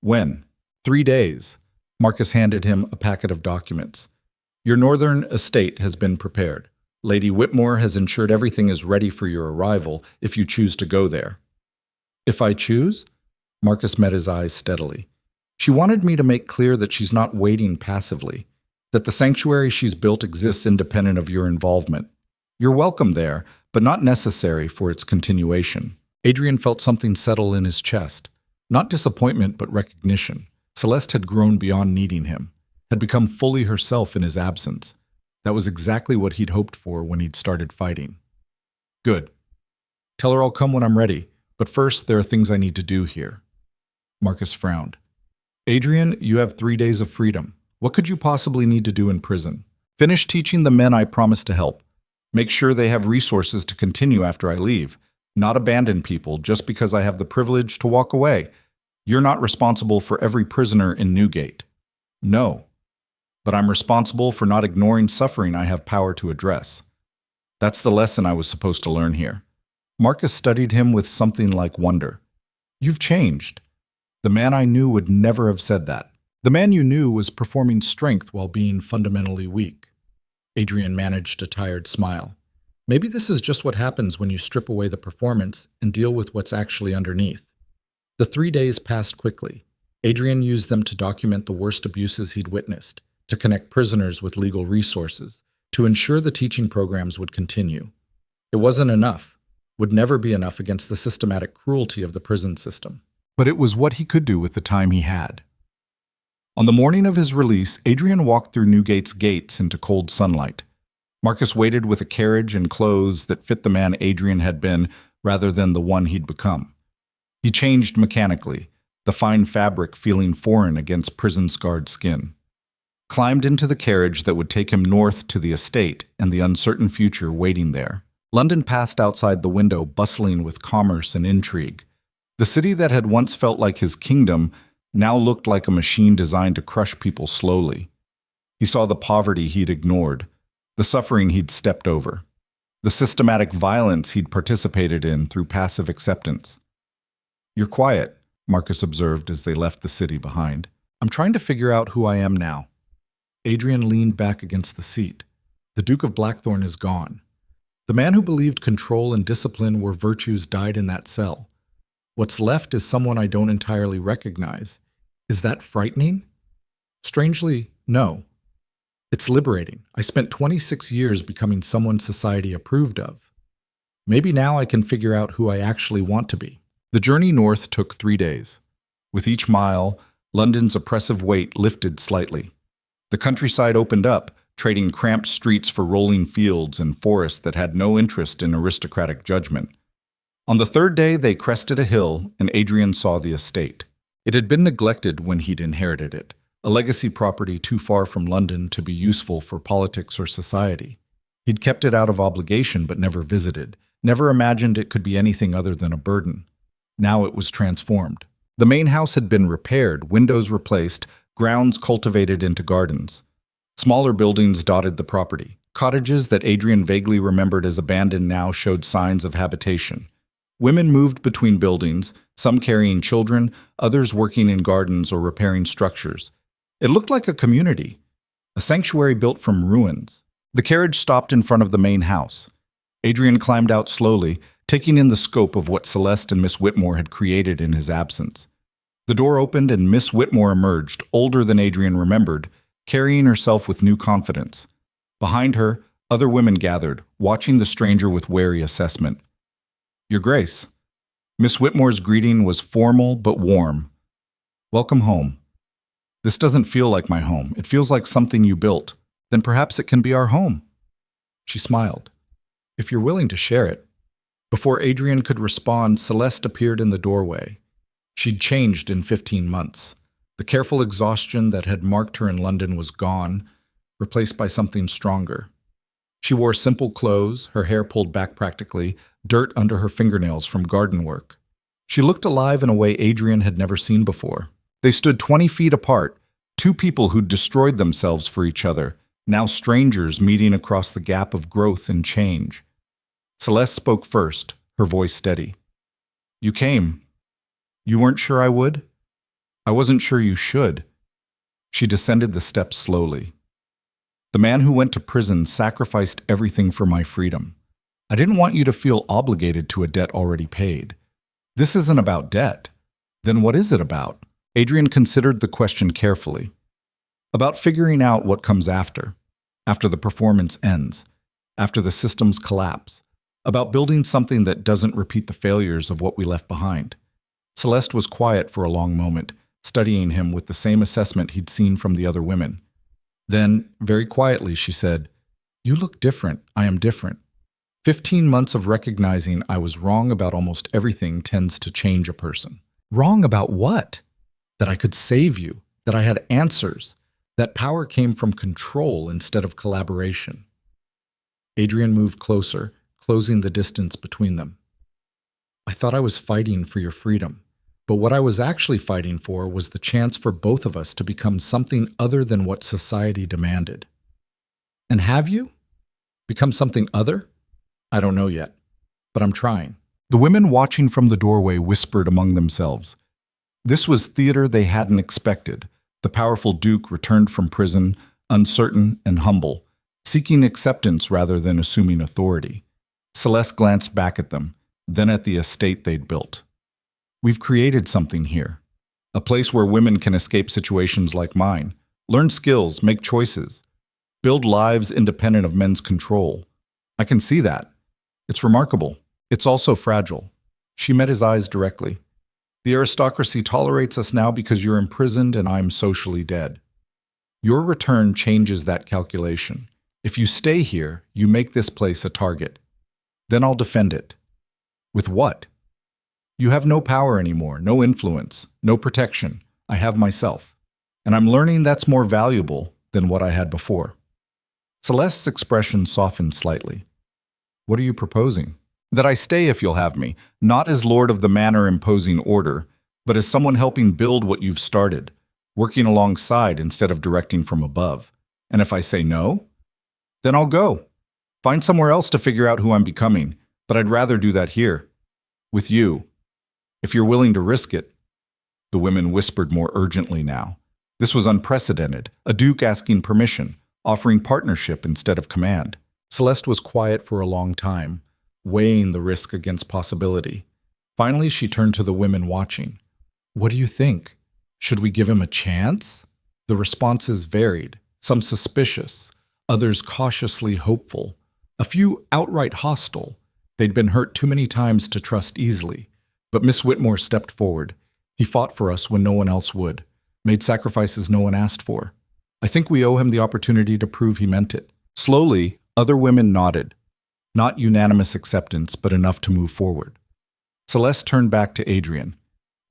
S1: When? 3 days. Marcus handed him a packet of documents. Your northern estate has been prepared. Lady Whitmore has ensured everything is ready for your arrival if you choose to go there. If I choose? Marcus met his eyes steadily. She wanted me to make clear that she's not waiting passively, that the sanctuary she's built exists independent of your involvement. You're welcome there, but not necessary for its continuation. Adrian felt something settle in his chest. Not disappointment, but recognition. Celeste had grown beyond needing him, had become fully herself in his absence. That was exactly what he'd hoped for when he'd started fighting. Good. Tell her I'll come when I'm ready, but first there are things I need to do here. Marcus frowned. Adrian, you have 3 days of freedom. What could you possibly need to do in prison? Finish teaching the men I promised to help. Make sure they have resources to continue after I leave. Not abandon people just because I have the privilege to walk away. You're not responsible for every prisoner in Newgate. No. But I'm responsible for not ignoring suffering I have power to address. That's the lesson I was supposed to learn here. Marcus studied him with something like wonder. You've changed. The man I knew would never have said that. The man you knew was performing strength while being fundamentally weak. Adrian managed a tired smile. Maybe this is just what happens when you strip away the performance and deal with what's actually underneath. The 3 days passed quickly. Adrian used them to document the worst abuses he'd witnessed, to connect prisoners with legal resources, to ensure the teaching programs would continue. It wasn't enough, would never be enough against the systematic cruelty of the prison system. But it was what he could do with the time he had. On the morning of his release, Adrian walked through Newgate's gates into cold sunlight. Marcus waited with a carriage and clothes that fit the man Adrian had been rather than the one he'd become. He changed mechanically, the fine fabric feeling foreign against prison-scarred skin. Climbed into the carriage that would take him north to the estate and the uncertain future waiting there. London passed outside the window, bustling with commerce and intrigue. The city that had once felt like his kingdom now looked like a machine designed to crush people slowly. He saw the poverty he'd ignored, the suffering he'd stepped over, the systematic violence he'd participated in through passive acceptance. "You're quiet," Marcus observed as they left the city behind. "I'm trying to figure out who I am now." Adrian leaned back against the seat. The Duke of Blackthorn is gone. The man who believed control and discipline were virtues died in that cell. What's left is someone I don't entirely recognize. Is that frightening? Strangely, no. It's liberating. I spent 26 years becoming someone society approved of. Maybe now I can figure out who I actually want to be. The journey north took 3 days. With each mile, London's oppressive weight lifted slightly. The countryside opened up, trading cramped streets for rolling fields and forests that had no interest in aristocratic judgment. On the 3rd day, they crested a hill, and Adrian saw the estate. It had been neglected when he'd inherited it, a legacy property too far from London to be useful for politics or society. He'd kept it out of obligation but never visited, never imagined it could be anything other than a burden. Now it was transformed. The main house had been repaired, windows replaced, grounds cultivated into gardens. Smaller buildings dotted the property. Cottages that Adrian vaguely remembered as abandoned now showed signs of habitation. Women moved between buildings, some carrying children, others working in gardens or repairing structures. It looked like a community, a sanctuary built from ruins. The carriage stopped in front of the main house. Adrian climbed out slowly, taking in the scope of what Celeste and Miss Whitmore had created in his absence. The door opened and Miss Whitmore emerged, older than Adrian remembered, carrying herself with new confidence. Behind her, other women gathered, watching the stranger with wary assessment. "Your Grace." Miss Whitmore's greeting was formal but warm. "Welcome home. This doesn't feel like my home. It feels like something you built. Then perhaps it can be our home." She smiled. "If you're willing to share it." Before Adrian could respond, Celeste appeared in the doorway. She'd changed in 15 months. The careful exhaustion that had marked her in London was gone, replaced by something stronger. She wore simple clothes, her hair pulled back practically, dirt under her fingernails from garden work. She looked alive in a way Adrian had never seen before. They stood 20 feet apart, two people who'd destroyed themselves for each other, now strangers meeting across the gap of growth and change. Celeste spoke first, her voice steady. "You came. You weren't sure I would? I wasn't sure you should." She descended the steps slowly. "The man who went to prison sacrificed everything for my freedom. I didn't want you to feel obligated to a debt already paid. This isn't about debt. Then what is it about?" Adrian considered the question carefully. "About figuring out what comes after the performance ends, after the systems collapse, about building something that doesn't repeat the failures of what we left behind." Celeste was quiet for a long moment, studying him with the same assessment he'd seen from the other women. Then, very quietly, she said, "You look different. I am different. 15 months of recognizing I was wrong about almost everything tends to change a person." "Wrong about what?" "That I could save you, that I had answers, that power came from control instead of collaboration." Adrian moved closer, closing the distance between them. "I thought I was fighting for your freedom. But what I was actually fighting for was the chance for both of us to become something other than what society demanded." "And have you? Become something other?" "I don't know yet, but I'm trying." The women watching from the doorway whispered among themselves. This was theater they hadn't expected. The powerful Duke returned from prison, uncertain and humble, seeking acceptance rather than assuming authority. Celeste glanced back at them, then at the estate they'd built. "We've created something here. A place where women can escape situations like mine, learn skills, make choices, build lives independent of men's control. I can see that. It's remarkable. It's also fragile." She met his eyes directly. "The aristocracy tolerates us now because you're imprisoned and I'm socially dead. Your return changes that calculation. If you stay here, you make this place a target. Then I'll defend it." "With what?" "You have no power anymore, no influence, no protection. I have myself. And I'm learning that's more valuable than what I had before." Celeste's expression softened slightly. "What are you proposing?" That I stay if you'll have me, not as lord of the manor imposing order, but as someone helping build what you've started, working alongside instead of directing from above. And if I say no, then I'll go. Find somewhere else to figure out who I'm becoming, but I'd rather do that here, with you, if you're willing to risk it. The women whispered more urgently now. This was unprecedented, a duke asking permission, offering partnership instead of command. Celeste was quiet for a long time, weighing the risk against possibility. Finally, she turned to the women watching. What do you think? Should we give him a chance? The responses varied, some suspicious, others cautiously hopeful, a few outright hostile. They'd been hurt too many times to trust easily. But Miss Whitmore stepped forward. He fought for us when no one else would, made sacrifices no one asked for. I think we owe him the opportunity to prove he meant it. Slowly, other women nodded. Not unanimous acceptance, but enough to move forward. Celeste turned back to Adrian.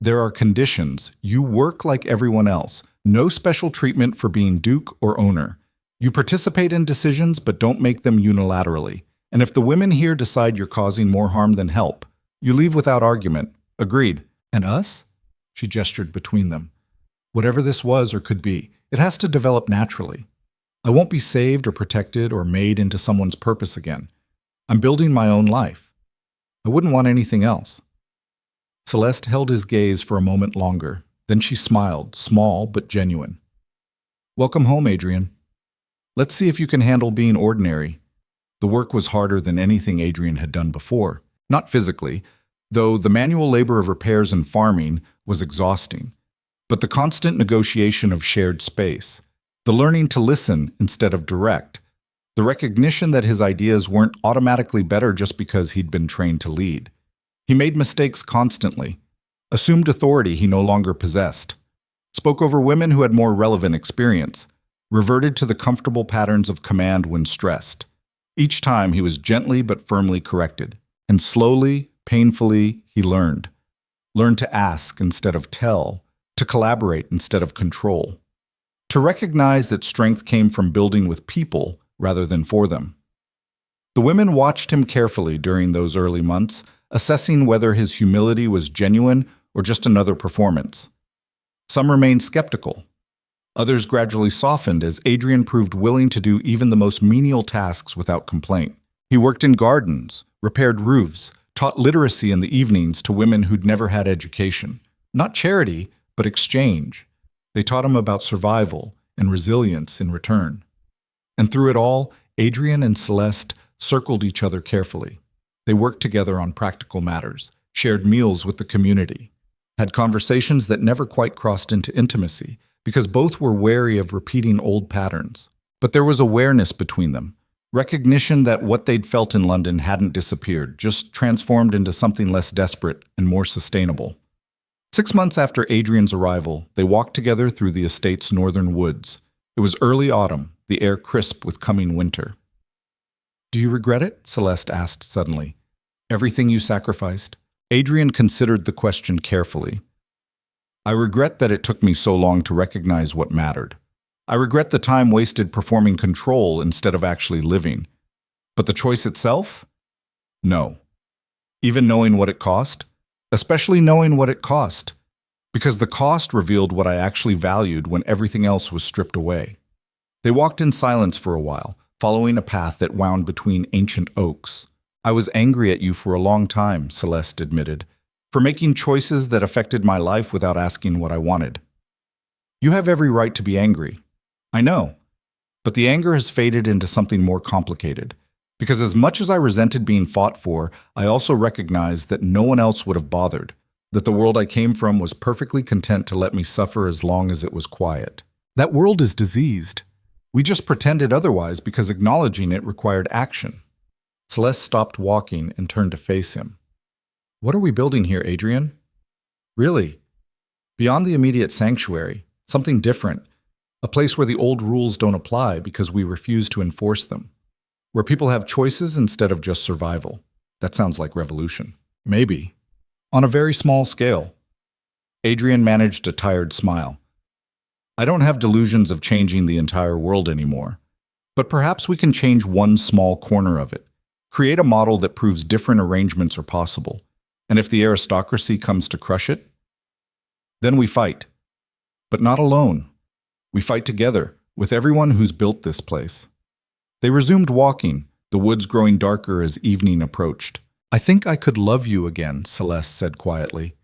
S1: There are conditions. You work like everyone else. No special treatment for being duke or owner. You participate in decisions, but don't make them unilaterally. And if the women here decide you're causing more harm than help, you leave without argument. Agreed. And us? She gestured between them. Whatever this was or could be, it has to develop naturally. I won't be saved or protected or made into someone's purpose again. I'm building my own life. I wouldn't want anything else. Celeste held his gaze for a moment longer. Then she smiled, small but genuine. Welcome home, Adrian. Let's see if you can handle being ordinary. The work was harder than anything Adrian had done before. Not physically, though the manual labor of repairs and farming was exhausting. But the constant negotiation of shared space, the learning to listen instead of direct, the recognition that his ideas weren't automatically better just because he'd been trained to lead. He made mistakes constantly, assumed authority he no longer possessed, spoke over women who had more relevant experience, reverted to the comfortable patterns of command when stressed. Each time he was gently but firmly corrected, and slowly, painfully, he learned. Learned to ask instead of tell, to collaborate instead of control, to recognize that strength came from building with people rather than for them. The women watched him carefully during those early months, assessing whether his humility was genuine or just another performance. Some remained skeptical. Others gradually softened as Adrian proved willing to do even the most menial tasks without complaint. He worked in gardens, repaired roofs, taught literacy in the evenings to women who'd never had education. Not charity, but exchange. They taught him about survival and resilience in return. And through it all, Adrian and Celeste circled each other carefully. They worked together on practical matters, shared meals with the community, had conversations that never quite crossed into intimacy, because both were wary of repeating old patterns. But there was awareness between them, recognition that what they'd felt in London hadn't disappeared, just transformed into something less desperate and more sustainable. 6 months after Adrian's arrival, they walked together through the estate's northern woods. It was early autumn, the air crisp with coming winter. Do you regret it? Celeste asked suddenly. Everything you sacrificed? Adrian considered the question carefully. I regret that it took me so long to recognize what mattered. I regret the time wasted performing control instead of actually living. But the choice itself? No. Even knowing what it cost? Especially knowing what it cost. Because the cost revealed what I actually valued when everything else was stripped away. They walked in silence for a while, following a path that wound between ancient oaks. I was angry at you for a long time, Celeste admitted, for making choices that affected my life without asking what I wanted. You have every right to be angry. I know. But the anger has faded into something more complicated. Because as much as I resented being fought for, I also recognized that no one else would have bothered, that the world I came from was perfectly content to let me suffer as long as it was quiet. That world is diseased. We just pretended otherwise because acknowledging it required action. Celeste stopped walking and turned to face him. What are we building here, Adrian? Really? Beyond the immediate sanctuary, something different. A place where the old rules don't apply because we refuse to enforce them. Where people have choices instead of just survival. That sounds like revolution. Maybe. On a very small scale. Adrian managed a tired smile. I don't have delusions of changing the entire world anymore. But perhaps we can change one small corner of it. Create a model that proves different arrangements are possible. And if the aristocracy comes to crush it, then we fight. But not alone. We fight together, with everyone who's built this place. They resumed walking, the woods growing darker as evening approached. I think I could love you again, Celeste said quietly.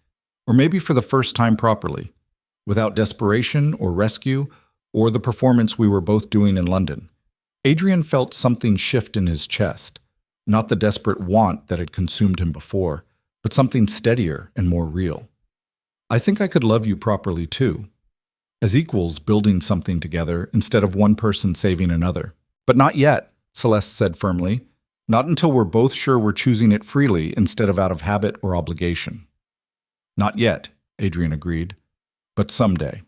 S1: Or maybe for the first time properly, without desperation or rescue, or the performance we were both doing in London. Adrian felt something shift in his chest, not the desperate want that had consumed him before, but something steadier and more real. I think I could love you properly too, as equals building something together instead of one person saving another. But not yet, Celeste said firmly, not until we're both sure we're choosing it freely instead of out of habit or obligation. Not yet, Adrian agreed, but someday.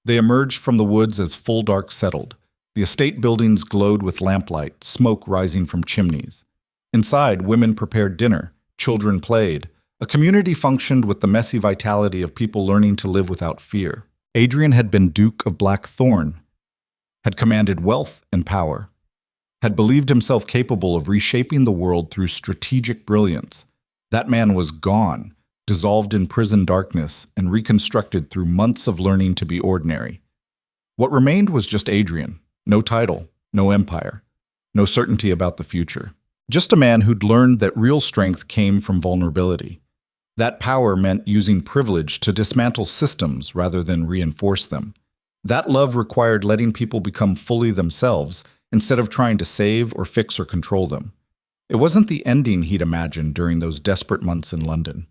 S1: They emerged from the woods as full dark settled. The estate buildings glowed with lamplight, smoke rising from chimneys. Inside, women prepared dinner, children played. A community functioned with the messy vitality of people learning to live without fear. Adrian had been Duke of Blackthorn, had commanded wealth and power, had believed himself capable of reshaping the world through strategic brilliance. That man was gone, dissolved in prison darkness and reconstructed through months of learning to be ordinary. What remained was just Adrian. No title, no empire, no certainty about the future. Just a man who'd learned that real strength came from vulnerability. That power meant using privilege to dismantle systems rather than reinforce them. That love required letting people become fully themselves instead of trying to save or fix or control them. It wasn't the ending he'd imagined during those desperate months in London.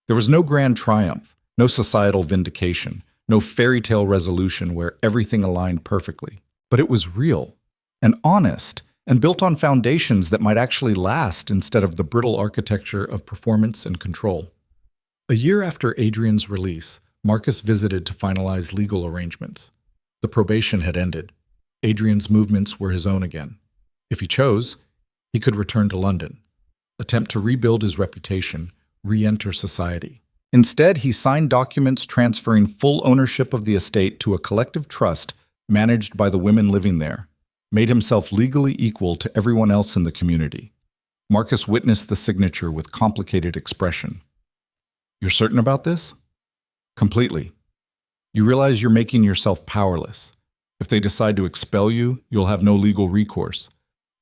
S1: There was no grand triumph, no societal vindication, no fairy tale resolution where everything aligned perfectly. But it was real and honest and built on foundations that might actually last instead of the brittle architecture of performance and control. A year after Adrian's release, Marcus visited to finalize legal arrangements. The probation had ended. Adrian's movements were his own again. If he chose, he could return to London, attempt to rebuild his reputation, re-enter society. Instead, he signed documents transferring full ownership of the estate to a collective trust managed by the women living there, made himself legally equal to everyone else in the community. Marcus witnessed the signature with complicated expression. You're certain about this? Completely. You realize you're making yourself powerless. If they decide to expel you, you'll have no legal recourse.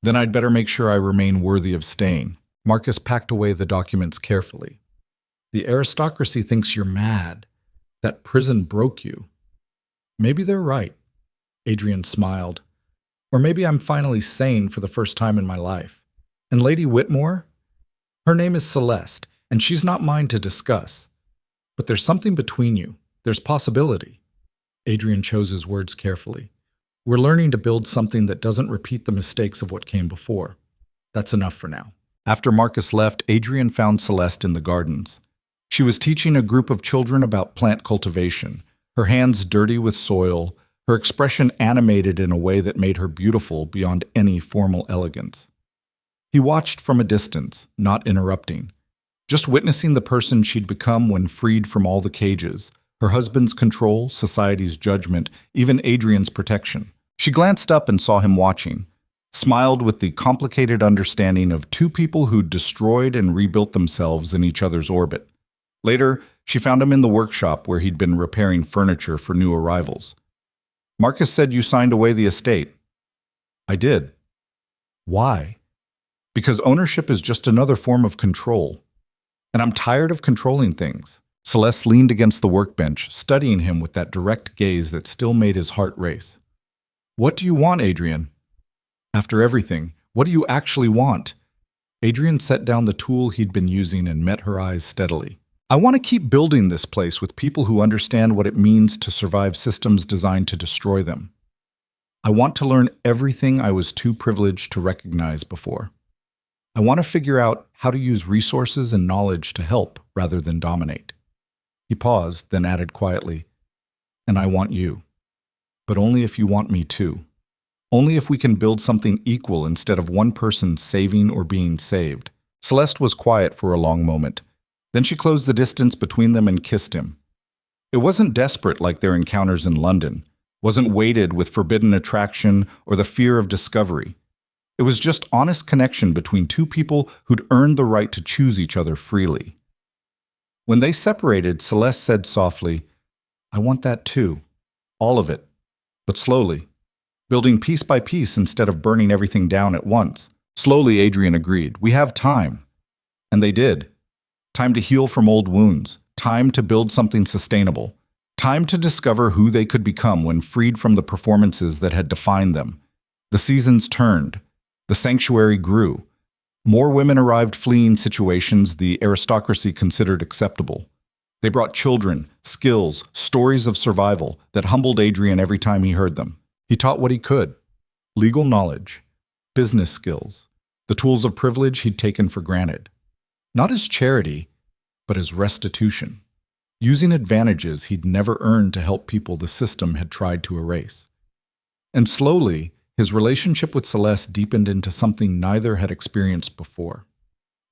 S1: Then I'd better make sure I remain worthy of staying. Marcus packed away the documents carefully. The aristocracy thinks you're mad. That prison broke you. Maybe they're right. Adrian smiled. Or maybe I'm finally sane for the first time in my life. And Lady Whitmore? Her name is Celeste, and she's not mine to discuss. But there's something between you. There's possibility. Adrian chose his words carefully. We're learning to build something that doesn't repeat the mistakes of what came before. That's enough for now. After Marcus left, Adrian found Celeste in the gardens. She was teaching a group of children about plant cultivation, her hands dirty with soil, her expression animated in a way that made her beautiful beyond any formal elegance. He watched from a distance, not interrupting, just witnessing the person she'd become when freed from all the cages, her husband's control, society's judgment, even Adrian's protection. She glanced up and saw him watching, smiled with the complicated understanding of two people who'd destroyed and rebuilt themselves in each other's orbit. Later, she found him in the workshop where he'd been repairing furniture for new arrivals. Marcus said you signed away the estate. I did. Why? Because ownership is just another form of control. And I'm tired of controlling things. Celeste leaned against the workbench, studying him with that direct gaze that still made his heart race. What do you want, Adrian? After everything, what do you actually want? Adrian set down the tool he'd been using and met her eyes steadily. I want to keep building this place with people who understand what it means to survive systems designed to destroy them. I want to learn everything I was too privileged to recognize before. I want to figure out how to use resources and knowledge to help rather than dominate. He paused, then added quietly, and I want you. But only if you want me too. Only if we can build something equal instead of one person saving or being saved. Celeste was quiet for a long moment. Then she closed the distance between them and kissed him. It wasn't desperate like their encounters in London, wasn't weighted with forbidden attraction or the fear of discovery. It was just honest connection between two people who'd earned the right to choose each other freely. When they separated, Celeste said softly, "I want that too. All of it. But slowly. Building piece by piece instead of burning everything down at once." Slowly, Adrian agreed. "We have time." And they did. Time to heal from old wounds. Time to build something sustainable. Time to discover who they could become when freed from the performances that had defined them. The seasons turned. The sanctuary grew. More women arrived fleeing situations the aristocracy considered acceptable. They brought children, skills, stories of survival that humbled Adrian every time he heard them. He taught what he could: legal knowledge, business skills, the tools of privilege he'd taken for granted. Not as charity, but as restitution, using advantages he'd never earned to help people the system had tried to erase. And slowly, his relationship with Celeste deepened into something neither had experienced before.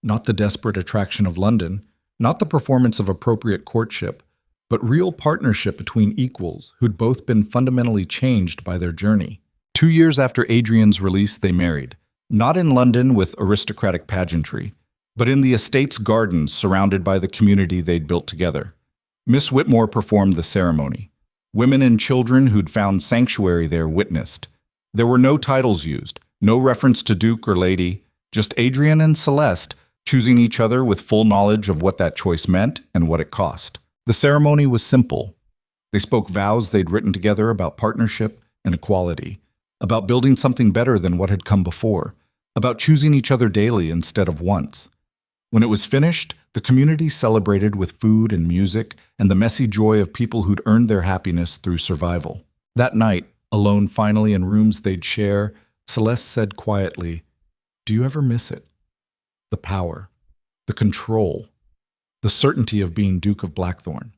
S1: Not the desperate attraction of London, not the performance of appropriate courtship, but real partnership between equals who'd both been fundamentally changed by their journey. 2 years after Adrian's release, they married, not in London with aristocratic pageantry, but in the estate's gardens surrounded by the community they'd built together. Miss Whitmore performed the ceremony. Women and children who'd found sanctuary there witnessed. There were no titles used, no reference to Duke or Lady, just Adrian and Celeste choosing each other with full knowledge of what that choice meant and what it cost. The ceremony was simple. They spoke vows they'd written together about partnership and equality, about building something better than what had come before, about choosing each other daily instead of once. When it was finished, the community celebrated with food and music and the messy joy of people who'd earned their happiness through survival. That night, alone finally in rooms they'd share, Celeste said quietly, "Do you ever miss it? The power, the control, the certainty of being Duke of Blackthorn."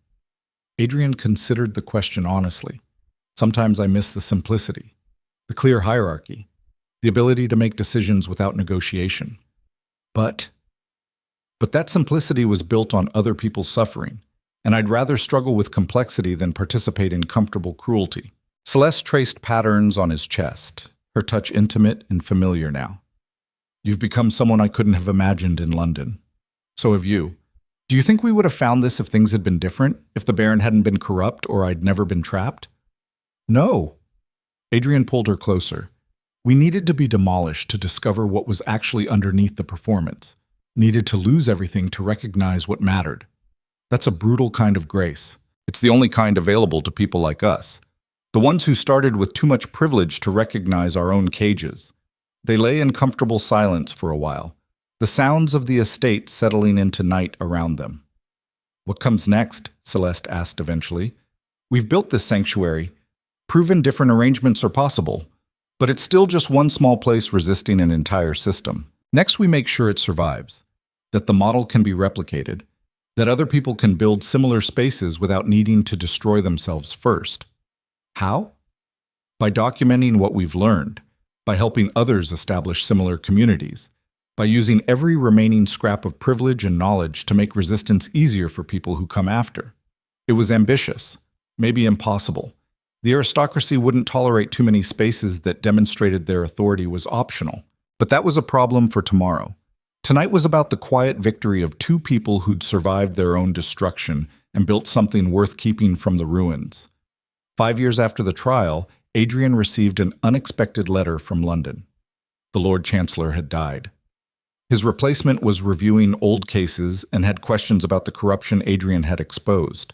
S1: Adrian considered the question honestly. "Sometimes I miss the simplicity, the clear hierarchy, the ability to make decisions without negotiation. But that simplicity was built on other people's suffering, and I'd rather struggle with complexity than participate in comfortable cruelty." Celeste traced patterns on his chest, her touch intimate and familiar now. "You've become someone I couldn't have imagined in London. So have you. Do you think we would have found this if things had been different, if the Baron hadn't been corrupt or I'd never been trapped?" "No." Adrian pulled her closer. "We needed to be demolished to discover what was actually underneath the performance. Needed to lose everything to recognize what mattered. That's a brutal kind of grace. It's the only kind available to people like us. The ones who started with too much privilege to recognize our own cages." They lay in comfortable silence for a while, the sounds of the estate settling into night around them. "What comes next?" Celeste asked eventually. "We've built this sanctuary, proven different arrangements are possible, but it's still just one small place resisting an entire system. Next, we make sure it survives, that the model can be replicated, that other people can build similar spaces without needing to destroy themselves first. How? By documenting what we've learned, by helping others establish similar communities, by using every remaining scrap of privilege and knowledge to make resistance easier for people who come after." It was ambitious, maybe impossible. The aristocracy wouldn't tolerate too many spaces that demonstrated their authority was optional. But that was a problem for tomorrow. Tonight was about the quiet victory of two people who'd survived their own destruction and built something worth keeping from the ruins. 5 years after the trial, Adrian received an unexpected letter from London. The Lord Chancellor had died. His replacement was reviewing old cases and had questions about the corruption Adrian had exposed.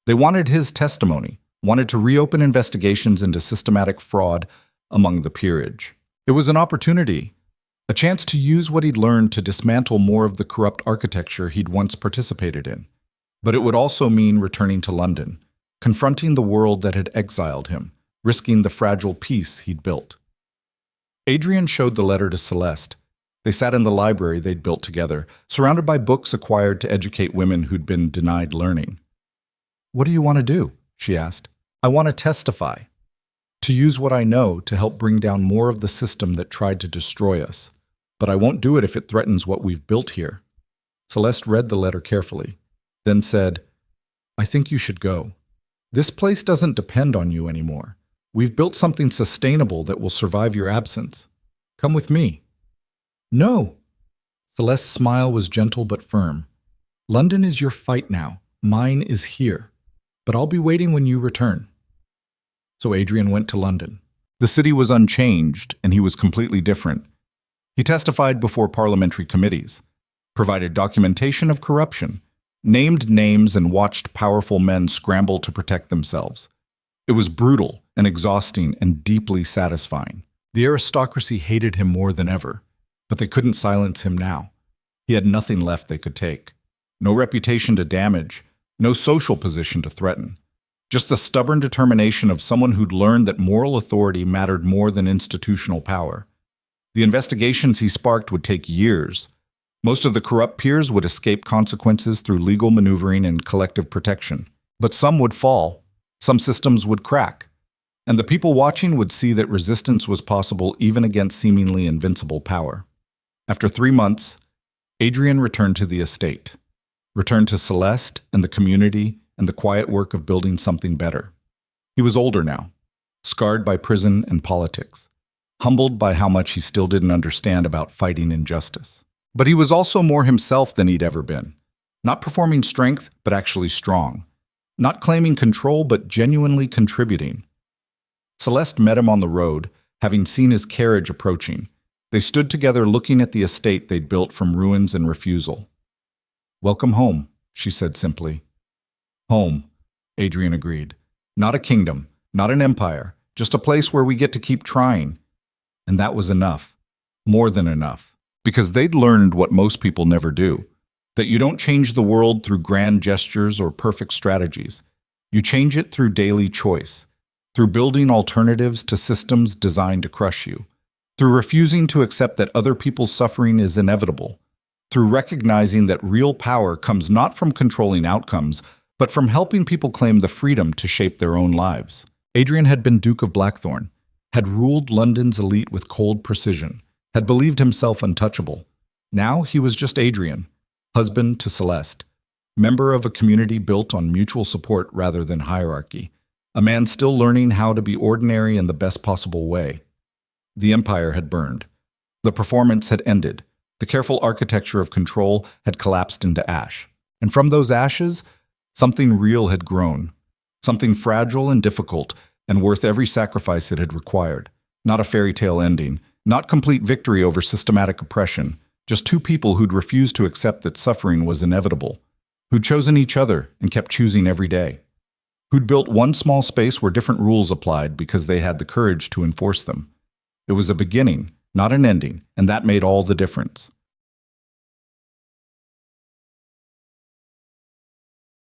S1: They wanted his testimony, wanted to reopen investigations into systematic fraud among the peerage. It was an opportunity, a chance to use what he'd learned to dismantle more of the corrupt architecture he'd once participated in. But it would also mean returning to London, confronting the world that had exiled him, risking the fragile peace he'd built. Adrian showed the letter to Celeste. They sat in the library they'd built together, surrounded by books acquired to educate women who'd been denied learning. "What do you want to do?" she asked. "I want to testify. To use what I know to help bring down more of the system that tried to destroy us. But I won't do it if it threatens what we've built here." Celeste read the letter carefully, then said, "I think you should go. This place doesn't depend on you anymore. We've built something sustainable that will survive your absence." Come with me." "No." Celeste's smile was gentle but firm. "London is your fight now. Mine is here. But I'll be waiting when you return." So Adrian went to London. The city was unchanged, and he was completely different. He testified before parliamentary committees, provided documentation of corruption, named names, and watched powerful men scramble to protect themselves. It was brutal and exhausting and deeply satisfying. The aristocracy hated him more than ever, but they couldn't silence him now. He had nothing left they could take. No reputation to damage, no social position to threaten. Just the stubborn determination of someone who'd learned that moral authority mattered more than institutional power. The investigations he sparked would take years. Most of the corrupt peers would escape consequences through legal maneuvering and collective protection. But some would fall, some systems would crack, and the people watching would see that resistance was possible even against seemingly invincible power. After 3 months, Adrian returned to the estate, returned to Celeste and the community and the quiet work of building something better. He was older now, scarred by prison and politics, humbled by how much he still didn't understand about fighting injustice. But he was also more himself than he'd ever been, not performing strength, but actually strong, not claiming control, but genuinely contributing. Celeste met him on the road, having seen his carriage approaching. They stood together looking at the estate they'd built from ruins and refusal. "Welcome home," she said simply. "Home," Adrian agreed. "Not a kingdom, not an empire, just a place where we get to keep trying." And that was enough, more than enough. Because they'd learned what most people never do, that you don't change the world through grand gestures or perfect strategies. You change it through daily choice, through building alternatives to systems designed to crush you, through refusing to accept that other people's suffering is inevitable, through recognizing that real power comes not from controlling outcomes, but from helping people claim the freedom to shape their own lives. Adrian had been Duke of Blackthorn, had ruled London's elite with cold precision, had believed himself untouchable. Now he was just Adrian, husband to Celeste, member of a community built on mutual support rather than hierarchy, a man still learning how to be ordinary in the best possible way. The empire had burned. The performance had ended. The careful architecture of control had collapsed into ash. And from those ashes, something real had grown, something fragile and difficult and worth every sacrifice it had required. Not a fairy tale ending, not complete victory over systematic oppression, just 2 people who'd refused to accept that suffering was inevitable, who'd chosen each other and kept choosing every day, who'd built one small space where different rules applied because they had the courage to enforce them. It was a beginning, not an ending, and that made all the difference.